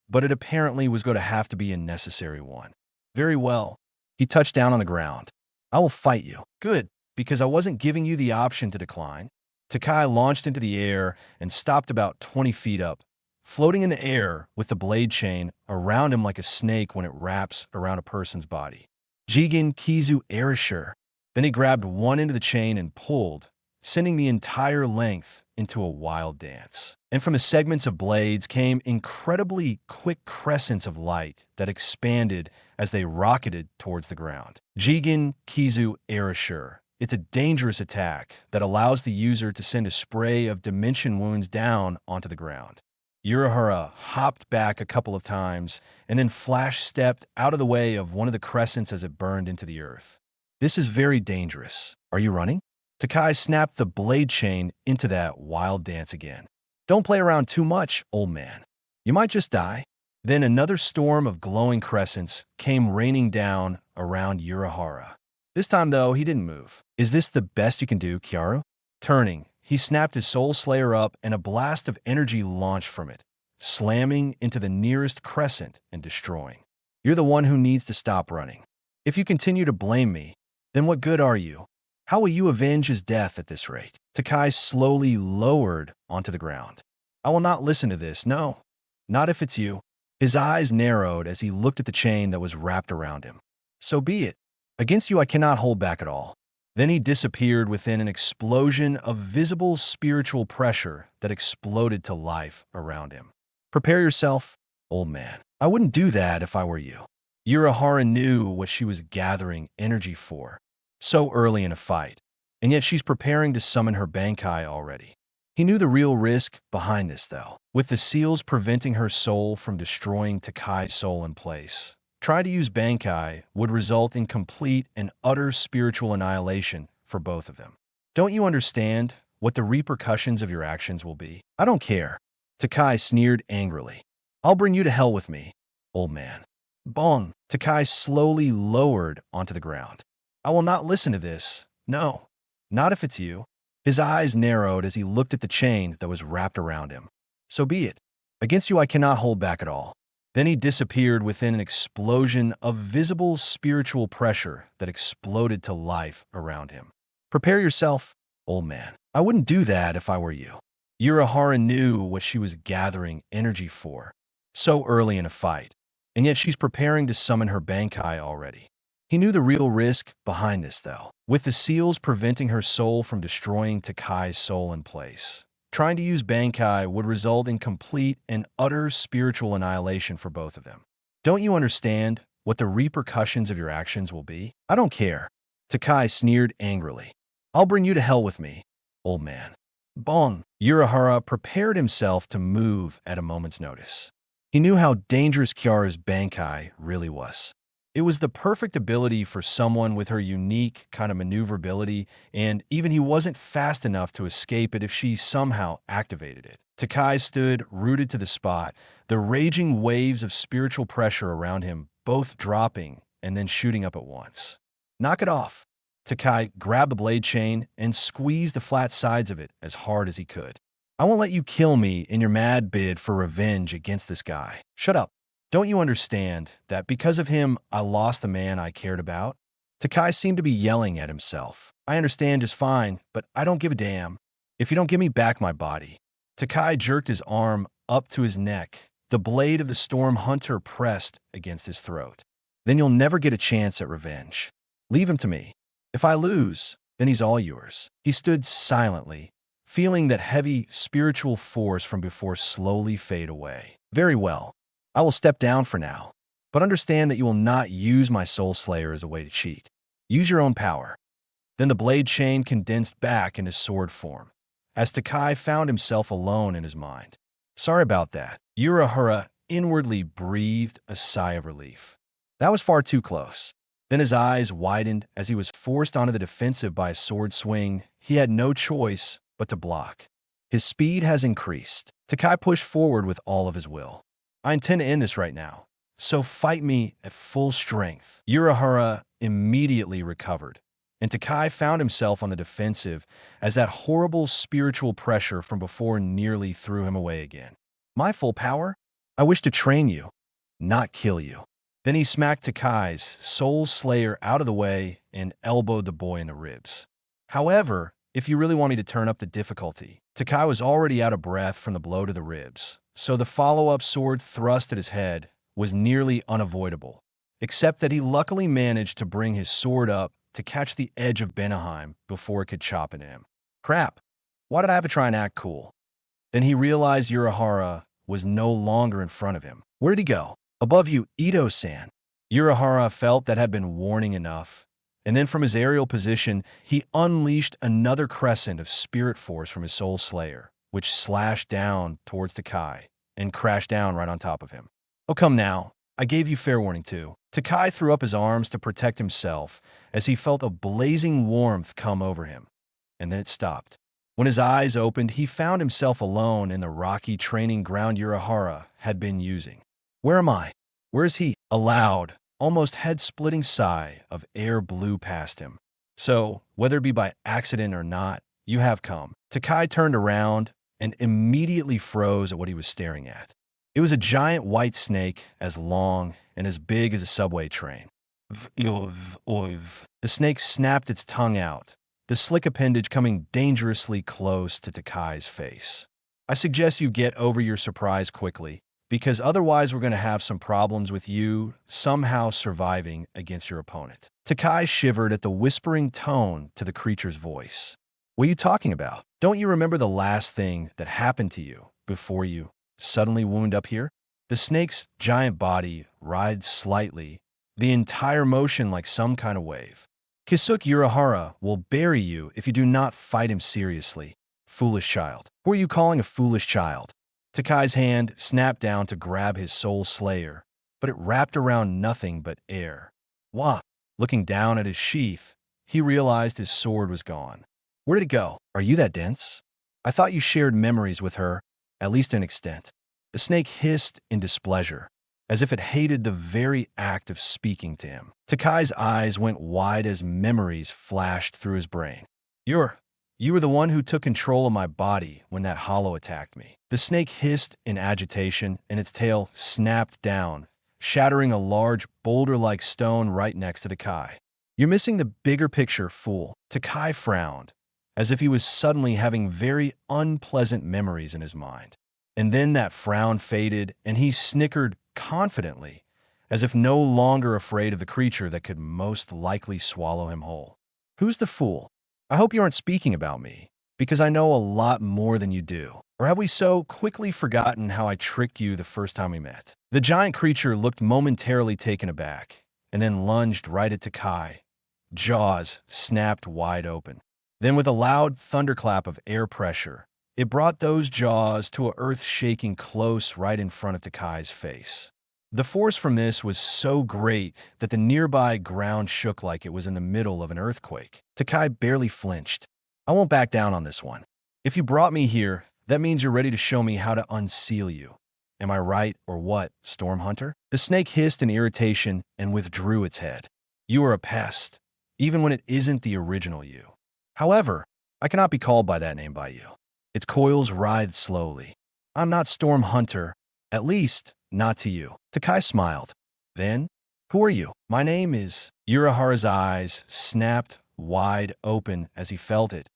but it apparently was going to have to be a necessary one. Very well. He touched down on the ground. I will fight you. Good, because I wasn't giving you the option to decline. Takai launched into the air and stopped about 20 feet up, floating in the air with the blade chain around him like a snake when it wraps around a person's body. Jigen Kizu Erasure. Then he grabbed one end of the chain and pulled, sending the entire length into a wild dance. And from the segments of blades came incredibly quick crescents of light that expanded as they rocketed towards the ground. Jigen Kizu Erasure. It's a dangerous attack that allows the user to send a spray of dimension wounds down onto the ground. Urahara hopped back a couple of times and then flash-stepped out of the way of one of the crescents as it burned into the earth. This is very dangerous. Are you running? Takai snapped the blade chain into that wild dance again. Don't play around too much, old man. You might just die. Then another storm of glowing crescents came raining down around Urahara. This time, though, he didn't move. Is this the best you can do, Kyaru? Turning, he snapped his Soul Slayer up and a blast of energy launched from it, slamming into the nearest crescent and destroying. You're the one who needs to stop running. If you continue to blame me, then what good are you? How will you avenge his death at this rate? Takai slowly lowered onto the ground. I will not listen to this, no. Not if it's you. His eyes narrowed as he looked at the chain that was wrapped around him. So be it. Against you I cannot hold back at all. Then he disappeared within an explosion of visible spiritual pressure that exploded to life around him. Prepare yourself, old man. I wouldn't do that if I were you. Urahara knew what she was gathering energy for. So early in a fight, and yet she's preparing to summon her Bankai already. He knew the real risk behind this, though. With the seals preventing her soul from destroying Takai's soul in place, trying to use Bankai would result in complete and utter spiritual annihilation for both of them. Don't you understand what the repercussions of your actions will be? I don't care. Takai sneered angrily. I'll bring you to hell with me, old man. Bong! Takai slowly lowered onto the ground. I will not listen to this. No, not if it's you. His eyes narrowed as he looked at the chain that was wrapped around him. So be it. Against you I cannot hold back at all. Then he disappeared within an explosion of visible spiritual pressure that exploded to life around him. Prepare yourself, old man. I wouldn't do that if I were you. Urahara knew what she was gathering energy for. So early in a fight, and yet she's preparing to summon her Bankai already. He knew the real risk behind this, though. With the seals preventing her soul from destroying Takai's soul in place, trying to use Bankai would result in complete and utter spiritual annihilation for both of them. Don't you understand what the repercussions of your actions will be? I don't care. Takai sneered angrily. I'll bring you to hell with me, old man. Bon. Urahara prepared himself to move at a moment's notice. He knew how dangerous Kiara's Bankai really was. It was the perfect ability for someone with her unique kind of maneuverability, and even he wasn't fast enough to escape it if she somehow activated it. Takai stood rooted to the spot, the raging waves of spiritual pressure around him both dropping and then shooting up at once. Knock it off. Takai grabbed the blade chain and squeezed the flat sides of it as hard as he could. I won't let you kill me in your mad bid for revenge against this guy. Shut up. Don't you understand that because of him, I lost the man I cared about? Takai seemed to be yelling at himself. I understand just fine, but I don't give a damn. If you don't give me back my body. Takai jerked his arm up to his neck. The blade of the Storm Hunter pressed against his throat. Then you'll never get a chance at revenge. Leave him to me. If I lose, then he's all yours. He stood silently, feeling that heavy spiritual force from before slowly fade away. Very well. I will step down for now, but understand that you will not use my Soul Slayer as a way to cheat. Use your own power. Then the blade chain condensed back into sword form, as Takai found himself alone in his mind. Sorry about that. Urahara inwardly breathed a sigh of relief. That was far too close. Then his eyes widened as he was forced onto the defensive by a sword swing. He had no choice but to block. His speed has increased. Takai pushed forward with all of his will. I intend to end this right now, so fight me at full strength. Urahara immediately recovered, and Takai found himself on the defensive as that horrible spiritual pressure from before nearly threw him away again. My full power? I wish to train you, not kill you. Then he smacked Takai's Soul Slayer out of the way and elbowed the boy in the ribs. However, if you really want me to turn up the difficulty, Takai was already out of breath from the blow to the ribs, so the follow-up sword thrust at his head was nearly unavoidable, except that he luckily managed to bring his sword up to catch the edge of Benaheim before it could chop at him. Crap, why did I have to try and act cool? Then he realized Urahara was no longer in front of him. Where did he go? Above you, Ito-san. Urahara felt that had been warning enough, and then from his aerial position, he unleashed another crescent of spirit force from his Soul Slayer, which slashed down towards Takai and crashed down right on top of him. Oh, come now. I gave you fair warning too. Takai threw up his arms to protect himself as he felt a blazing warmth come over him, and then it stopped. When his eyes opened, he found himself alone in the rocky training ground Urahara had been using. Where am I? Where is he? A loud, almost head-splitting sigh of air blew past him. So, whether it be by accident or not, you have come. Takai turned around and immediately froze at what he was staring at. It was a giant white snake as long and as big as a subway train. The snake snapped its tongue out, the slick appendage coming dangerously close to Takai's face. I suggest you get over your surprise quickly, because otherwise we're going to have some problems with you somehow surviving against your opponent. Takai shivered at the whispering tone to the creature's voice. What are you talking about? Don't you remember the last thing that happened to you before you suddenly wound up here? The snake's giant body writhed slightly, the entire motion like some kind of wave. Kisuke Urahara will bury you if you do not fight him seriously. Foolish child. Who are you calling a foolish child? Takai's hand snapped down to grab his Soul Slayer, but it wrapped around nothing but air. Wah! Looking down at his sheath, he realized his sword was gone. Where did it go? Are you that dense? I thought you shared memories with her, at least to an extent. The snake hissed in displeasure, as if it hated the very act of speaking to him. Takai's eyes went wide as memories flashed through his brain. You were the one who took control of my body when that hollow attacked me. The snake hissed in agitation, and its tail snapped down, shattering a large boulder-like stone right next to Takai. You're missing the bigger picture, fool. Takai frowned, as if he was suddenly having very unpleasant memories in his mind. And then that frown faded, and he snickered confidently, as if no longer afraid of the creature that could most likely swallow him whole. Who's the fool? I hope you aren't speaking about me, because I know a lot more than you do. Or have we so quickly forgotten how I tricked you the first time we met? The giant creature looked momentarily taken aback, and then lunged right at Takai. Jaws snapped wide open. Then with a loud thunderclap of air pressure, it brought those jaws to a earth-shaking close right in front of Takai's face. The force from this was so great that the nearby ground shook like it was in the middle of an earthquake. Takai barely flinched. I won't back down on this one. If you brought me here, that means you're ready to show me how to unseal you. Am I right or what, Storm Hunter? The snake hissed in irritation and withdrew its head. You are a pest, even when it isn't the original you. However, I cannot be called by that name by you. Its coils writhed slowly. I'm not Storm Hunter, at least not to you. Takai smiled. Then, who are you? My name is... Urahara's eyes snapped wide open as he felt it.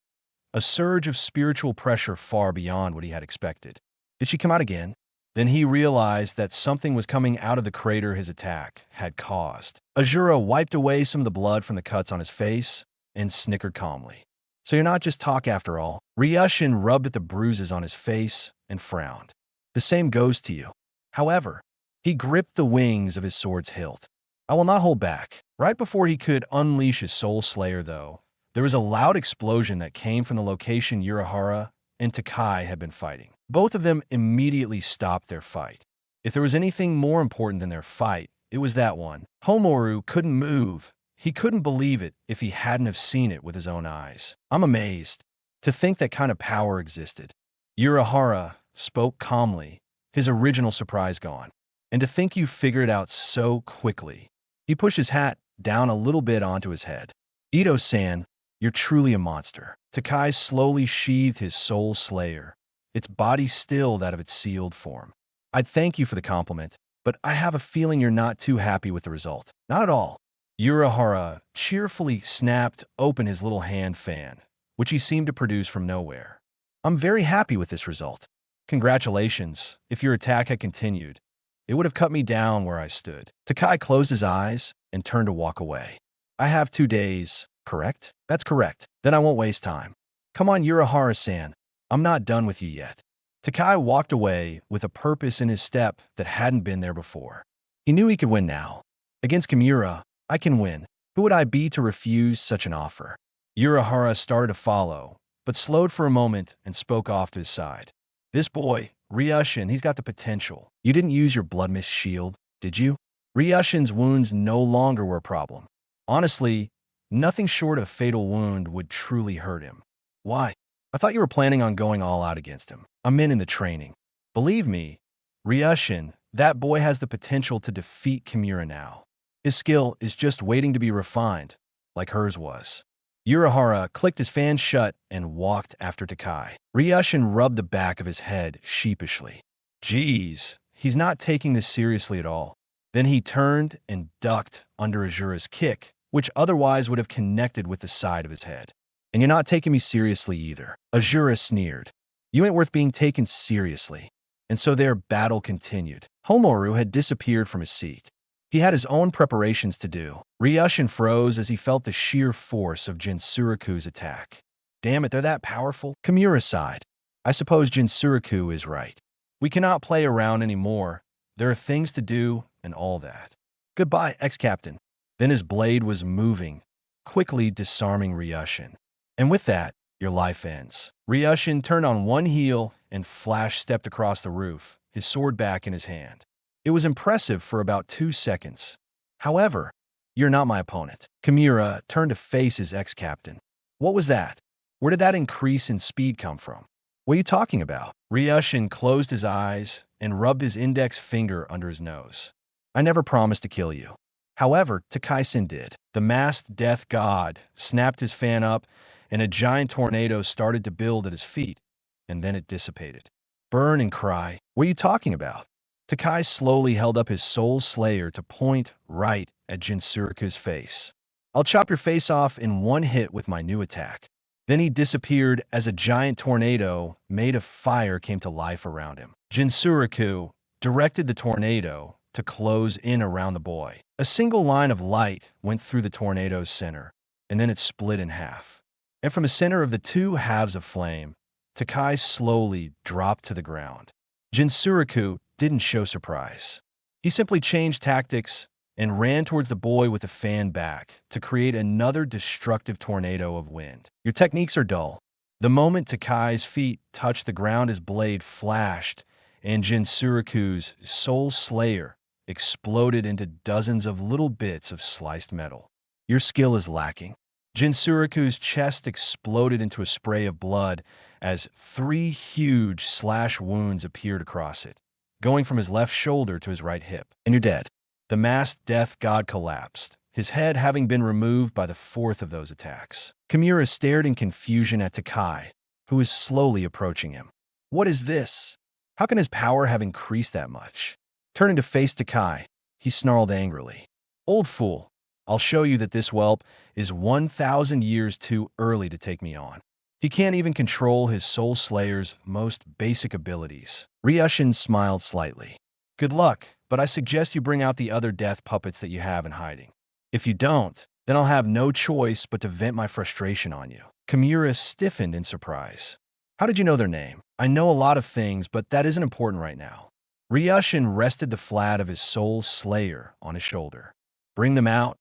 A surge of spiritual pressure far beyond what he had expected. Did she come out again? Then he realized that something was coming out of the crater his attack had caused. Azura wiped away some of the blood from the cuts on his face and snickered calmly. So you're not just talk after all. Ryushin rubbed at the bruises on his face and frowned. The same goes to you. However, he gripped the wings of his sword's hilt. I will not hold back. Right before he could unleash his Soul Slayer, though, there was a loud explosion that came from the location Urahara and Takai had been fighting. Both of them immediately stopped their fight. If there was anything more important than their fight, it was that one. Homoru couldn't move. He couldn't believe it if he hadn't have seen it with his own eyes. I'm amazed to think that kind of power existed. Urahara spoke calmly, his original surprise gone. And to think you figured it out so quickly. He pushed his hat down a little bit onto his head. Ito-san, you're truly a monster. Takai slowly sheathed his Soul Slayer, its body still that of its sealed form. I'd thank you for the compliment, but I have a feeling you're not too happy with the result. Not at all. Urahara cheerfully snapped open his little hand fan, which he seemed to produce from nowhere. I'm very happy with this result. Congratulations. If your attack had continued, it would have cut me down where I stood. Takai closed his eyes and turned to walk away. I have 2 days, correct? That's correct. Then I won't waste time. Come on, Urahara-san. I'm not done with you yet. Takai walked away with a purpose in his step that hadn't been there before. He knew he could win now. Against Kimura, I can win. Who would I be to refuse such an offer? Urahara started to follow, but slowed for a moment and spoke off to his side. This boy, Ryushin, he's got the potential. You didn't use your blood mist shield, did you? Ryushin's wounds no longer were a problem. Honestly, nothing short of a fatal wound would truly hurt him. Why? I thought you were planning on going all out against him. I'm in the training. Believe me, Ryushin, that boy has the potential to defeat Kimura now. His skill is just waiting to be refined, like hers was. Urahara clicked his fan shut and walked after Takai. Ryushin rubbed the back of his head sheepishly. Geez, he's not taking this seriously at all. Then he turned and ducked under Azura's kick, which otherwise would have connected with the side of his head. And you're not taking me seriously either. Azura sneered. You ain't worth being taken seriously. And so their battle continued. Homoru had disappeared from his seat. He had his own preparations to do. Ryushin froze as he felt the sheer force of Jinsuriku's attack. Damn it, they're that powerful? Kimura sighed. I suppose Jinsuriku is right. We cannot play around anymore. There are things to do and all that. Goodbye, ex-captain. Then his blade was moving, quickly disarming Ryushin. And with that, your life ends. Ryushin turned on one heel and flash-stepped across the roof, his sword back in his hand. It was impressive for about 2 seconds. However, you're not my opponent. Kimura turned to face his ex-captain. What was that? Where did that increase in speed come from? What are you talking about? Ryushin closed his eyes and rubbed his index finger under his nose. I never promised to kill you. However, Takai-san did. The masked death god snapped his fan up, and a giant tornado started to build at his feet, and then it dissipated. Burn and cry. What are you talking about? Takai slowly held up his Soul Slayer to point right at Jinsuriku's face. I'll chop your face off in one hit with my new attack. Then he disappeared as a giant tornado made of fire came to life around him. Jinsuriku directed the tornado to close in around the boy. A single line of light went through the tornado's center, and then it split in half. And from the center of the two halves of flame, Takai slowly dropped to the ground. Jinchuriki didn't show surprise. He simply changed tactics and ran towards the boy with the fan back to create another destructive tornado of wind. Your techniques are dull. The moment Takai's feet touched the ground, his blade flashed, and Jinchuriki's Soul Slayer exploded into dozens of little bits of sliced metal. Your skill is lacking. Jinchuriki's chest exploded into a spray of blood as 3 huge slash wounds appeared across it, going from his left shoulder to his right hip. And you're dead. The masked death god collapsed, his head having been removed by the 4th of those attacks. Kimura stared in confusion at Takai, who was slowly approaching him. What is this? How can his power have increased that much? Turning to face Takai, he snarled angrily. Old fool, I'll show you that this whelp is 1,000 years too early to take me on. He can't even control his Soul Slayer's most basic abilities. Ryushin smiled slightly. Good luck, but I suggest you bring out the other death puppets that you have in hiding. If you don't, then I'll have no choice but to vent my frustration on you. Kimura stiffened in surprise. How did you know their name? I know a lot of things, but that isn't important right now. Ryushin rested the flat of his Soul Slayer on his shoulder. Bring them out,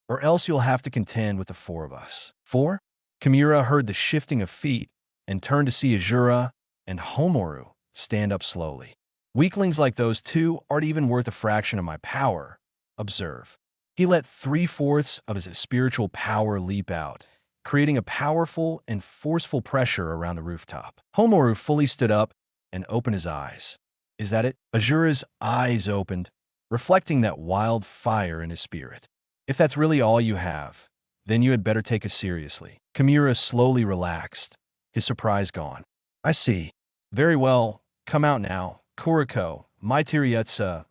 or else you'll have to contend with the 4 of us. 4? Kimura heard the shifting of feet and turned to see Azura and Homoru stand up slowly. Weaklings like those 2 aren't even worth a fraction of my power. Observe. He let 3/4 of his spiritual power leap out, creating a powerful and forceful pressure around the rooftop. Homoru fully stood up and opened his eyes. Is that it? Azura's eyes opened, reflecting that wild fire in his spirit. If that's really all you have, then you had better take us seriously. Kimura slowly relaxed, his surprise gone. I see. Very well, come out now. Kuriko, Maitariutsu.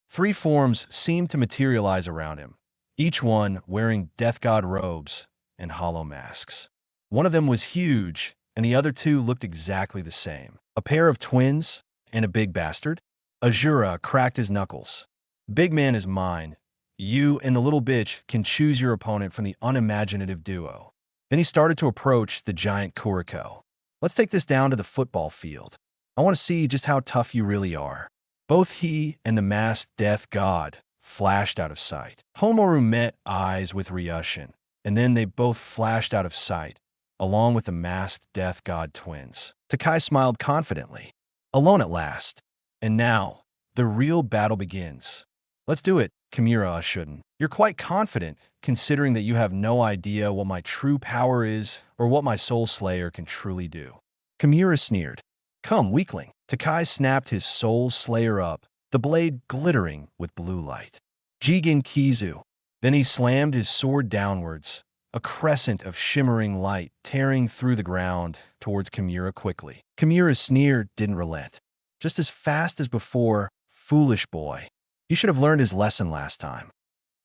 3 forms seemed to materialize around him, each one wearing death god robes and hollow masks. One of them was huge, and the other 2 looked exactly the same. A pair of twins and a big bastard? Azura cracked his knuckles. Big man is mine. You and the little bitch can choose your opponent from the unimaginative duo. Then he started to approach the giant Kuriko. Let's take this down to the football field. I want to see just how tough you really are. Both he and the masked death god flashed out of sight. Homoru met eyes with Ryushin, and then they both flashed out of sight, along with the masked death god twins. Takai smiled confidently. Alone at last. And now, the real battle begins. Let's do it, Kimura shouldn't. You're quite confident, considering that you have no idea what my true power is or what my Soul Slayer can truly do. Kimura sneered. Come, weakling. Takai snapped his Soul Slayer up, the blade glittering with blue light. Jigen Kizu. Then he slammed his sword downwards, a crescent of shimmering light tearing through the ground towards Kimura quickly. Kimura's sneer didn't relent. Just as fast as before, foolish boy. He should have learned his lesson last time.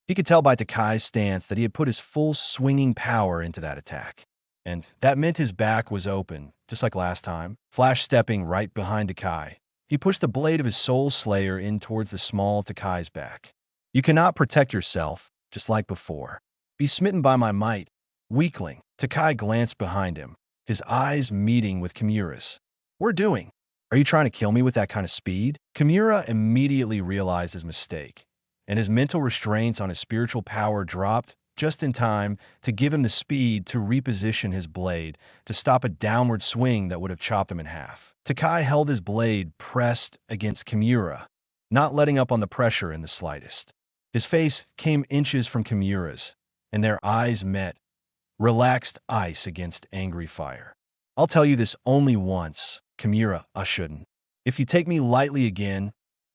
He could tell by Takai's stance that he had put his full swinging power into that attack. And that meant his back was open, just like last time. Flash stepping right behind Takai, he pushed the blade of his Soul Slayer in towards the small Takai's back. You cannot protect yourself, just like before. Be smitten by my might, weakling. Takai glanced behind him, his eyes meeting with Kimura's. We're doing. Are you trying to kill me with that kind of speed? Kimura immediately realized his mistake, and his mental restraints on his spiritual power dropped just in time to give him the speed to reposition his blade to stop a downward swing that would have chopped him in half. Takai held his blade pressed against Kimura, not letting up on the pressure in the slightest. His face came inches from Kimura's, and their eyes met, relaxed ice against angry fire. I'll tell you this only once, Kimura, I shouldn't. If you take me lightly again,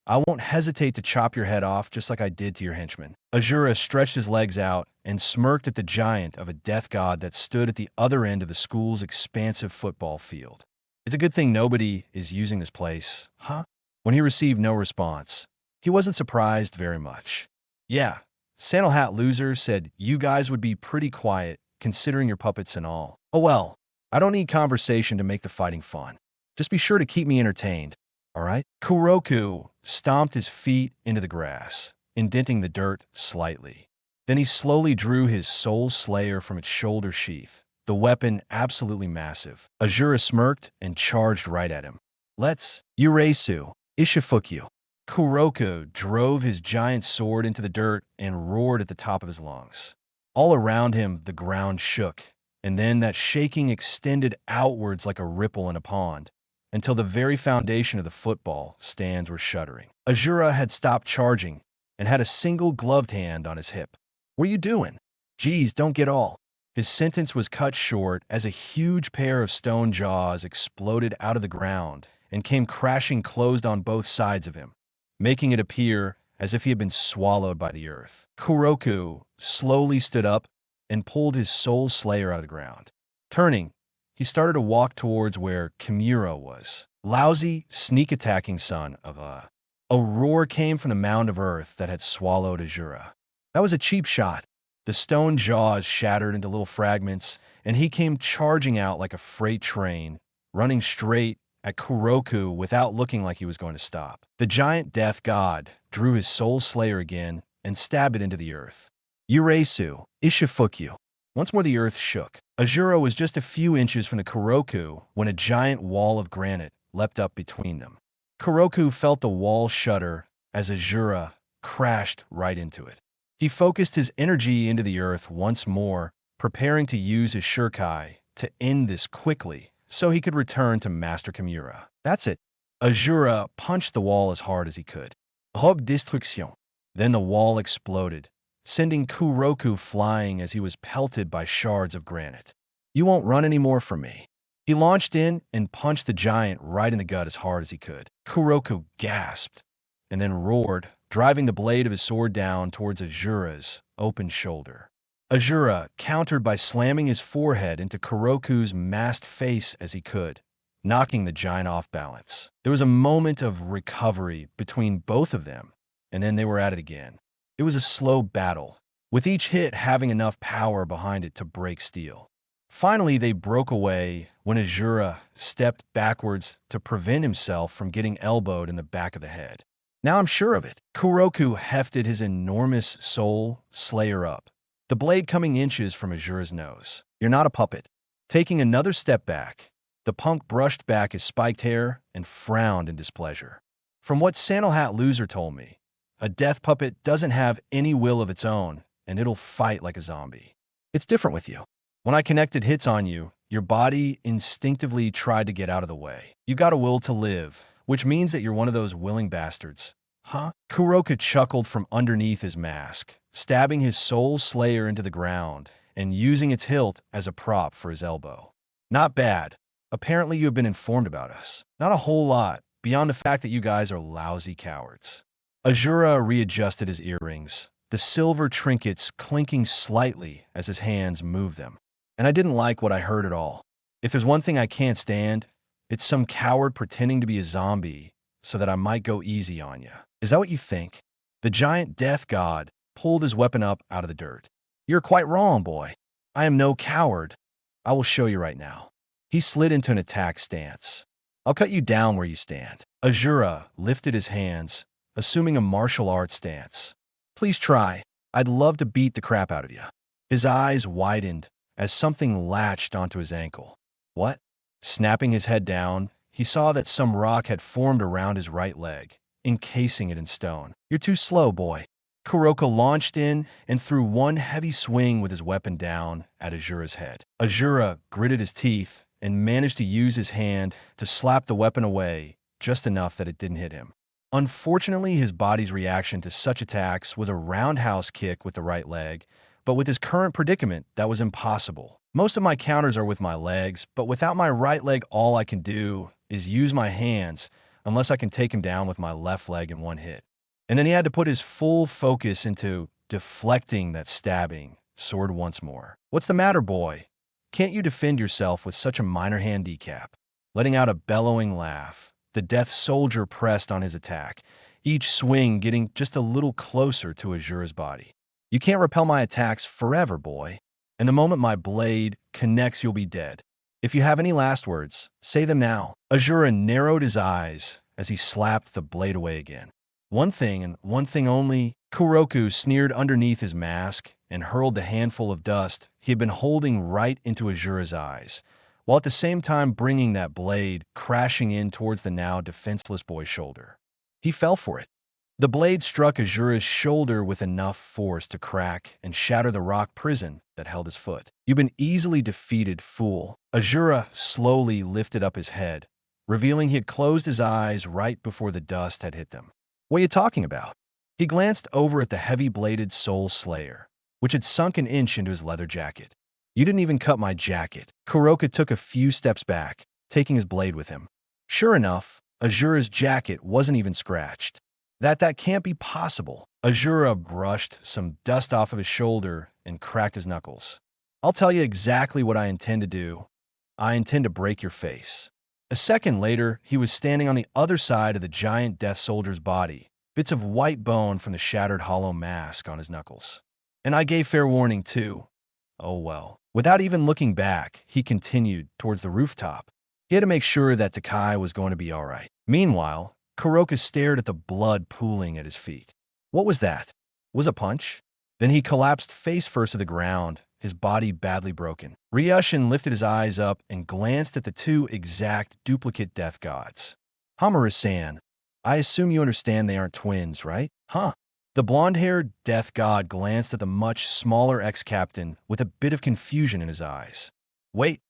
I won't hesitate to chop your head off just like I did to your henchman. Azura stretched his legs out and smirked at the giant of a death god that stood at the other end of the school's expansive football field. It's a good thing nobody is using this place, huh? When he received no response, he wasn't surprised very much. Yeah, Sandal Hat Loser said you guys would be pretty quiet considering your puppets and all. Oh well, I don't need conversation to make the fighting fun. Just be sure to keep me entertained, all right? Kuroko stomped his feet into the grass, indenting the dirt slightly. Then he slowly drew his Soul Slayer from its shoulder sheath, the weapon absolutely massive. Ajura smirked and charged right at him. Let's Yureisu, Ishifukyu. Kuroko drove his giant sword into the dirt and roared at the top of his lungs. All around him, the ground shook, and then that shaking extended outwards like a ripple in a pond, until the very foundation of the football stands were shuddering. Ajura had stopped charging and had a single gloved hand on his hip. "What are you doing?" "Geez, don't get all." His sentence was cut short as a huge pair of stone jaws exploded out of the ground and came crashing closed on both sides of him, making it appear as if he had been swallowed by the earth. Kuroko slowly stood up and pulled his soul slayer out of the ground. Turning, he started to walk towards where Kimura was. Lousy, sneak-attacking son of a... A roar came from the mound of earth that had swallowed Ajura. That was a cheap shot. The stone jaws shattered into little fragments, and he came charging out like a freight train, running straight at Kuroko without looking like he was going to stop. The giant death god drew his soul slayer again and stabbed it into the earth. Yureisu, Ishifukyu. Once more the earth shook. Ajura was just a few inches from the Kuroko when a giant wall of granite leapt up between them. Kuroko felt the wall shudder as Ajura crashed right into it. He focused his energy into the earth once more, preparing to use his shurikai to end this quickly so he could return to Master Kimura. That's it. Ajura punched the wall as hard as he could. Robe destruction. Then the wall exploded, sending Kuroko flying as he was pelted by shards of granite. "You won't run anymore from me." He launched in and punched the giant right in the gut as hard as he could. Kuroko gasped and then roared, driving the blade of his sword down towards Ajura's open shoulder. Ajura countered by slamming his forehead into Kuroko's masked face as he could, knocking the giant off balance. There was a moment of recovery between both of them, and then they were at it again. It was a slow battle, with each hit having enough power behind it to break steel. Finally, they broke away when Ajura stepped backwards to prevent himself from getting elbowed in the back of the head. "Now I'm sure of it." Kuroko hefted his enormous soul slayer up, the blade coming inches from Ajura's nose. "You're not a puppet." Taking another step back, the punk brushed back his spiked hair and frowned in displeasure. "From what Sandal Hat Loser told me, a death puppet doesn't have any will of its own, and it'll fight like a zombie. It's different with you. When I connected hits on you, your body instinctively tried to get out of the way. You got a will to live, which means that you're one of those willing bastards." "Huh?" Kuroko chuckled from underneath his mask, stabbing his soul slayer into the ground and using its hilt as a prop for his elbow. "Not bad. Apparently you have been informed about us. Not a whole lot, beyond the fact that you guys are lousy cowards." Ajura readjusted his earrings, the silver trinkets clinking slightly as his hands moved them. "And I didn't like what I heard at all. If there's one thing I can't stand, it's some coward pretending to be a zombie so that I might go easy on you. Is that what you think?" The giant death god pulled his weapon up out of the dirt. "You're quite wrong, boy. I am no coward. I will show you right now." He slid into an attack stance. "I'll cut you down where you stand." Ajura lifted his hands, assuming a martial arts stance. "Please try. I'd love to beat the crap out of you." His eyes widened as something latched onto his ankle. "What?" Snapping his head down, he saw that some rock had formed around his right leg, encasing it in stone. "You're too slow, boy." Kuroko launched in and threw one heavy swing with his weapon down at Ajura's head. Ajura gritted his teeth and managed to use his hand to slap the weapon away just enough that it didn't hit him. Unfortunately, his body's reaction to such attacks was a roundhouse kick with the right leg, but with his current predicament, that was impossible. Most of my counters are with my legs, but without my right leg, all I can do is use my hands unless I can take him down with my left leg in one hit. And then he had to put his full focus into deflecting that stabbing sword once more. "What's the matter, boy? Can't you defend yourself with such a minor handicap?" Letting out a bellowing laugh, the death soldier pressed on his attack, each swing getting just a little closer to Ajura's body. "You can't repel my attacks forever, boy. And the moment my blade connects, you'll be dead. If you have any last words, say them now." Ajura narrowed his eyes as he slapped the blade away again. "One thing and one thing only, Kuroku sneered underneath his mask and hurled the handful of dust he had been holding right into Azura's eyes, while at the same time bringing that blade crashing in towards the now defenseless boy's shoulder. He fell for it. The blade struck Azura's shoulder with enough force to crack and shatter the rock prison that held his foot. "You've been easily defeated, fool." Azura slowly lifted up his head, revealing he had closed his eyes right before the dust had hit them. "What are you talking about?" He glanced over at the heavy-bladed Soul Slayer, which had sunk an inch into his leather jacket. "You didn't even cut my jacket." Kuroka took a few steps back, taking his blade with him. Sure enough, Azura's jacket wasn't even scratched. That can't be possible. Azura brushed some dust off of his shoulder and cracked his knuckles. "I'll tell you exactly what I intend to do. I intend to break your face." A second later, he was standing on the other side of the giant death soldier's body, bits of white bone from the shattered hollow mask on his knuckles. "And I gave fair warning, too." Oh well. Without even looking back, he continued towards the rooftop. He had to make sure that Takai was going to be all right. Meanwhile, Kuroka stared at the blood pooling at his feet. What was that? Was a punch? Then he collapsed face first to the ground, his body badly broken. Ryushin lifted his eyes up and glanced at the two exact duplicate death gods. "Hamura-san, I assume you understand they aren't twins, right?" "Huh?" The blonde-haired death god glanced at the much smaller ex-captain with a bit of confusion in his eyes. "Wait,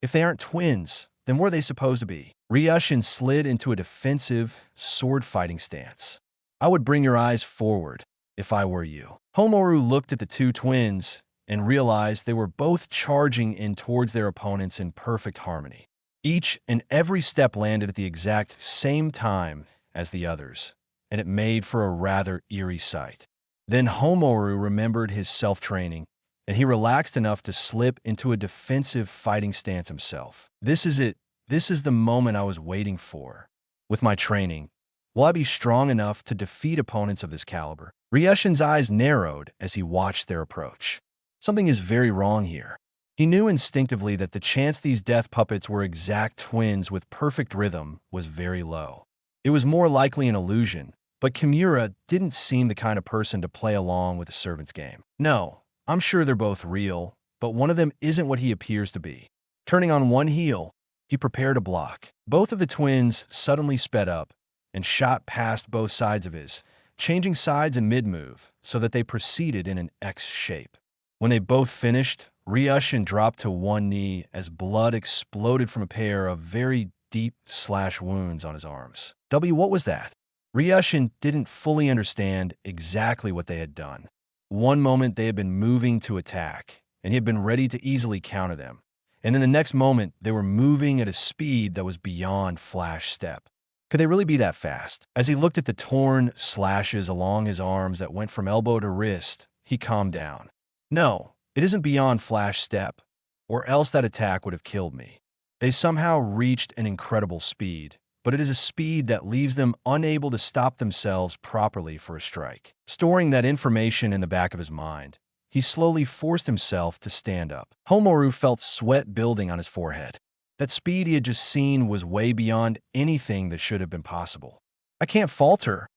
if they aren't twins, then what are they supposed to be?" Ryushin slid into a defensive, sword-fighting stance. "I would bring your eyes forward, if I were you." Homoru looked at the two twins and realized they were both charging in towards their opponents in perfect harmony. Each and every step landed at the exact same time as the others, and it made for a rather eerie sight. Then Homoru remembered his self-training, and he relaxed enough to slip into a defensive fighting stance himself. "This is it. This is the moment I was waiting for. With my training, will I be strong enough to defeat opponents of this caliber?" Ryushin's eyes narrowed as he watched their approach. Something is very wrong here. He knew instinctively that the chance these death puppets were exact twins with perfect rhythm was very low. It was more likely an illusion, but Kimura didn't seem the kind of person to play along with the servant's game. "No, I'm sure they're both real, but one of them isn't what he appears to be." Turning on one heel, he prepared a block. Both of the twins suddenly sped up and shot past both sides of his, changing sides in mid-move so that they proceeded in an X shape. When they both finished, Ryushin dropped to one knee as blood exploded from a pair of very deep slash wounds on his arms. What was that? Ryushin didn't fully understand exactly what they had done. One moment they had been moving to attack, and he had been ready to easily counter them. And in the next moment, they were moving at a speed that was beyond flash step. Could they really be that fast? As he looked at the torn slashes along his arms that went from elbow to wrist, he calmed down. "No, it isn't beyond flash step, or else that attack would have killed me. They somehow reached an incredible speed, but it is a speed that leaves them unable to stop themselves properly for a strike." Storing that information in the back of his mind, he slowly forced himself to stand up. Homoru felt sweat building on his forehead. That speed he had just seen was way beyond anything that should have been possible. I can't falter,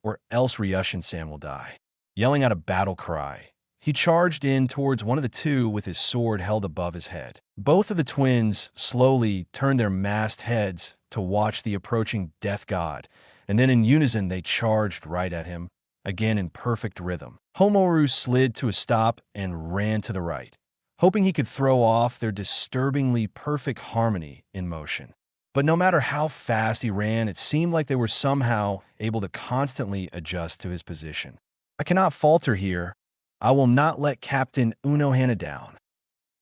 or else Ryushin-san will die." Yelling out a battle cry, he charged in towards one of the two with his sword held above his head. Both of the twins slowly turned their masked heads to watch the approaching death god, and then in unison they charged right at him, again in perfect rhythm. Homoru slid to a stop and ran to the right, hoping he could throw off their disturbingly perfect harmony in motion. But no matter how fast he ran, it seemed like they were somehow able to constantly adjust to his position. "I cannot falter here. I will not let Captain Unohana down."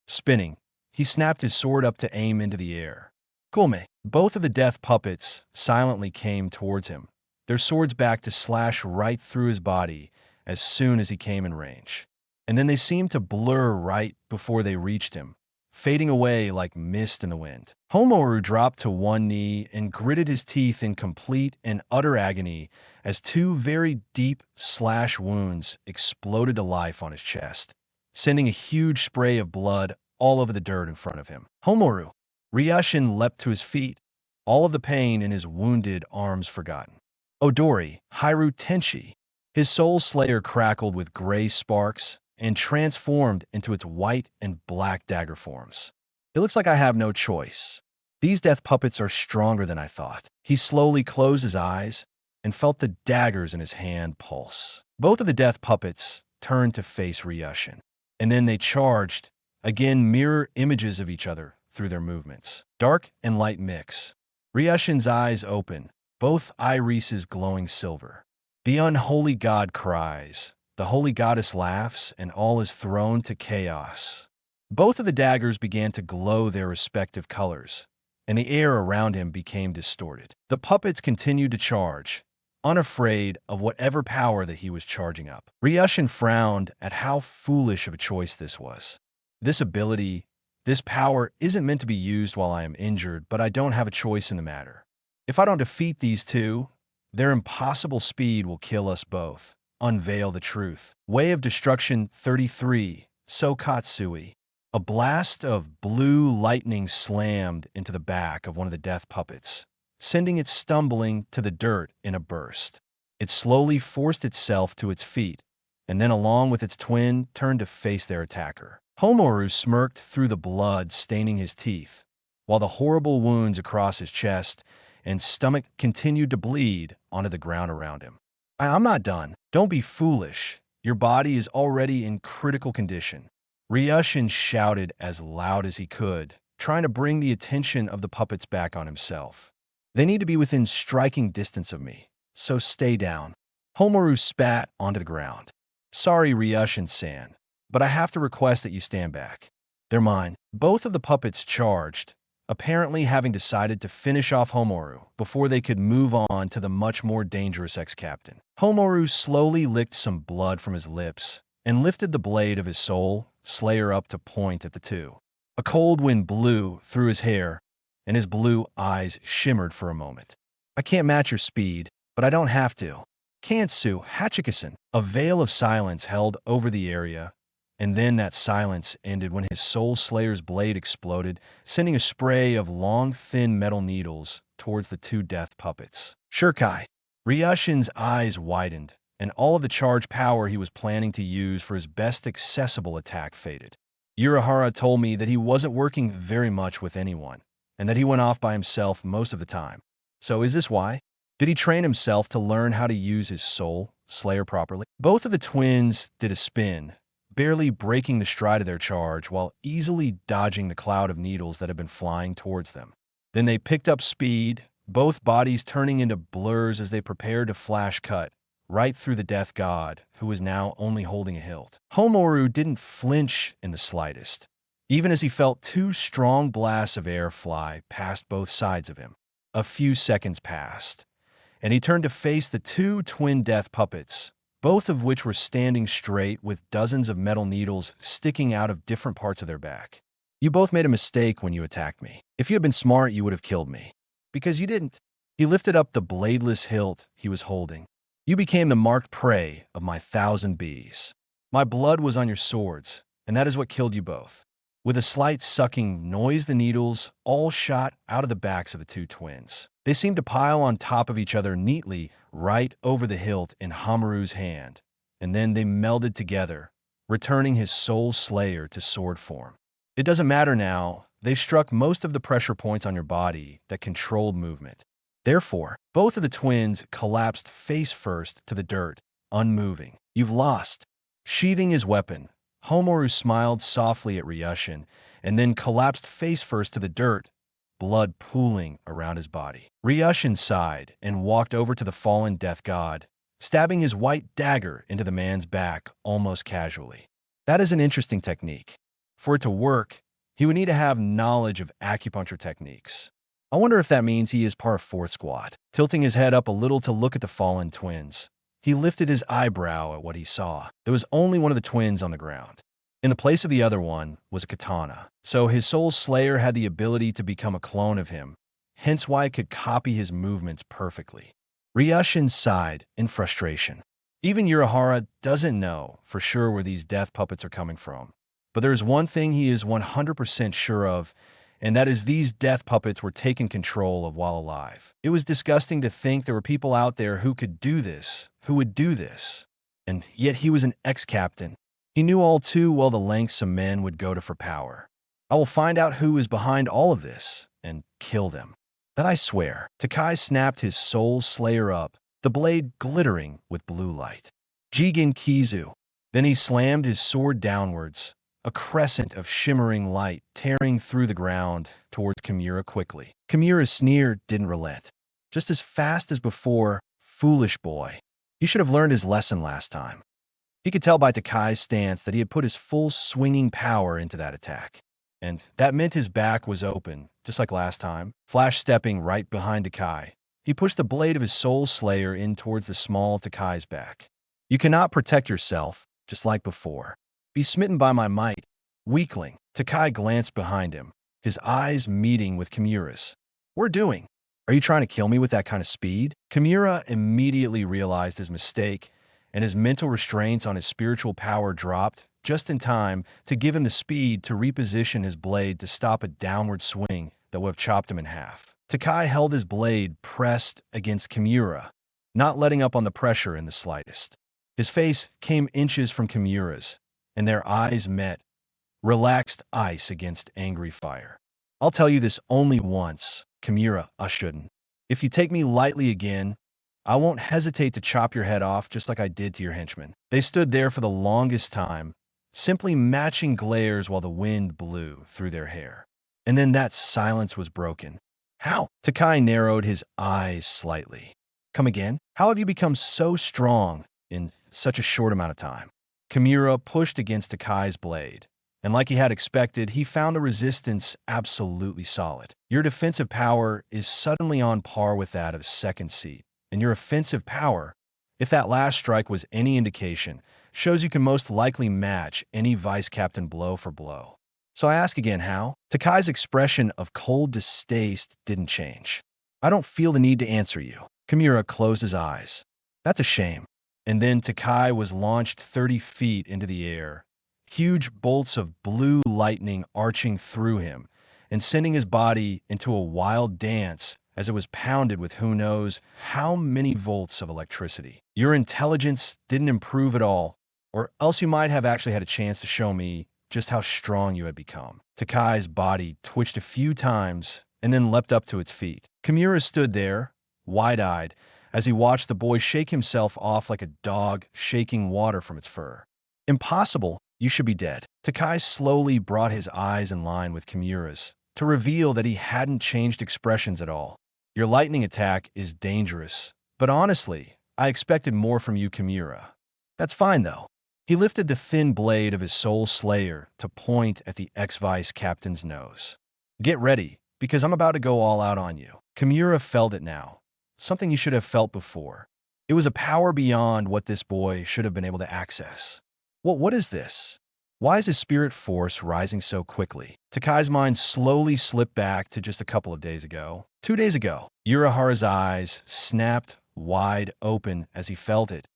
Spinning, he snapped his sword up to aim into the air. "Kulme." Both of the death puppets silently came towards him, their swords back to slash right through his body as soon as he came in range. And then they seemed to blur right before they reached him, fading away like mist in the wind. Homoru dropped to one knee and gritted his teeth in complete and utter agony as two very deep slash wounds exploded to life on his chest, sending a huge spray of blood all over the dirt in front of him. "Homoru!" Ryushin leapt to his feet, all of the pain in his wounded arms forgotten. "Odori, Hiru Tenshi." His soul slayer crackled with gray sparks and transformed into its white and black dagger forms. It looks like I have no choice. These death puppets are stronger than I thought. He slowly closed his eyes and felt the daggers in his hand pulse. Both of the death puppets turned to face Ryushin, and then they charged, again mirror images of each other through their movements. Dark and light mix. Ryushin's eyes open, both irises glowing silver. The unholy god cries, the holy goddess laughs, and all is thrown to chaos. Both of the daggers began to glow their respective colors, and the air around him became distorted. The puppets continued to charge, unafraid of whatever power that he was charging up. Ryushin frowned at how foolish of a choice this was. This ability, this power isn't meant to be used while I am injured, but I don't have a choice in the matter. If I don't defeat these two, their impossible speed will kill us both. Unveil the truth. Way of Destruction 33, Sokatsui. A blast of blue lightning slammed into the back of one of the death puppets, sending it stumbling to the dirt in a burst. It slowly forced itself to its feet, and then along with its twin turned to face their attacker. Homoru smirked through the blood staining his teeth, while the horrible wounds across his chest and stomach continued to bleed onto the ground around him. I'm not done. Don't be foolish. Your body is already in critical condition. Ryushin shouted as loud as he could, trying to bring the attention of the puppets back on himself. They need to be within striking distance of me, so stay down. Homoru spat onto the ground. Sorry, Ryushin-san, but I have to request that you stand back. They're mine. Both of the puppets charged, apparently having decided to finish off Homoru before they could move on to the much more dangerous ex-captain. Homoru slowly licked some blood from his lips and lifted the blade of his soul slayer up to point at the two. A cold wind blew through his hair, and his blue eyes shimmered for a moment. I can't match your speed, but I don't have to. Kantsu Hachikasen. A veil of silence held over the area, and then that silence ended when his soul slayer's blade exploded, sending a spray of long, thin metal needles towards the two death puppets. Shurkai. Ryushin's eyes widened, and all of the charge power he was planning to use for his best accessible attack faded. Urahara told me that he wasn't working very much with anyone, and that he went off by himself most of the time. So is this why? Did he train himself to learn how to use his soul slayer properly? Both of the twins did a spin, barely breaking the stride of their charge while easily dodging the cloud of needles that had been flying towards them. Then they picked up speed, both bodies turning into blurs as they prepared to flash cut right through the death god, who was now only holding a hilt. Homoru didn't flinch in the slightest, even as he felt two strong blasts of air fly past both sides of him. A few seconds passed, and he turned to face the two twin death puppets, both of which were standing straight with dozens of metal needles sticking out of different parts of their back. You both made a mistake when you attacked me. If you had been smart, you would have killed me. Because you didn't. He lifted up the bladeless hilt he was holding. You became the marked prey of my 1,000 bees. My blood was on your swords, and that is what killed you both. With a slight sucking noise, the needles all shot out of the backs of the two twins. They seemed to pile on top of each other neatly right over the hilt in Homoru's hand, and then they melded together, returning his soul slayer to sword form. It doesn't matter now. They've struck most of the pressure points on your body that controlled movement. Therefore, both of the twins collapsed face first to the dirt, unmoving. You've lost. Sheathing his weapon, Homoru smiled softly at Ryushin, and then collapsed face first to the dirt, blood pooling around his body. Ryushin sighed and walked over to the fallen death god, stabbing his white dagger into the man's back almost casually. That is an interesting technique. For it to work, he would need to have knowledge of acupuncture techniques. I wonder if that means he is part of Fourth Squad. Tilting his head up a little to look at the fallen twins, he lifted his eyebrow at what he saw. There was only one of the twins on the ground. In the place of the other one was a katana. So his soul slayer had the ability to become a clone of him, hence why it could copy his movements perfectly. Ryushin sighed in frustration. Even Urahara doesn't know for sure where these death puppets are coming from. But there's one thing he is 100% sure of, and that is these death puppets were taken control of while alive. It was disgusting to think there were people out there who could do this, who would do this. And yet he was an ex-captain. He knew all too well the lengths some men would go to for power. I will find out who is behind all of this and kill them. That I swear. Takai snapped his soul slayer up, the blade glittering with blue light. Jigen Kizu. Then he slammed his sword downwards, a crescent of shimmering light tearing through the ground towards Kimura quickly. Kimura's sneer didn't relent. Just as fast as before, foolish boy. You should have learned his lesson last time. He could tell by Takai's stance that he had put his full swinging power into that attack. And that meant his back was open, just like last time, flash stepping right behind Takai. He pushed the blade of his soul slayer in towards the small Takai's back. You cannot protect yourself, just like before. Be smitten by my might, weakling. Takai glanced behind him, his eyes meeting with Kimura's. We're doing. Are you trying to kill me with that kind of speed? Kimura immediately realized his mistake, and his mental restraints on his spiritual power dropped just in time to give him the speed to reposition his blade to stop a downward swing that would have chopped him in half. Takai held his blade pressed against Kimura, not letting up on the pressure in the slightest. His face came inches from Kimura's, and their eyes met, relaxed ice against angry fire. I'll tell you this only once, Kimura, I shouldn't. If you take me lightly again, I won't hesitate to chop your head off just like I did to your henchman. They stood there for the longest time, simply matching glares while the wind blew through their hair. And then that silence was broken. How? Takai narrowed his eyes slightly. Come again? How have you become so strong in such a short amount of time? Kimura pushed against Takai's blade, and like he had expected, he found the resistance absolutely solid. Your defensive power is suddenly on par with that of second seat, and your offensive power, if that last strike was any indication, shows you can most likely match any vice captain blow for blow. So I ask again, how? Takai's expression of cold distaste didn't change. I don't feel the need to answer you. Kimura closed his eyes. That's a shame. And then Takai was launched 30 feet into the air, huge bolts of blue lightning arching through him and sending his body into a wild dance as it was pounded with who knows how many volts of electricity. Your intelligence didn't improve at all, or else you might have actually had a chance to show me just how strong you had become. Takai's body twitched a few times and then leapt up to its feet. Kimura stood there, wide-eyed, as he watched the boy shake himself off like a dog shaking water from its fur. Impossible, you should be dead. Takai slowly brought his eyes in line with Kimura's to reveal that he hadn't changed expressions at all. Your lightning attack is dangerous, but honestly, I expected more from you, Kimura. That's fine, though. He lifted the thin blade of his soul slayer to point at the ex-vice captain's nose. Get ready, because I'm about to go all out on you. Kimura felt it now, something he should have felt before. It was a power beyond what this boy should have been able to access. What is this? Why is his spirit force rising so quickly? Takai's mind slowly slipped back to just a couple of days ago. 2 days ago, Urahara's eyes snapped wide open as he felt it.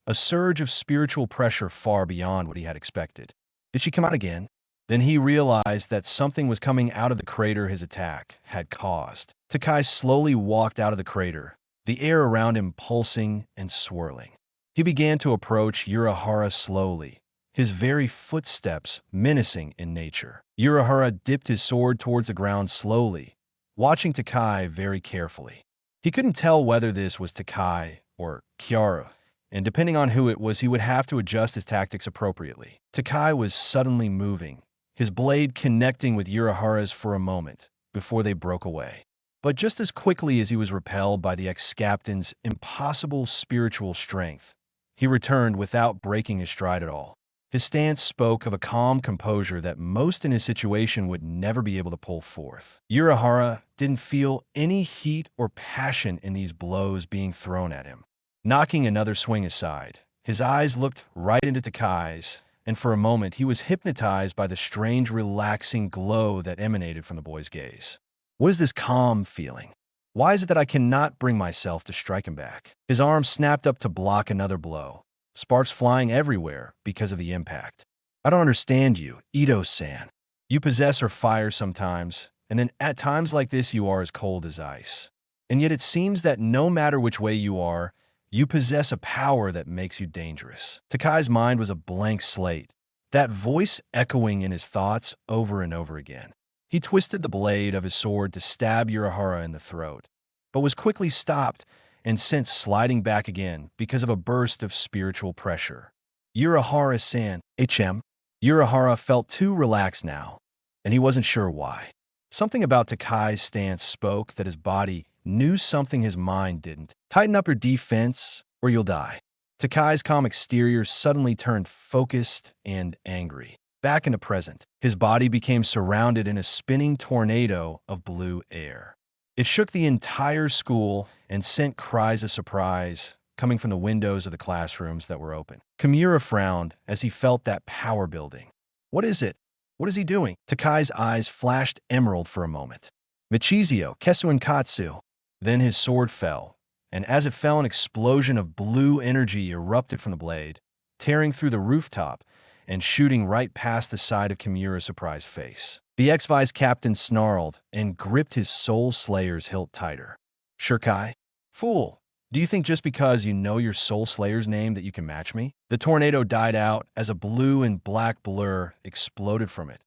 A surge of spiritual pressure far beyond what he had expected. Did she come out again? Then he realized that something was coming out of the crater his attack had caused. Takai slowly walked out of the crater, the air around him pulsing and swirling. He began to approach Urahara slowly, his very footsteps menacing in nature. Urahara dipped his sword towards the ground slowly, watching Takai very carefully. He couldn't tell whether this was Takai or Kiara, and depending on who it was, he would have to adjust his tactics appropriately. Takai was suddenly moving, his blade connecting with Urahara's for a moment before they broke away. But just as quickly as he was repelled by the ex-captain's impossible spiritual strength, he returned without breaking his stride at all. His stance spoke of a calm composure that most in his situation would never be able to pull forth. Urahara didn't feel any heat or passion in these blows being thrown at him. Knocking another swing aside, his eyes looked right into Takai's, and for a moment he was hypnotized by the strange, relaxing glow that emanated from the boy's gaze. What is this calm feeling? Why is it that I cannot bring myself to strike him back? His arm snapped up to block another blow, sparks flying everywhere because of the impact. I don't understand you, Ito-san. You possess or fire sometimes, and then at times like this you are as cold as ice. And yet it seems that no matter which way you are, You possess a power that makes you dangerous. Takai's mind was a blank slate, that voice echoing in his thoughts over and over again. He twisted the blade of his sword to stab Urahara in the throat, but was quickly stopped and sent sliding back again because of a burst of spiritual pressure. Urahara-san, HM. Urahara felt too relaxed now, and he wasn't sure why. Something about Takai's stance spoke that his body knew something his mind didn't. Tighten up your defense, or you'll die. Takai's calm exterior suddenly turned focused and angry. Back in the present, his body became surrounded in a spinning tornado of blue air. It shook the entire school and sent cries of surprise coming from the windows of the classrooms that were open. Kimura frowned as he felt that power building. What is it? What is he doing? Takai's eyes flashed emerald for a moment. Michizio, Kesu and Katsu. Then his sword fell, and as it fell, an explosion of blue energy erupted from the blade, tearing through the rooftop and shooting right past the side of Kimura's surprised face. The ex-vice captain snarled and gripped his Soul Slayer's hilt tighter. Shirkai? Fool! Do you think just because you know your Soul Slayer's name that you can match me? The tornado died out as a blue and black blur exploded from it,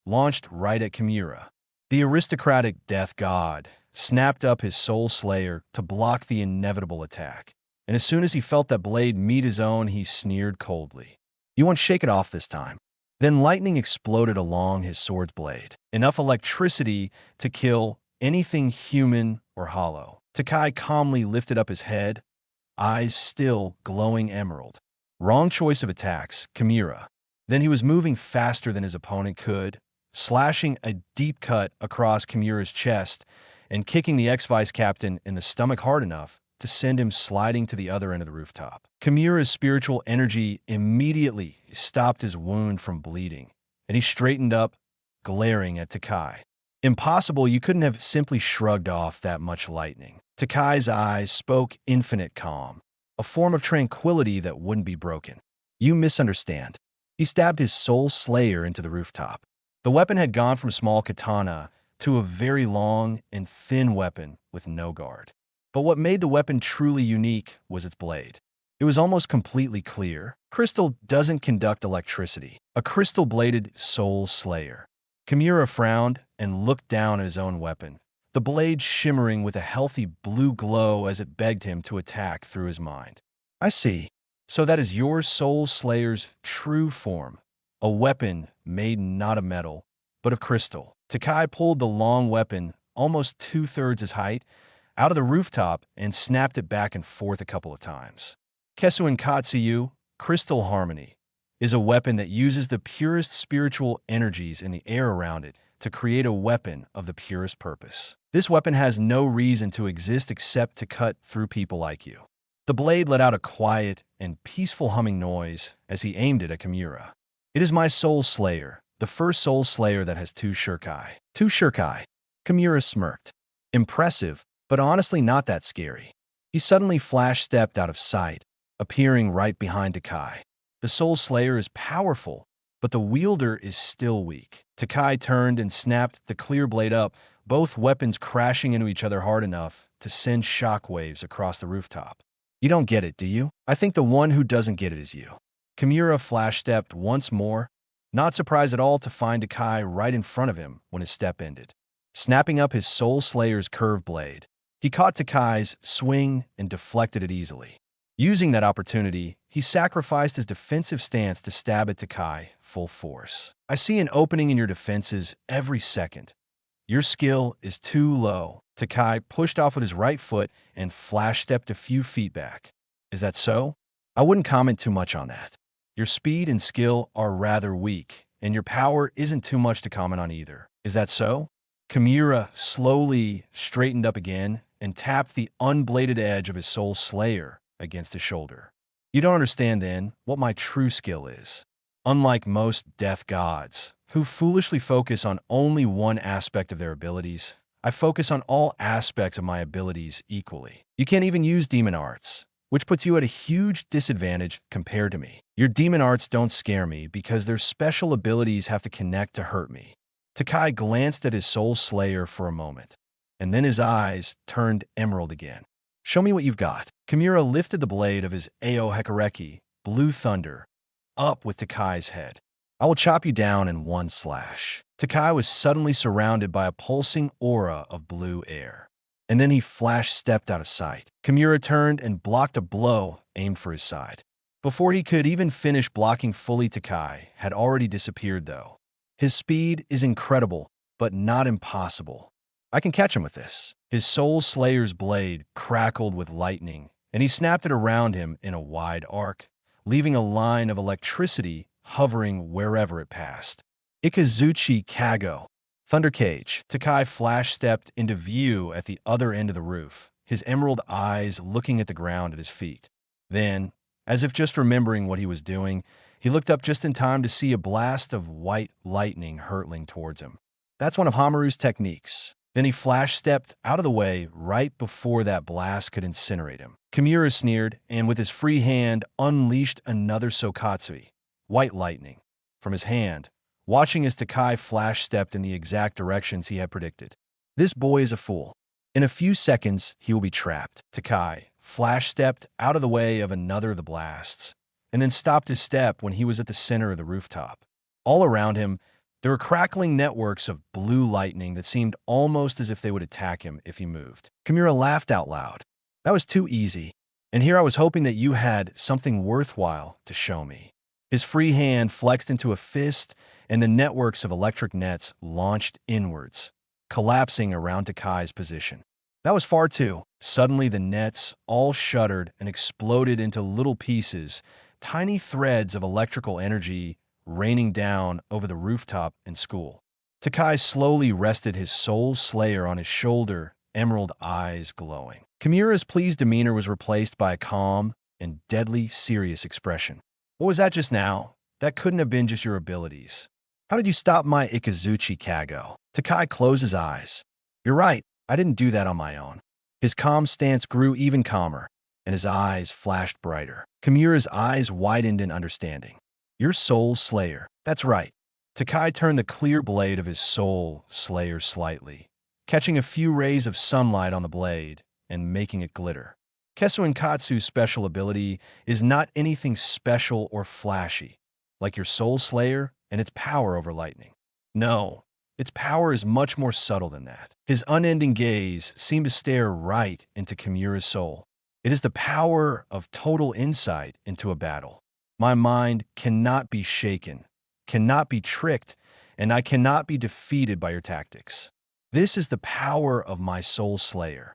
launched right at Kimura. The aristocratic death god snapped up his Soul Slayer to block the inevitable attack, and as soon as he felt that blade meet his own, he sneered coldly. You won't shake it off this time. Then lightning exploded along his sword's blade, enough electricity to kill anything human or hollow. Takai calmly lifted up his head, eyes still glowing emerald. Wrong choice of attacks, Kimura. Then he was moving faster than his opponent could, slashing a deep cut across Kimura's chest and kicking the ex-vice captain in the stomach hard enough to send him sliding to the other end of the rooftop. Kimura's spiritual energy immediately stopped his wound from bleeding, and he straightened up, glaring at Takai. Impossible, you couldn't have simply shrugged off that much lightning. Takai's eyes spoke infinite calm, a form of tranquility that wouldn't be broken. You misunderstand. He stabbed his Soul Slayer into the rooftop. The weapon had gone from small katana to a very long and thin weapon with no guard. But what made the weapon truly unique was its blade. It was almost completely clear. Crystal doesn't conduct electricity. A crystal-bladed Soul Slayer. Kimura frowned and looked down at his own weapon, the blade shimmering with a healthy blue glow as it begged him to attack through his mind. I see. So that is your Soul Slayer's true form. A weapon made not of metal, but of crystal. Takai pulled the long weapon, almost 2/3 his height, out of the rooftop and snapped it back and forth a couple of times. Kesu and Katsuyu, Crystal Harmony, is a weapon that uses the purest spiritual energies in the air around it to create a weapon of the purest purpose. This weapon has no reason to exist except to cut through people like you. The blade let out a quiet and peaceful humming noise as he aimed it at Kimura. It is my Soul Slayer, the first Soul Slayer that has 2 shirkai. 2 shirkai. Kimura smirked. Impressive, but honestly not that scary. He suddenly flash-stepped out of sight, appearing right behind Takai. The Soul Slayer is powerful, but the wielder is still weak. Takai turned and snapped the clear blade up, both weapons crashing into each other hard enough to send shockwaves across the rooftop. You don't get it, do you? I think the one who doesn't get it is you. Kimura flash-stepped once more, not surprised at all to find Takai right in front of him when his step ended. Snapping up his Soul Slayer's curved blade, he caught Takai's swing and deflected it easily. Using that opportunity, he sacrificed his defensive stance to stab at Takai full force. I see an opening in your defenses every second. Your skill is too low. Takai pushed off with his right foot and flash-stepped a few feet back. Is that so? I wouldn't comment too much on that. Your speed and skill are rather weak, and your power isn't too much to comment on either. Is that so? Kimura slowly straightened up again and tapped the unbladed edge of his Soul Slayer against his shoulder. You don't understand, then, what my true skill is. Unlike most death gods, who foolishly focus on only one aspect of their abilities, I focus on all aspects of my abilities equally. You can't even use demon arts, which puts you at a huge disadvantage compared to me. Your demon arts don't scare me because their special abilities have to connect to hurt me. Takai glanced at his Soul Slayer for a moment, and then his eyes turned emerald again. Show me what you've got. Kimura lifted the blade of his Ao Hekareki, Blue Thunder, up with Takai's head. I will chop you down in one slash. Takai was suddenly surrounded by a pulsing aura of blue air. And then he flash-stepped out of sight. Kimura turned and blocked a blow aimed for his side. Before he could even finish blocking fully, Takai had already disappeared, though. His speed is incredible, but not impossible. I can catch him with this. His Soul Slayer's blade crackled with lightning, and he snapped it around him in a wide arc, leaving a line of electricity hovering wherever it passed. Ikazuchi Kago. Thunder Cage. Takai flash-stepped into view at the other end of the roof, his emerald eyes looking at the ground at his feet. Then, as if just remembering what he was doing, he looked up just in time to see a blast of white lightning hurtling towards him. That's one of Hamaru's techniques. Then he flash-stepped out of the way right before that blast could incinerate him. Kimura sneered, and with his free hand unleashed another Sokatsui, white lightning, from his hand, watching as Takai flash-stepped in the exact directions he had predicted. This boy is a fool. In a few seconds, he will be trapped. Takai flash-stepped out of the way of another of the blasts, and then stopped his step when he was at the center of the rooftop. All around him, there were crackling networks of blue lightning that seemed almost as if they would attack him if he moved. Kimura laughed out loud. That was too easy, and here I was hoping that you had something worthwhile to show me. His free hand flexed into a fist, and the networks of electric nets launched inwards, collapsing around Takai's position. That was far too. Suddenly, the nets all shuddered and exploded into little pieces, tiny threads of electrical energy raining down over the rooftop and school. Takai slowly rested his Soul Slayer on his shoulder, emerald eyes glowing. Kimura's pleased demeanor was replaced by a calm and deadly serious expression. What was that just now? That couldn't have been just your abilities. How did you stop my Ikazuchi Kago? Takai closed his eyes. You're right, I didn't do that on my own. His calm stance grew even calmer, and his eyes flashed brighter. Kimura's eyes widened in understanding. Your Soul Slayer. That's right. Takai turned the clear blade of his Soul Slayer slightly, catching a few rays of sunlight on the blade and making it glitter. Kesu Katsu's special ability is not anything special or flashy, like your Soul Slayer and its power over lightning. No, its power is much more subtle than that. His unending gaze seemed to stare right into Kimura's soul. It is the power of total insight into a battle. My mind cannot be shaken, cannot be tricked, and I cannot be defeated by your tactics. This is the power of my Soul Slayer,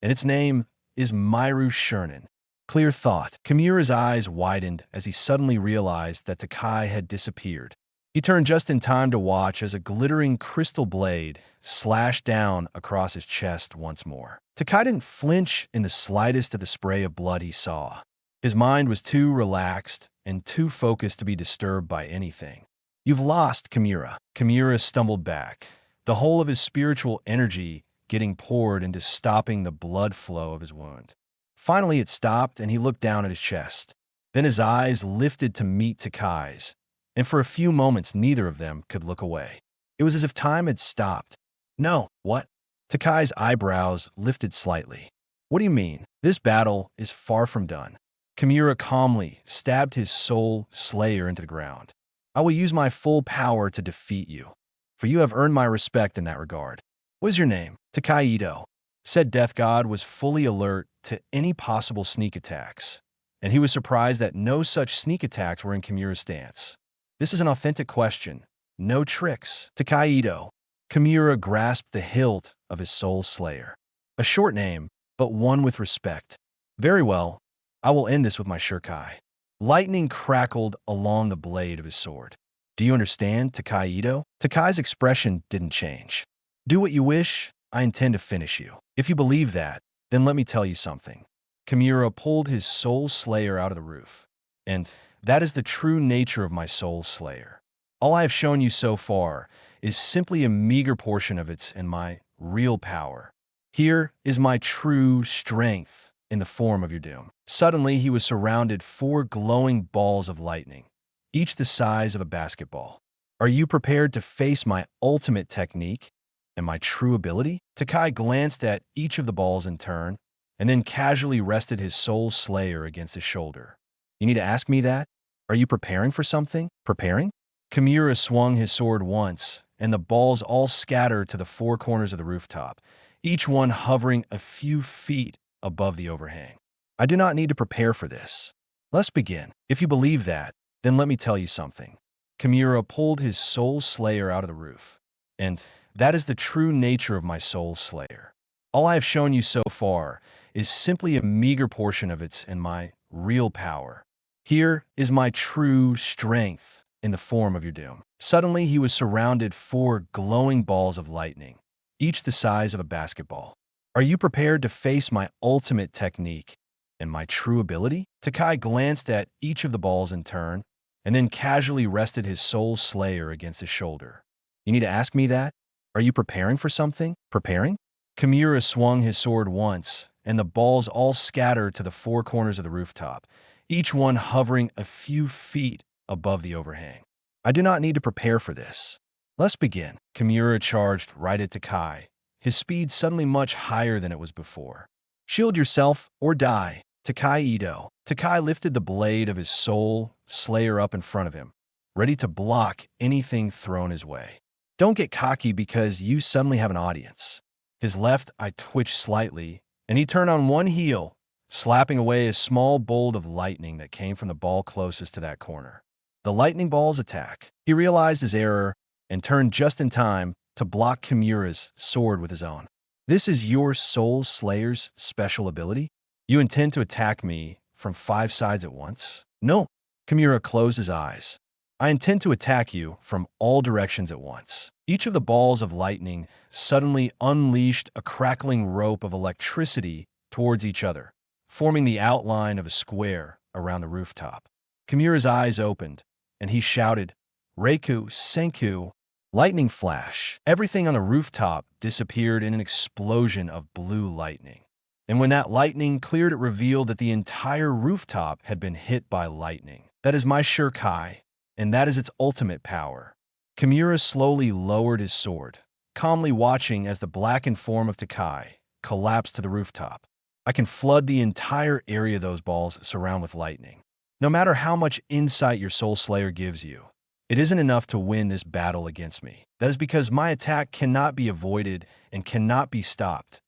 and its name is Myru Shurnen. Clear thought. Kimura's eyes widened as he suddenly realized that Takai had disappeared. He turned just in time to watch as a glittering crystal blade slashed down across his chest once more. Takai didn't flinch in the slightest at the spray of blood he saw. His mind was too relaxed and too focused to be disturbed by anything. You've lost, Kimura. Kimura stumbled back, the whole of his spiritual energy getting poured into stopping the blood flow of his wound. Finally, it stopped, and he looked down at his chest. Then his eyes lifted to meet Takai's, and for a few moments, neither of them could look away. It was as if time had stopped. No, what? Takai's eyebrows lifted slightly. What do you mean? This battle is far from done. Kimura calmly stabbed his Soul Slayer into the ground. I will use my full power to defeat you, for you have earned my respect in that regard. What is your name? Takai Ito. Said Death God was fully alert to any possible sneak attacks, and he was surprised that no such sneak attacks were in Kimura's stance. This is an authentic question. No tricks. Takai Ito. Kimura grasped the hilt of his Soul Slayer. A short name, but one with respect. Very well. I will end this with my Shurkai. Lightning crackled along the blade of his sword. Do you understand, Takai Ito? Takai's expression didn't change. Do what you wish. I intend to finish you. If you believe that, then let me tell you something. Kimura pulled his Soul Slayer out of the roof. And that is the true nature of my Soul Slayer. All I have shown you so far is simply a meager portion of it and my real power. Here is my true strength in the form of your doom. Suddenly, he was surrounded 4 glowing balls of lightning, each the size of a basketball. Are you prepared to face my ultimate technique and my true ability? Takai glanced at each of the balls in turn, and then casually rested his soul slayer against his shoulder. You need to ask me that? Are you preparing for something? Preparing? Kimura swung his sword once, and the balls all scattered to the four corners of the rooftop, each one hovering a few feet above the overhang. I do not need to prepare for this. Let's begin. If you believe that, then let me tell you something. Kimura pulled his soul slayer out of the roof. And that is the true nature of my soul slayer. All I have shown you so far is simply a meager portion of its and my real power. Here is my true strength in the form of your doom. Suddenly, he was surrounded four glowing balls of lightning, each the size of a basketball. Are you prepared to face my ultimate technique and my true ability? Takai glanced at each of the balls in turn, and then casually rested his soul slayer against his shoulder. You need to ask me that? Are you preparing for something? Preparing? Kimura swung his sword once, and the balls all scattered to the four corners of the rooftop, each one hovering a few feet above the overhang. I do not need to prepare for this. Let's begin. Kimura charged right at Takai, his speed suddenly much higher than it was before. Shield yourself or die. Takai Ito. Takai lifted the blade of his soul slayer up in front of him, ready to block anything thrown his way. Don't get cocky because you suddenly have an audience. His left eye twitched slightly, and he turned on one heel, slapping away a small bolt of lightning that came from the ball closest to that corner. The lightning ball's attack. He realized his error and turned just in time to block Kimura's sword with his own. This is your soul slayer's special ability? You intend to attack me from 5 sides at once? No. Kimura closed his eyes. I intend to attack you from all directions at once. Each of the balls of lightning suddenly unleashed a crackling rope of electricity towards each other, forming the outline of a square around the rooftop. Kimura's eyes opened, and he shouted, Reiku, Senku, lightning flash. Everything on the rooftop disappeared in an explosion of blue lightning. And when that lightning cleared, it revealed that the entire rooftop had been hit by lightning. That is my Shurkai, and that is its ultimate power. Kimura slowly lowered his sword, calmly watching as the blackened form of Takai collapsed to the rooftop. I can flood the entire area those balls surround with lightning. No matter how much insight your Soul Slayer gives you, it isn't enough to win this battle against me. That is because my attack cannot be avoided and cannot be stopped.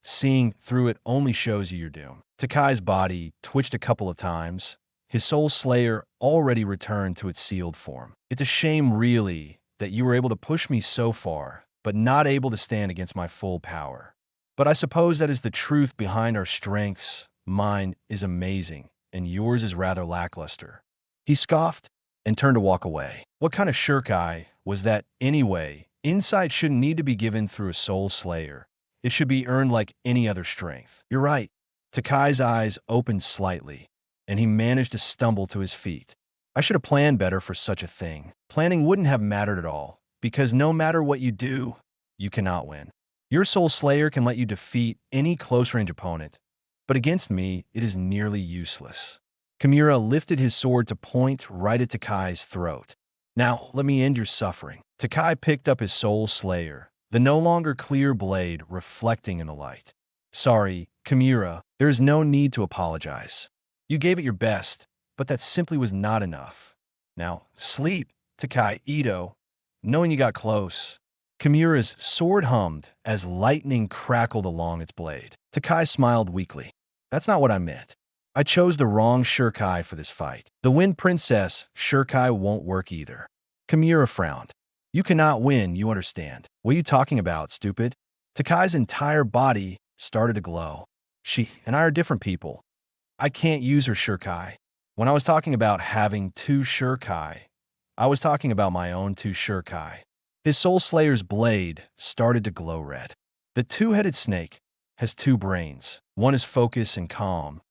Seeing through it only shows you your doom. Takai's body twitched a couple of times. His Soul Slayer already returned to its sealed form. It's a shame, really, that you were able to push me so far, but not able to stand against my full power. But I suppose that is the truth behind our strengths. Mine is amazing, and yours is rather lackluster. He scoffed and turned to walk away. What kind of Shurkai was that anyway? Insight shouldn't need to be given through a Soul Slayer. It should be earned like any other strength. You're right. Takai's eyes opened slightly, and he managed to stumble to his feet. I should have planned better for such a thing. Planning wouldn't have mattered at all, because no matter what you do, you cannot win. Your Soul Slayer can let you defeat any close-range opponent, but against me, it is nearly useless. Kimura lifted his sword to point right at Takai's throat. Now, let me end your suffering. Takai picked up his Soul Slayer, the no longer clear blade reflecting in the light. Sorry, Kimura, there is no need to apologize. You gave it your best, but that simply was not enough. Now, sleep, Takai Ito, knowing you got close. Kimura's sword hummed as lightning crackled along its blade. Takai smiled weakly. That's not what I meant. I chose the wrong Shurkai for this fight. The Wind Princess Shurkai won't work either. Kimura frowned. You cannot win, you understand. What are you talking about, stupid? Takai's entire body started to glow. She and I are different people. I can't use her Shurkai. When I was talking about having 2 Shurkai, I was talking about my own 2 Shurkai. His Soul Slayer's blade started to glow red. The 2-headed snake has 2 brains. One is focus and calm,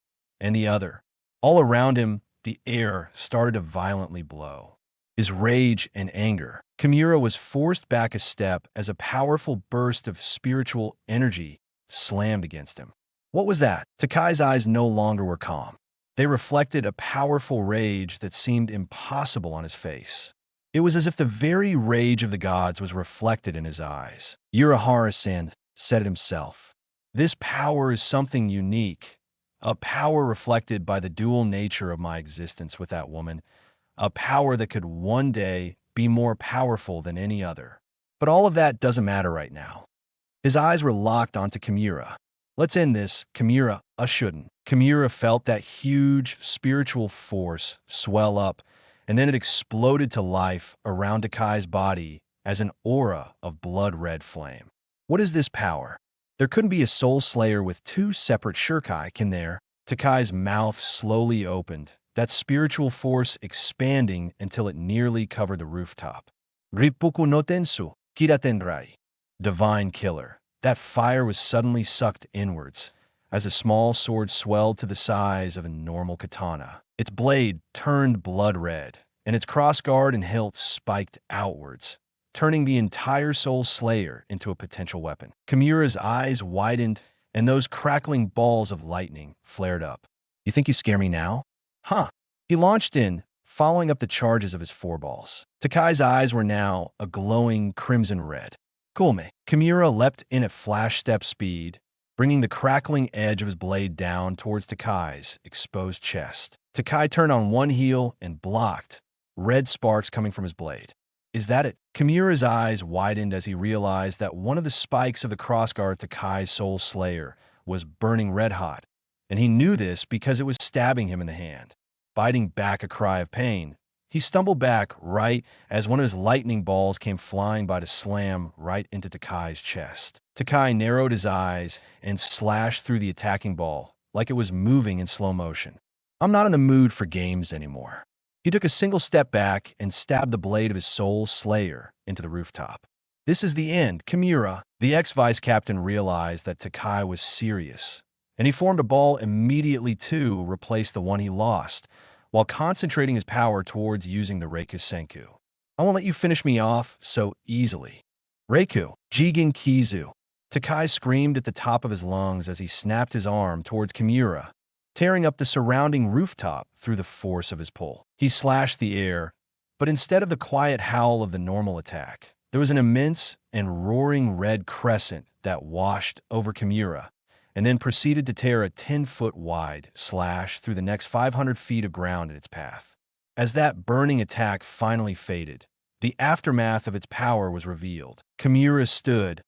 and the other. All around him, the air started to violently blow. His rage and anger. Kimura was forced back a step as a powerful burst of spiritual energy slammed against him. What was that? Takai's eyes no longer were calm. They reflected a powerful rage that seemed impossible on his face. It was as if the very rage of the gods was reflected in his eyes. Urahara-san said it himself. This power is something unique, a power reflected by the dual nature of my existence with that woman, a power that could one day be more powerful than any other. But all of that doesn't matter right now. His eyes were locked onto Kimura. Let's end this, Kimura, I shouldn't. Kimura felt that huge spiritual force swell up, and then it exploded to life around Takai's body as an aura of blood-red flame. What is this power? There couldn't be a soul slayer with two separate shurikai, can there? Takai's mouth slowly opened, that spiritual force expanding until it nearly covered the rooftop. Rippuku no tensu, kiratenrai. Divine killer. That fire was suddenly sucked inwards, as a small sword swelled to the size of a normal katana. Its blade turned blood red, and its crossguard and hilt spiked outwards, turning the entire Soul Slayer into a potential weapon. Kimura's eyes widened, and those crackling balls of lightning flared up. You think you scare me now? Huh. He launched in, following up the charges of his foreballs. Takai's eyes were now a glowing crimson red. Kulme. Kimura leapt in at flash step speed, bringing the crackling edge of his blade down towards Takai's exposed chest. Takai turned on one heel and blocked, red sparks coming from his blade. Is that it? Kimura's eyes widened as he realized that one of the spikes of the crossguard Takai's Soul Slayer was burning red hot, and he knew this because it was stabbing him in the hand. Biting back a cry of pain, he stumbled back right as one of his lightning balls came flying by to slam right into Takai's chest. Takai narrowed his eyes and slashed through the attacking ball like it was moving in slow motion. I'm not in the mood for games anymore. He took a single step back and stabbed the blade of his Soul Slayer into the rooftop. This is the end, Kimura. The ex-vice captain realized that Takai was serious, and he formed a ball immediately to replace the one he lost, while concentrating his power towards using the Reiku Senku. I won't let you finish me off so easily. Reiku, Jigen Kizu. Takai screamed at the top of his lungs as he snapped his arm towards Kimura, tearing up the surrounding rooftop through the force of his pull. He slashed the air, but instead of the quiet howl of the normal attack, there was an immense and roaring red crescent that washed over Kimura, and then proceeded to tear a 10-foot-wide slash through the next 500 feet of ground in its path. As that burning attack finally faded, the aftermath of its power was revealed. Kimura stood,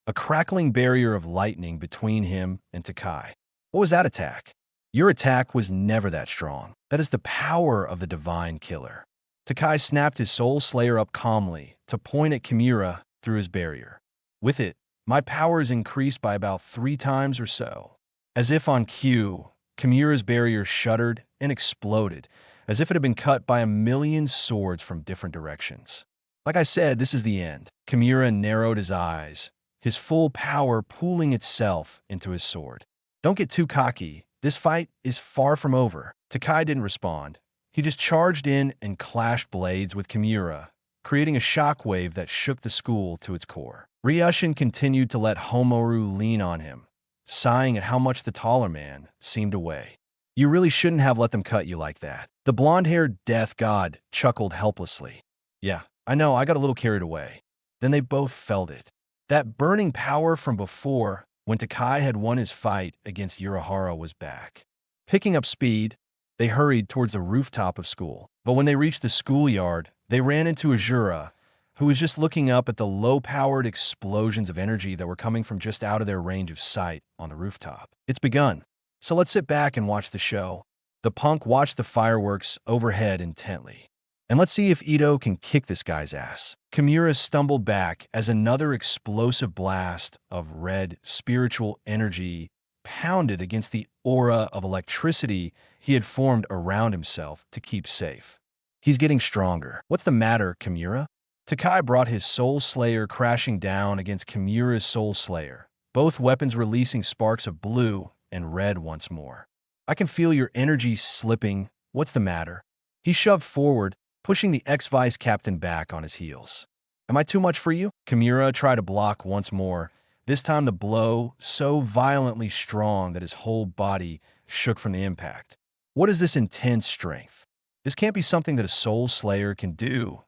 a crackling barrier of lightning between him and Takai. What was that attack? Your attack was never that strong. That is the power of the divine killer. Takai snapped his Soul Slayer up calmly to point at Kimura through his barrier. With it, my power is increased by about 3 times or so. As if on cue, Kimura's barrier shuddered and exploded, as if it had been cut by 1,000,000 swords from different directions. Like I said, this is the end. Kimura narrowed his eyes, his full power pooling itself into his sword. Don't get too cocky. This fight is far from over. Takai didn't respond. He just charged in and clashed blades with Kimura, creating a shockwave that shook the school to its core. Ryushin continued to let Homoru lean on him, sighing at how much the taller man seemed to weigh. You really shouldn't have let them cut you like that. The blonde-haired death god chuckled helplessly. Yeah, I know, I got a little carried away. Then they both felt it. That burning power from before, when Takai had won his fight against Urahara, was back. Picking up speed, they hurried towards the rooftop of school. But when they reached the schoolyard, they ran into Azura, who was just looking up at the low-powered explosions of energy that were coming from just out of their range of sight on the rooftop. It's begun, so let's sit back and watch the show. The punk watched the fireworks overhead intently. And let's see if Ito can kick this guy's ass. Kimura stumbled back as another explosive blast of red spiritual energy pounded against the aura of electricity he had formed around himself to keep safe. He's getting stronger. What's the matter, Kimura? Takai brought his Soul Slayer crashing down against Kimura's Soul Slayer, both weapons releasing sparks of blue and red once more. I can feel your energy slipping. What's the matter? He shoved forward, pushing the ex-vice captain back on his heels. Am I too much for you? Kimura tried to block once more, this time the blow so violently strong that his whole body shook from the impact. What is this intense strength? This can't be something that a Soul Slayer can do.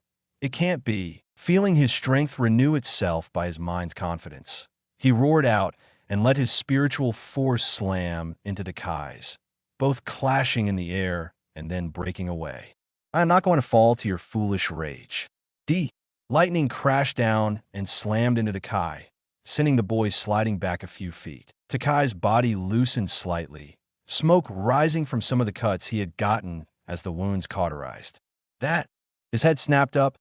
It can't be. Feeling his strength renew itself by his mind's confidence, he roared out, and let his spiritual force slam into Takai's, both clashing in the air and then breaking away. I am not going to fall to your foolish rage. D. Lightning crashed down and slammed into Takai, sending the boy sliding back a few feet. Takai's body loosened slightly, smoke rising from some of the cuts he had gotten as the wounds cauterized. That, his head snapped up,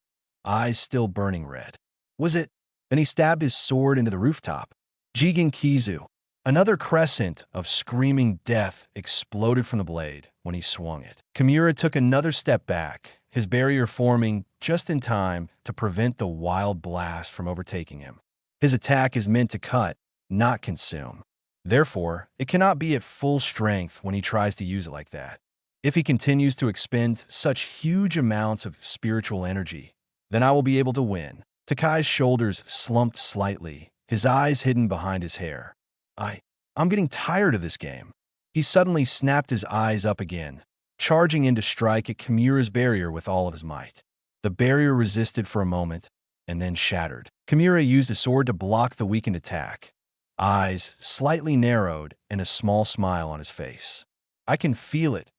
eyes still burning red. Was it? Then he stabbed his sword into the rooftop. Jigen Kizu. Another crescent of screaming death exploded from the blade when he swung it. Kimura took another step back, his barrier forming just in time to prevent the wild blast from overtaking him. His attack is meant to cut, not consume. Therefore, it cannot be at full strength when he tries to use it like that. If he continues to expend such huge amounts of spiritual energy, then I will be able to win. Takai's shoulders slumped slightly, his eyes hidden behind his hair. I'm getting tired of this game. He suddenly snapped his eyes up again, charging in to strike at Kimura's barrier with all of his might. The barrier resisted for a moment, and then shattered. Kimura used a sword to block the weakened attack, eyes slightly narrowed and a small smile on his face. I can feel it.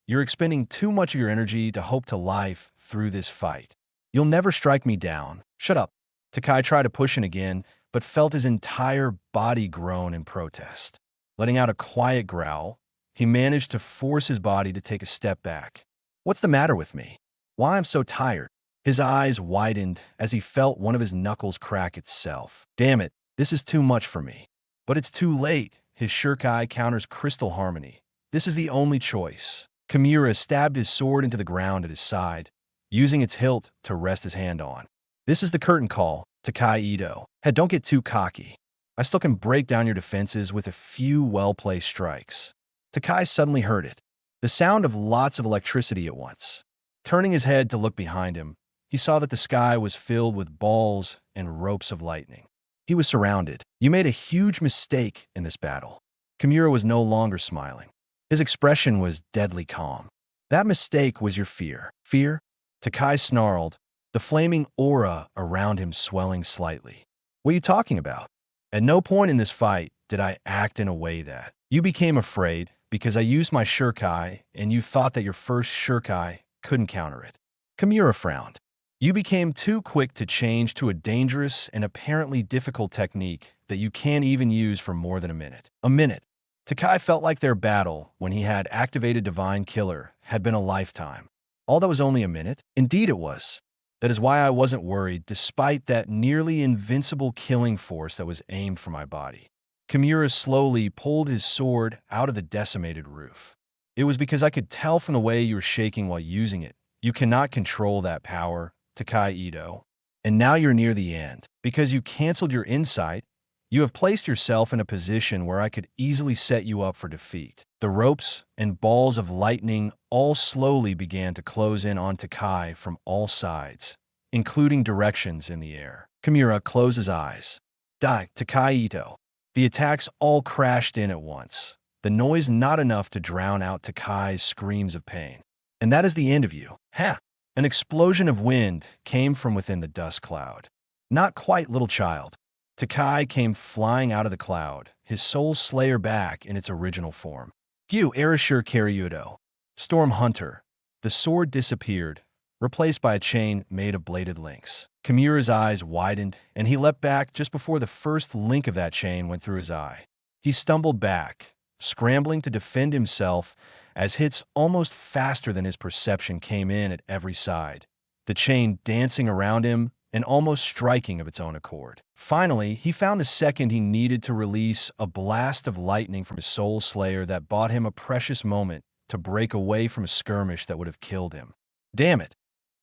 You're expending too much of your energy to hope to life through this fight. You'll never strike me down. Shut up. Takai tried to push in again, but felt his entire body groan in protest. Letting out a quiet growl, he managed to force his body to take a step back. What's the matter with me? Why I'm so tired? His eyes widened as he felt one of his knuckles crack itself. Damn it, this is too much for me. But it's too late. His Shirkai counters Crystal Harmony. This is the only choice. Kimura stabbed his sword into the ground at his side, using its hilt to rest his hand on. This is the curtain call, Takai Ito. Hey, don't get too cocky. I still can break down your defenses with a few well-placed strikes. Takai suddenly heard it, the sound of lots of electricity at once. Turning his head to look behind him, he saw that the sky was filled with balls and ropes of lightning. He was surrounded. You made a huge mistake in this battle. Kimura was no longer smiling. His expression was deadly calm. That mistake was your fear. Fear? Takai snarled, the flaming aura around him swelling slightly. What are you talking about? At no point in this fight did I act in a way that you became afraid because I used my Shirkai and you thought that your first Shirkai couldn't counter it. Kimura frowned. You became too quick to change to a dangerous and apparently difficult technique that you can't even use for more than a minute. A minute. Takai felt like their battle when he had activated Divine Killer had been a lifetime. All that was only a minute? Indeed it was. That is why I wasn't worried, despite that nearly invincible killing force that was aimed for my body. Kimura slowly pulled his sword out of the decimated roof. It was because I could tell from the way you were shaking while using it. You cannot control that power, Takai Ito. And now you're near the end. Because you canceled your insight, you have placed yourself in a position where I could easily set you up for defeat. The ropes and balls of lightning all slowly began to close in on Takai from all sides, including directions in the air. Kimura closed his eyes. Die, Takai Ito. The attacks all crashed in at once, the noise not enough to drown out Takai's screams of pain. And that is the end of you. Ha! An explosion of wind came from within the dust cloud. Not quite, little child. Takai came flying out of the cloud, his soul slayer back in its original form. Gyu Arashur Karyudo. Storm Hunter. The sword disappeared, replaced by a chain made of bladed links. Kimura's eyes widened, and he leapt back just before the first link of that chain went through his eye. He stumbled back, scrambling to defend himself as hits almost faster than his perception came in at every side, the chain dancing around him and almost striking of its own accord. Finally, he found the second he needed to release a blast of lightning from his soul slayer that bought him a precious moment to break away from a skirmish that would have killed him. Damn it!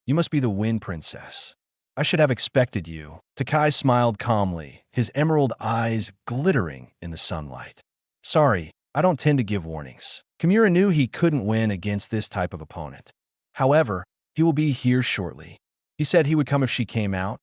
You must be the Wind Princess. I should have expected you. Takai smiled calmly, his emerald eyes glittering in the sunlight. Sorry, I don't tend to give warnings. Kimura knew he couldn't win against this type of opponent. However, he will be here shortly. He said he would come if she came out.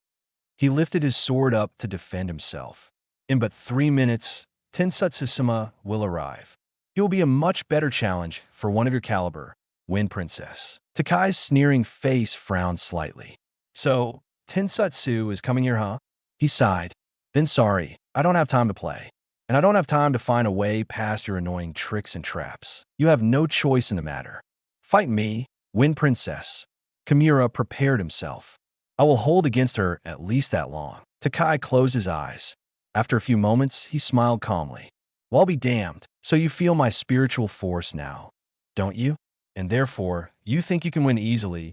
He lifted his sword up to defend himself. In but 3 minutes, Tensutsusima will arrive. He will be a much better challenge for one of your caliber, Wind Princess. Takai's sneering face frowned slightly. So, Tensutsu is coming here, huh? He sighed. Then sorry, I don't have time to play. and I don't have time to find a way past your annoying tricks and traps. You have no choice in the matter. Fight me, win princess. Kimura prepared himself. I will hold against her at least that long. Takai closed his eyes. After a few moments, he smiled calmly. Well, I'll be damned. So you feel my spiritual force now, don't you? And therefore, you think you can win easily,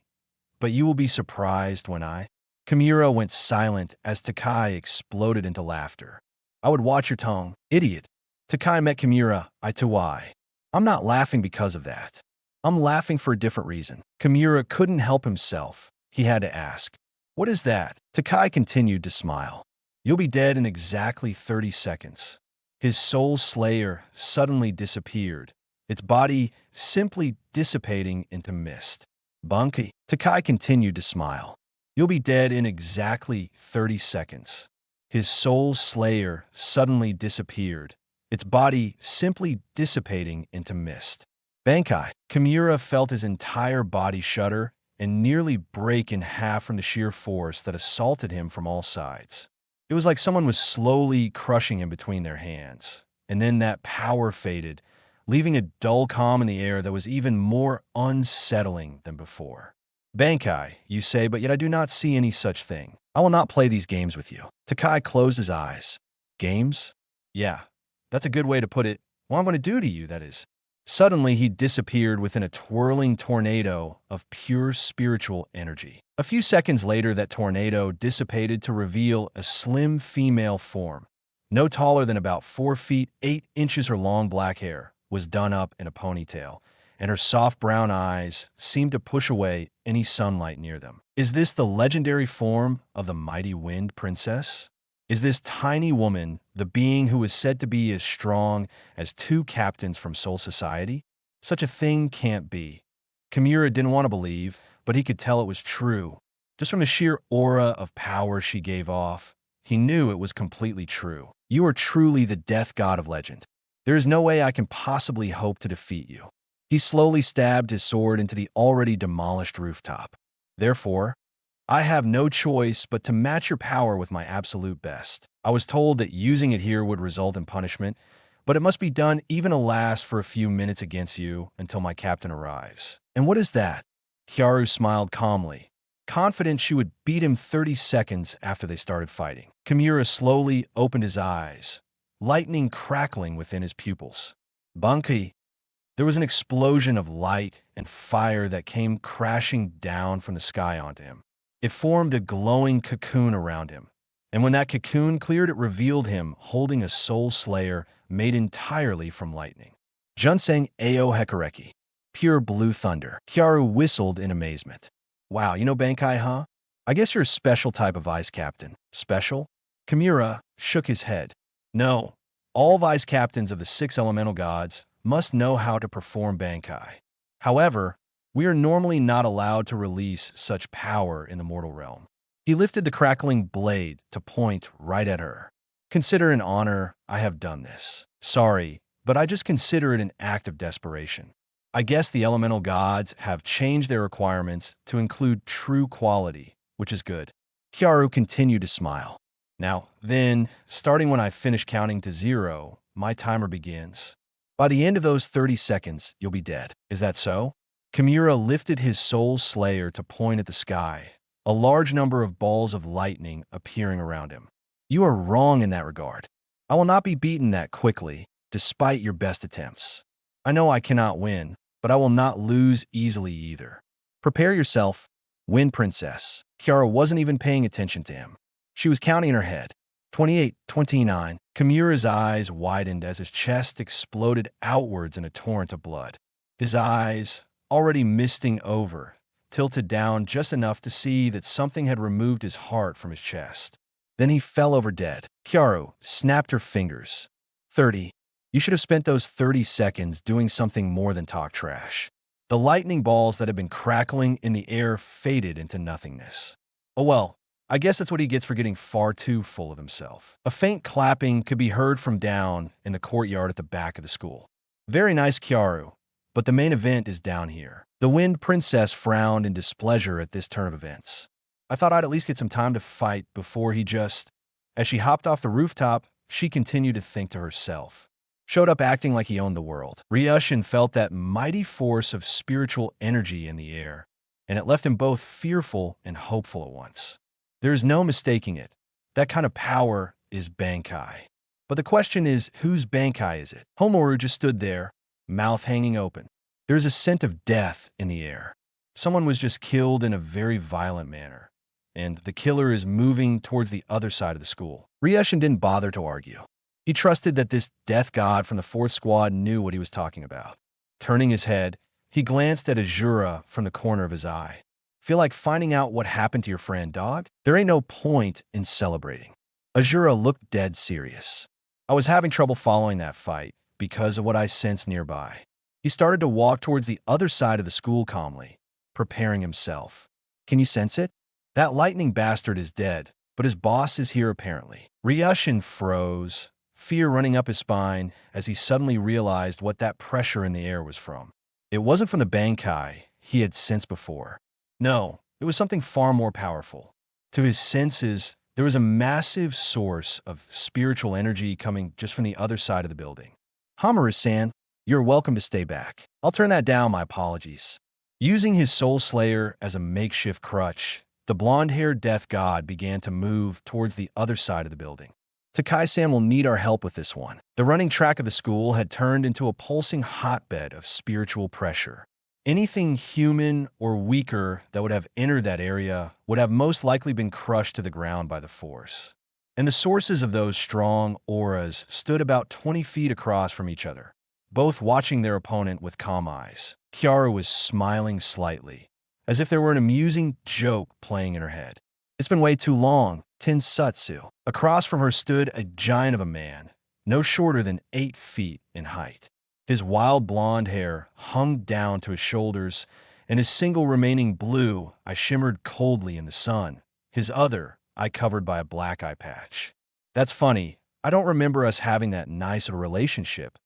but you will be surprised when I... Kimura went silent as Takai exploded into laughter. I would watch your tongue, idiot. Takai met Kimura eye to eye. I'm not laughing because of that. I'm laughing for a different reason. Kimura couldn't help himself. He had to ask, what is that? Takai continued to smile. You'll be dead in exactly 30 seconds. His soul slayer suddenly disappeared, its body simply dissipating into mist. Bunky. Takai continued to smile. You'll be dead in exactly 30 seconds. His soul slayer suddenly disappeared, its body simply dissipating into mist. Bankai. Kimura felt his entire body shudder and nearly break in half from the sheer force that assaulted him from all sides. It was like someone was slowly crushing him between their hands, and then that power faded, leaving a dull calm in the air that was even more unsettling than before. Bankai, you say, but yet I do not see any such thing. I will not play these games with you. Takai closed his eyes. Games? Yeah, that's a good way to put it. What I'm going to do to you, that is. Suddenly, he disappeared within a twirling tornado of pure spiritual energy. A few seconds later, that tornado dissipated to reveal a slim female form. No taller than about 4 feet 8 inches, her long black hair was done up in a ponytail, and her soft brown eyes seemed to push away any sunlight near them. Is this the legendary form of the mighty wind princess? Is this tiny woman the being who is said to be as strong as 2 captains from Soul Society? Such a thing can't be. Kimura didn't want to believe, but he could tell it was true. Just from the sheer aura of power she gave off, he knew it was completely true. You are truly the death god of legend. There is no way I can possibly hope to defeat you. He slowly stabbed his sword into the already demolished rooftop. Therefore, I have no choice but to match your power with my absolute best. I was told that using it here would result in punishment, but it must be done even to last for a few minutes against you until my captain arrives. And what is that? Hikaru smiled calmly, confident she would beat him 30 seconds after they started fighting. Kimura slowly opened his eyes, lightning crackling within his pupils. Bunky. There was an explosion of light and fire that came crashing down from the sky onto him. It formed a glowing cocoon around him, and when that cocoon cleared, it revealed him holding a soul slayer made entirely from lightning. Junseng Ao Hekareki. Pure blue thunder. Hikaru whistled in amazement. Wow, you know Bankai, huh? I guess you're a special type of vice captain. Special? Kimura shook his head. No, all vice captains of the 6 elemental gods must know how to perform Bankai. However, we are normally not allowed to release such power in the mortal realm. He lifted the crackling blade to point right at her. Consider an honor I have done this. Sorry, but I just consider it an act of desperation. I guess the elemental gods have changed their requirements to include true quality, which is good. Hikaru continued to smile. Now, then, starting when I finish counting to 0, my timer begins. By the end of those 30 seconds, you'll be dead. Is that so? Kimura lifted his soul slayer to point at the sky, a large number of balls of lightning appearing around him. You are wrong in that regard. I will not be beaten that quickly, despite your best attempts. I know I cannot win, but I will not lose easily either. Prepare yourself, win princess. Kiara wasn't even paying attention to him. She was counting in her head. 28, 29. Kimura's eyes widened as his chest exploded outwards in a torrent of blood. His eyes, already misting over, tilted down just enough to see that something had removed his heart from his chest. Then he fell over dead. Kiaru snapped her fingers. 30. You should have spent those 30 seconds doing something more than talk trash. The lightning balls that had been crackling in the air faded into nothingness. Oh well, I guess that's what he gets for getting far too full of himself. A faint clapping could be heard from down in the courtyard at the back of the school. Very nice, Kiaru, but the main event is down here. The Wind Princess frowned in displeasure at this turn of events. I thought I'd at least get some time to fight before he just... As she hopped off the rooftop, she continued to think to herself. Showed up acting like he owned the world. Ryushin felt that mighty force of spiritual energy in the air, and it left him both fearful and hopeful at once. There is no mistaking it. That kind of power is Bankai. But the question is, whose Bankai is it? Homaru just stood there, mouth hanging open. There is a scent of death in the air. Someone was just killed in a very violent manner, and the killer is moving towards the other side of the school. Ryushin didn't bother to argue. He trusted that this death god from the fourth squad knew what he was talking about. Turning his head, he glanced at Azura from the corner of his eye. Feel like finding out what happened to your friend, dog? There ain't no point in celebrating. Azura looked dead serious. I was having trouble following that fight because of what I sensed nearby. He started to walk towards the other side of the school calmly, preparing himself. Can you sense it? That lightning bastard is dead, but his boss is here apparently. Ryushin froze, fear running up his spine as he suddenly realized what that pressure in the air was from. It wasn't from the Bankai he had sensed before. No, it was something far more powerful. To his senses, there was a massive source of spiritual energy coming just from the other side of the building. Hamaru-san, you're welcome to stay back. I'll turn that down, my apologies. Using his Soul Slayer as a makeshift crutch, the blonde-haired death god began to move towards the other side of the building. Takai-san will need our help with this one. The running track of the school had turned into a pulsing hotbed of spiritual pressure. Anything human or weaker that would have entered that area would have most likely been crushed to the ground by the force. And the sources of those strong auras stood about 20 feet across from each other, both watching their opponent with calm eyes. Kiara was smiling slightly, as if there were an amusing joke playing in her head. It's been way too long, Tensatsu. Across from her stood a giant of a man, no shorter than 8 feet in height. His wild blonde hair hung down to his shoulders, and his single remaining blue eye shimmered coldly in the sun, his other eye covered by a black eye patch. That's funny. I don't remember us having that nice of a relationship.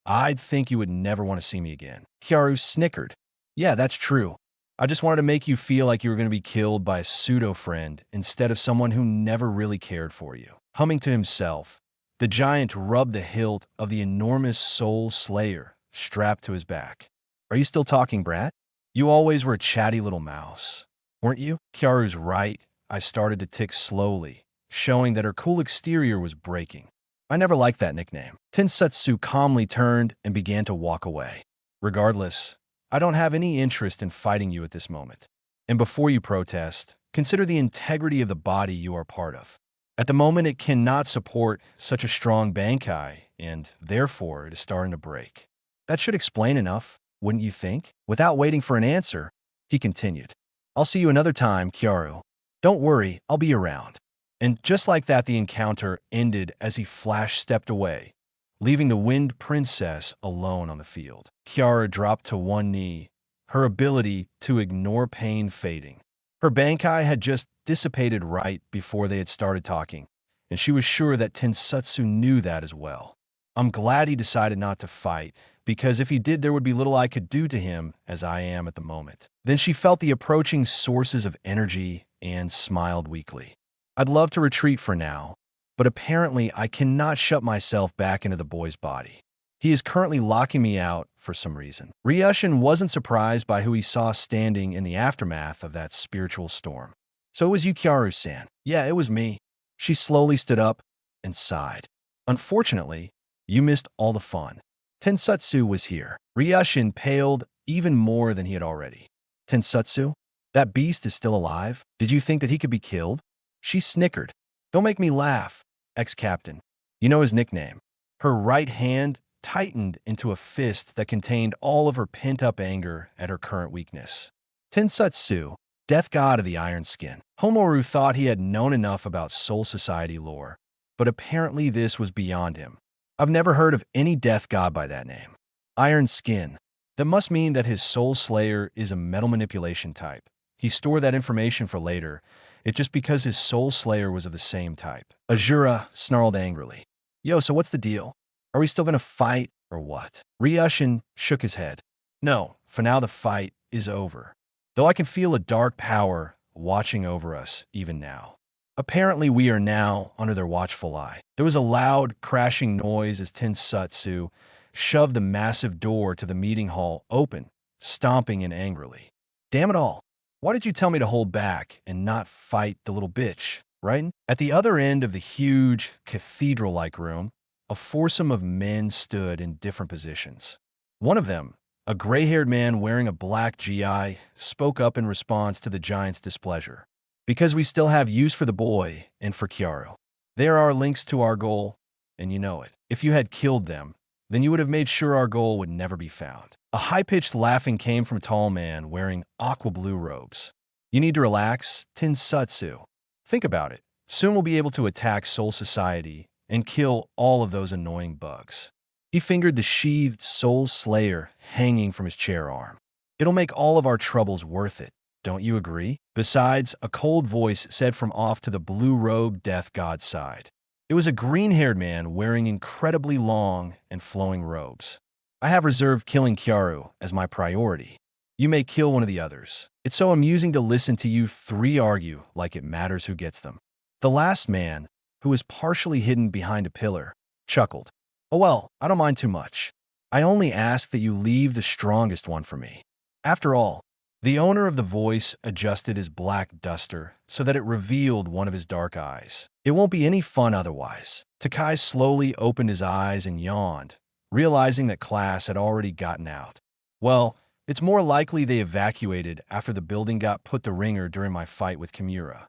I'd think you would never want to see me again. Kiaru snickered. Yeah, that's true. I just wanted to make you feel like you were going to be killed by a pseudo-friend instead of someone who never really cared for you. Humming to himself, the giant rubbed the hilt of the enormous Soul Slayer strapped to his back. Are you still talking, brat? You always were a chatty little mouse, weren't you? Kiaru's right eye started to tick slowly, showing that her cool exterior was breaking. I never liked that nickname. Tensatsu calmly turned and began to walk away. Regardless, I don't have any interest in fighting you at this moment. And before you protest, consider the integrity of the body you are part of. At the moment, it cannot support such a strong Bankai, and therefore it is starting to break. That should explain enough, wouldn't you think? Without waiting for an answer, he continued. I'll see you another time, Kiaru. Don't worry, I'll be around. And just like that, the encounter ended as he flash stepped away, leaving the Wind Princess alone on the field. Kiara dropped to one knee, her ability to ignore pain fading. Her Bankai had just dissipated right before they had started talking, and she was sure that Tensatsu knew that as well. I'm glad he decided not to fight, because if he did, there would be little I could do to him as I am at the moment. Then she felt the approaching sources of energy and smiled weakly. I'd love to retreat for now, but apparently I cannot shut myself back into the boy's body. He is currently locking me out for some reason. Ryushin wasn't surprised by who he saw standing in the aftermath of that spiritual storm. So it was you, Kiaru-san. Yeah, it was me. She slowly stood up and sighed. Unfortunately, you missed all the fun. Tensatsu was here. Ryushin paled even more than he had already. Tensatsu? That beast is still alive? Did you think that he could be killed? She snickered. Don't make me laugh, ex-captain. You know his nickname. Her right hand tightened into a fist that contained all of her pent-up anger at her current weakness. Tensatsu, death god of the iron skin. Homaru thought he had known enough about Soul Society lore, but apparently this was beyond him. I've never heard of any death god by that name. Iron skin. That must mean that his Soul Slayer is a metal manipulation type. He stored that information for later. It's just because his Soul Slayer was of the same type. Azura snarled angrily. Yo, so what's the deal? Are we still going to fight or what? Ryushin shook his head. No, for now the fight is over. Though I can feel a dark power watching over us even now. Apparently, we are now under their watchful eye. There was a loud, crashing noise as Tensatsu shoved the massive door to the meeting hall open, stomping in angrily. Damn it all. Why did you tell me to hold back and not fight the little bitch, right? At the other end of the huge, cathedral-like room, a foursome of men stood in different positions. One of them, a gray-haired man wearing a black GI, spoke up in response to the giant's displeasure. Because we still have use for the boy and for Kyaru. There are links to our goal, and you know it. If you had killed them, then you would have made sure our goal would never be found. A high-pitched laughing came from a tall man wearing aqua-blue robes. You need to relax, Tensatsu. Think about it. Soon we'll be able to attack Soul Society and kill all of those annoying bugs. He fingered the sheathed Soul Slayer hanging from his chair arm. It'll make all of our troubles worth it. Don't you agree? Besides, a cold voice said from off to the blue-robed death god's side. It was a green-haired man wearing incredibly long and flowing robes. I have reserved killing Kyaru as my priority. You may kill one of the others. It's so amusing to listen to you three argue like it matters who gets them. The last man, who was partially hidden behind a pillar, chuckled. Oh well, I don't mind too much. I only ask that you leave the strongest one for me. After all, the owner of the voice adjusted his black duster so that it revealed one of his dark eyes. It won't be any fun otherwise. Takai slowly opened his eyes and yawned, realizing that class had already gotten out. Well, it's more likely they evacuated after the building got put the ringer during my fight with Kimura.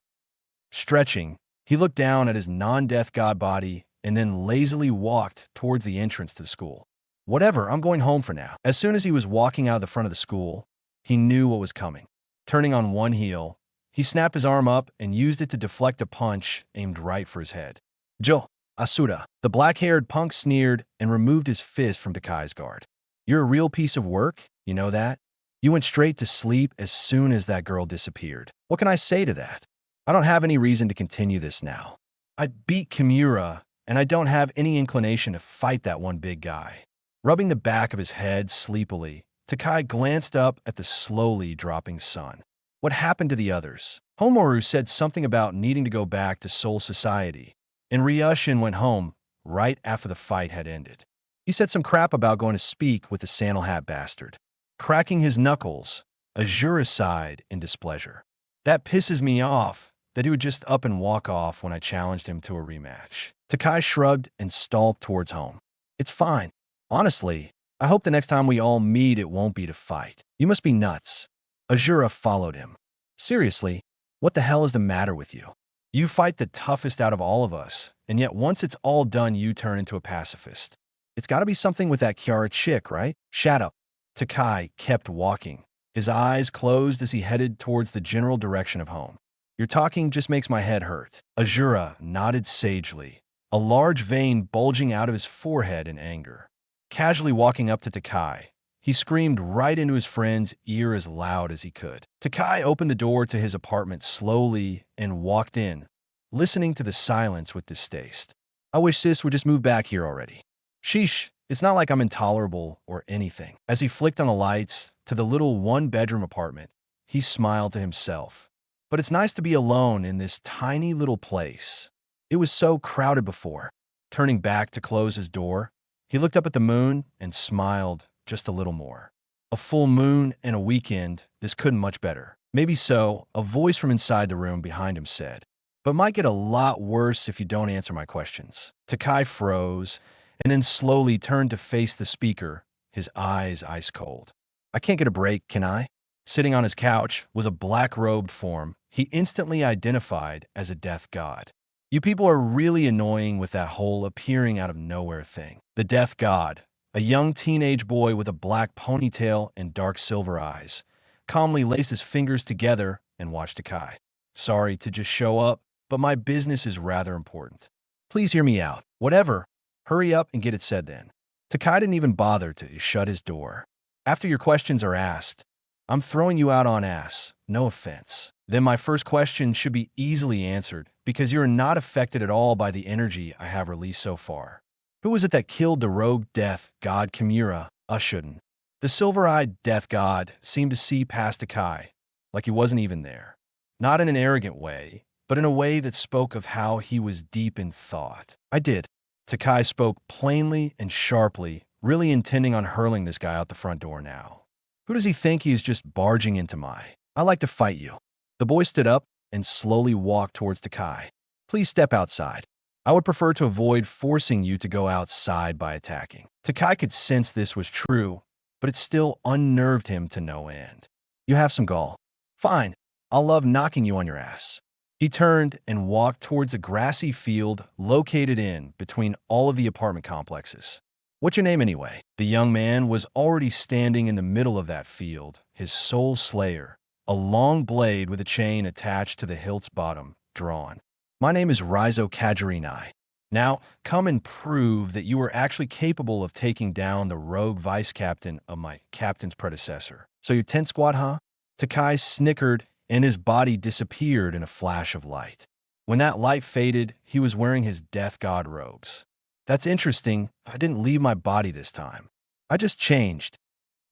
Stretching, he looked down at his non-death god body and then lazily walked towards the entrance to the school. Whatever, I'm going home for now. As soon as he was walking out of the front of the school, he knew what was coming. Turning on one heel, he snapped his arm up and used it to deflect a punch aimed right for his head. Jo, Asura, the black-haired punk sneered and removed his fist from Takai's guard. You're a real piece of work, you know that? You went straight to sleep as soon as that girl disappeared. What can I say to that? I don't have any reason to continue this now. I beat Kimura, and I don't have any inclination to fight that one big guy. Rubbing the back of his head sleepily, Takai glanced up at the slowly dropping sun. What happened to the others? Homoru said something about needing to go back to Soul Society, and Ryushin went home right after the fight had ended. He said some crap about going to speak with the sandal hat bastard. Cracking his knuckles, Azura sighed in displeasure. That pisses me off that he would just up and walk off when I challenged him to a rematch. Takai shrugged and stalked towards home. It's fine. Honestly, I hope the next time we all meet it won't be to fight. You must be nuts. Azura followed him. Seriously, what the hell is the matter with you? You fight the toughest out of all of us, and yet once it's all done you turn into a pacifist. It's gotta be something with that Kiara chick, right? Shut up. Takai kept walking, his eyes closed as he headed towards the general direction of home. Your talking just makes my head hurt. Azura nodded sagely, a large vein bulging out of his forehead in anger. Casually walking up to Takai, he screamed right into his friend's ear as loud as he could. Takai opened the door to his apartment slowly and walked in, listening to the silence with distaste. I wish sis would just move back here already. Sheesh, it's not like I'm intolerable or anything. As he flicked on the lights to the little one-bedroom apartment, he smiled to himself. But it's nice to be alone in this tiny little place. It was so crowded before. Turning back to close his door, he looked up at the moon and smiled just a little more. A full moon and a weekend, this couldn't much better. Maybe so, a voice from inside the room behind him said, but might get a lot worse if you don't answer my questions. Takai froze and then slowly turned to face the speaker, his eyes ice cold. I can't get a break, can I? Sitting on his couch was a black-robed form he instantly identified as a death god. You people are really annoying with that whole appearing out of nowhere thing. The death god, a young teenage boy with a black ponytail and dark silver eyes, calmly laced his fingers together and watched Takai. Sorry to just show up, but my business is rather important. Please hear me out. Whatever. Hurry up and get it said then. Takai didn't even bother to shut his door. After your questions are asked, I'm throwing you out on ass. No offense. Then my first question should be easily answered because you're not affected at all by the energy I have released so far. Who was it that killed the rogue death god Kimura? I shouldn't. The silver-eyed death god seemed to see past Takai, like he wasn't even there. Not in an arrogant way, but in a way that spoke of how he was deep in thought. I did. Takai spoke plainly and sharply, really intending on hurling this guy out the front door now. Who does he think he is just barging into my? I like to fight you. The boy stood up and slowly walked towards Takai. Please step outside. I would prefer to avoid forcing you to go outside by attacking. Takai could sense this was true, but it still unnerved him to no end. You have some gall. Fine, I'll love knocking you on your ass. He turned and walked towards a grassy field located in between all of the apartment complexes. What's your name anyway? The young man was already standing in the middle of that field, his soul slayer, a long blade with a chain attached to the hilt's bottom, drawn. My name is Rizo Kajirinai. Now, come and prove that you are actually capable of taking down the rogue vice captain of my captain's predecessor. So your 10th squad, huh? Takai snickered, and his body disappeared in a flash of light. When that light faded, he was wearing his death god robes. That's interesting. I didn't leave my body this time. I just changed.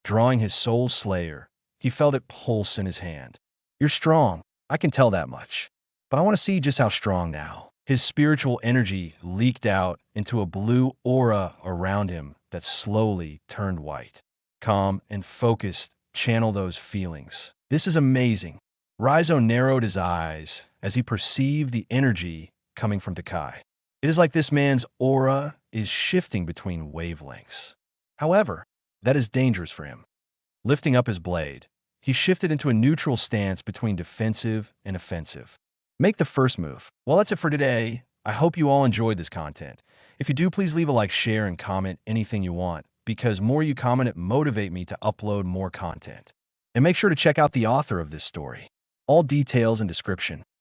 Drawing his soul slayer, he felt it pulse in his hand. You're strong. I can tell that much. But I want to see just how strong now. His spiritual energy leaked out into a blue aura around him that slowly turned white. Calm and focused, channel those feelings. This is amazing. Rizo narrowed his eyes as he perceived the energy coming from Takai. It is like this man's aura is shifting between wavelengths. However, that is dangerous for him. Lifting up his blade, he shifted into a neutral stance between defensive and offensive. Make the first move. Well, that's it for today. I hope you all enjoyed this content. If you do, please leave a like, share, and comment anything you want, because more you comment, it motivate me to upload more content. And make sure to check out the author of this story. All details and description.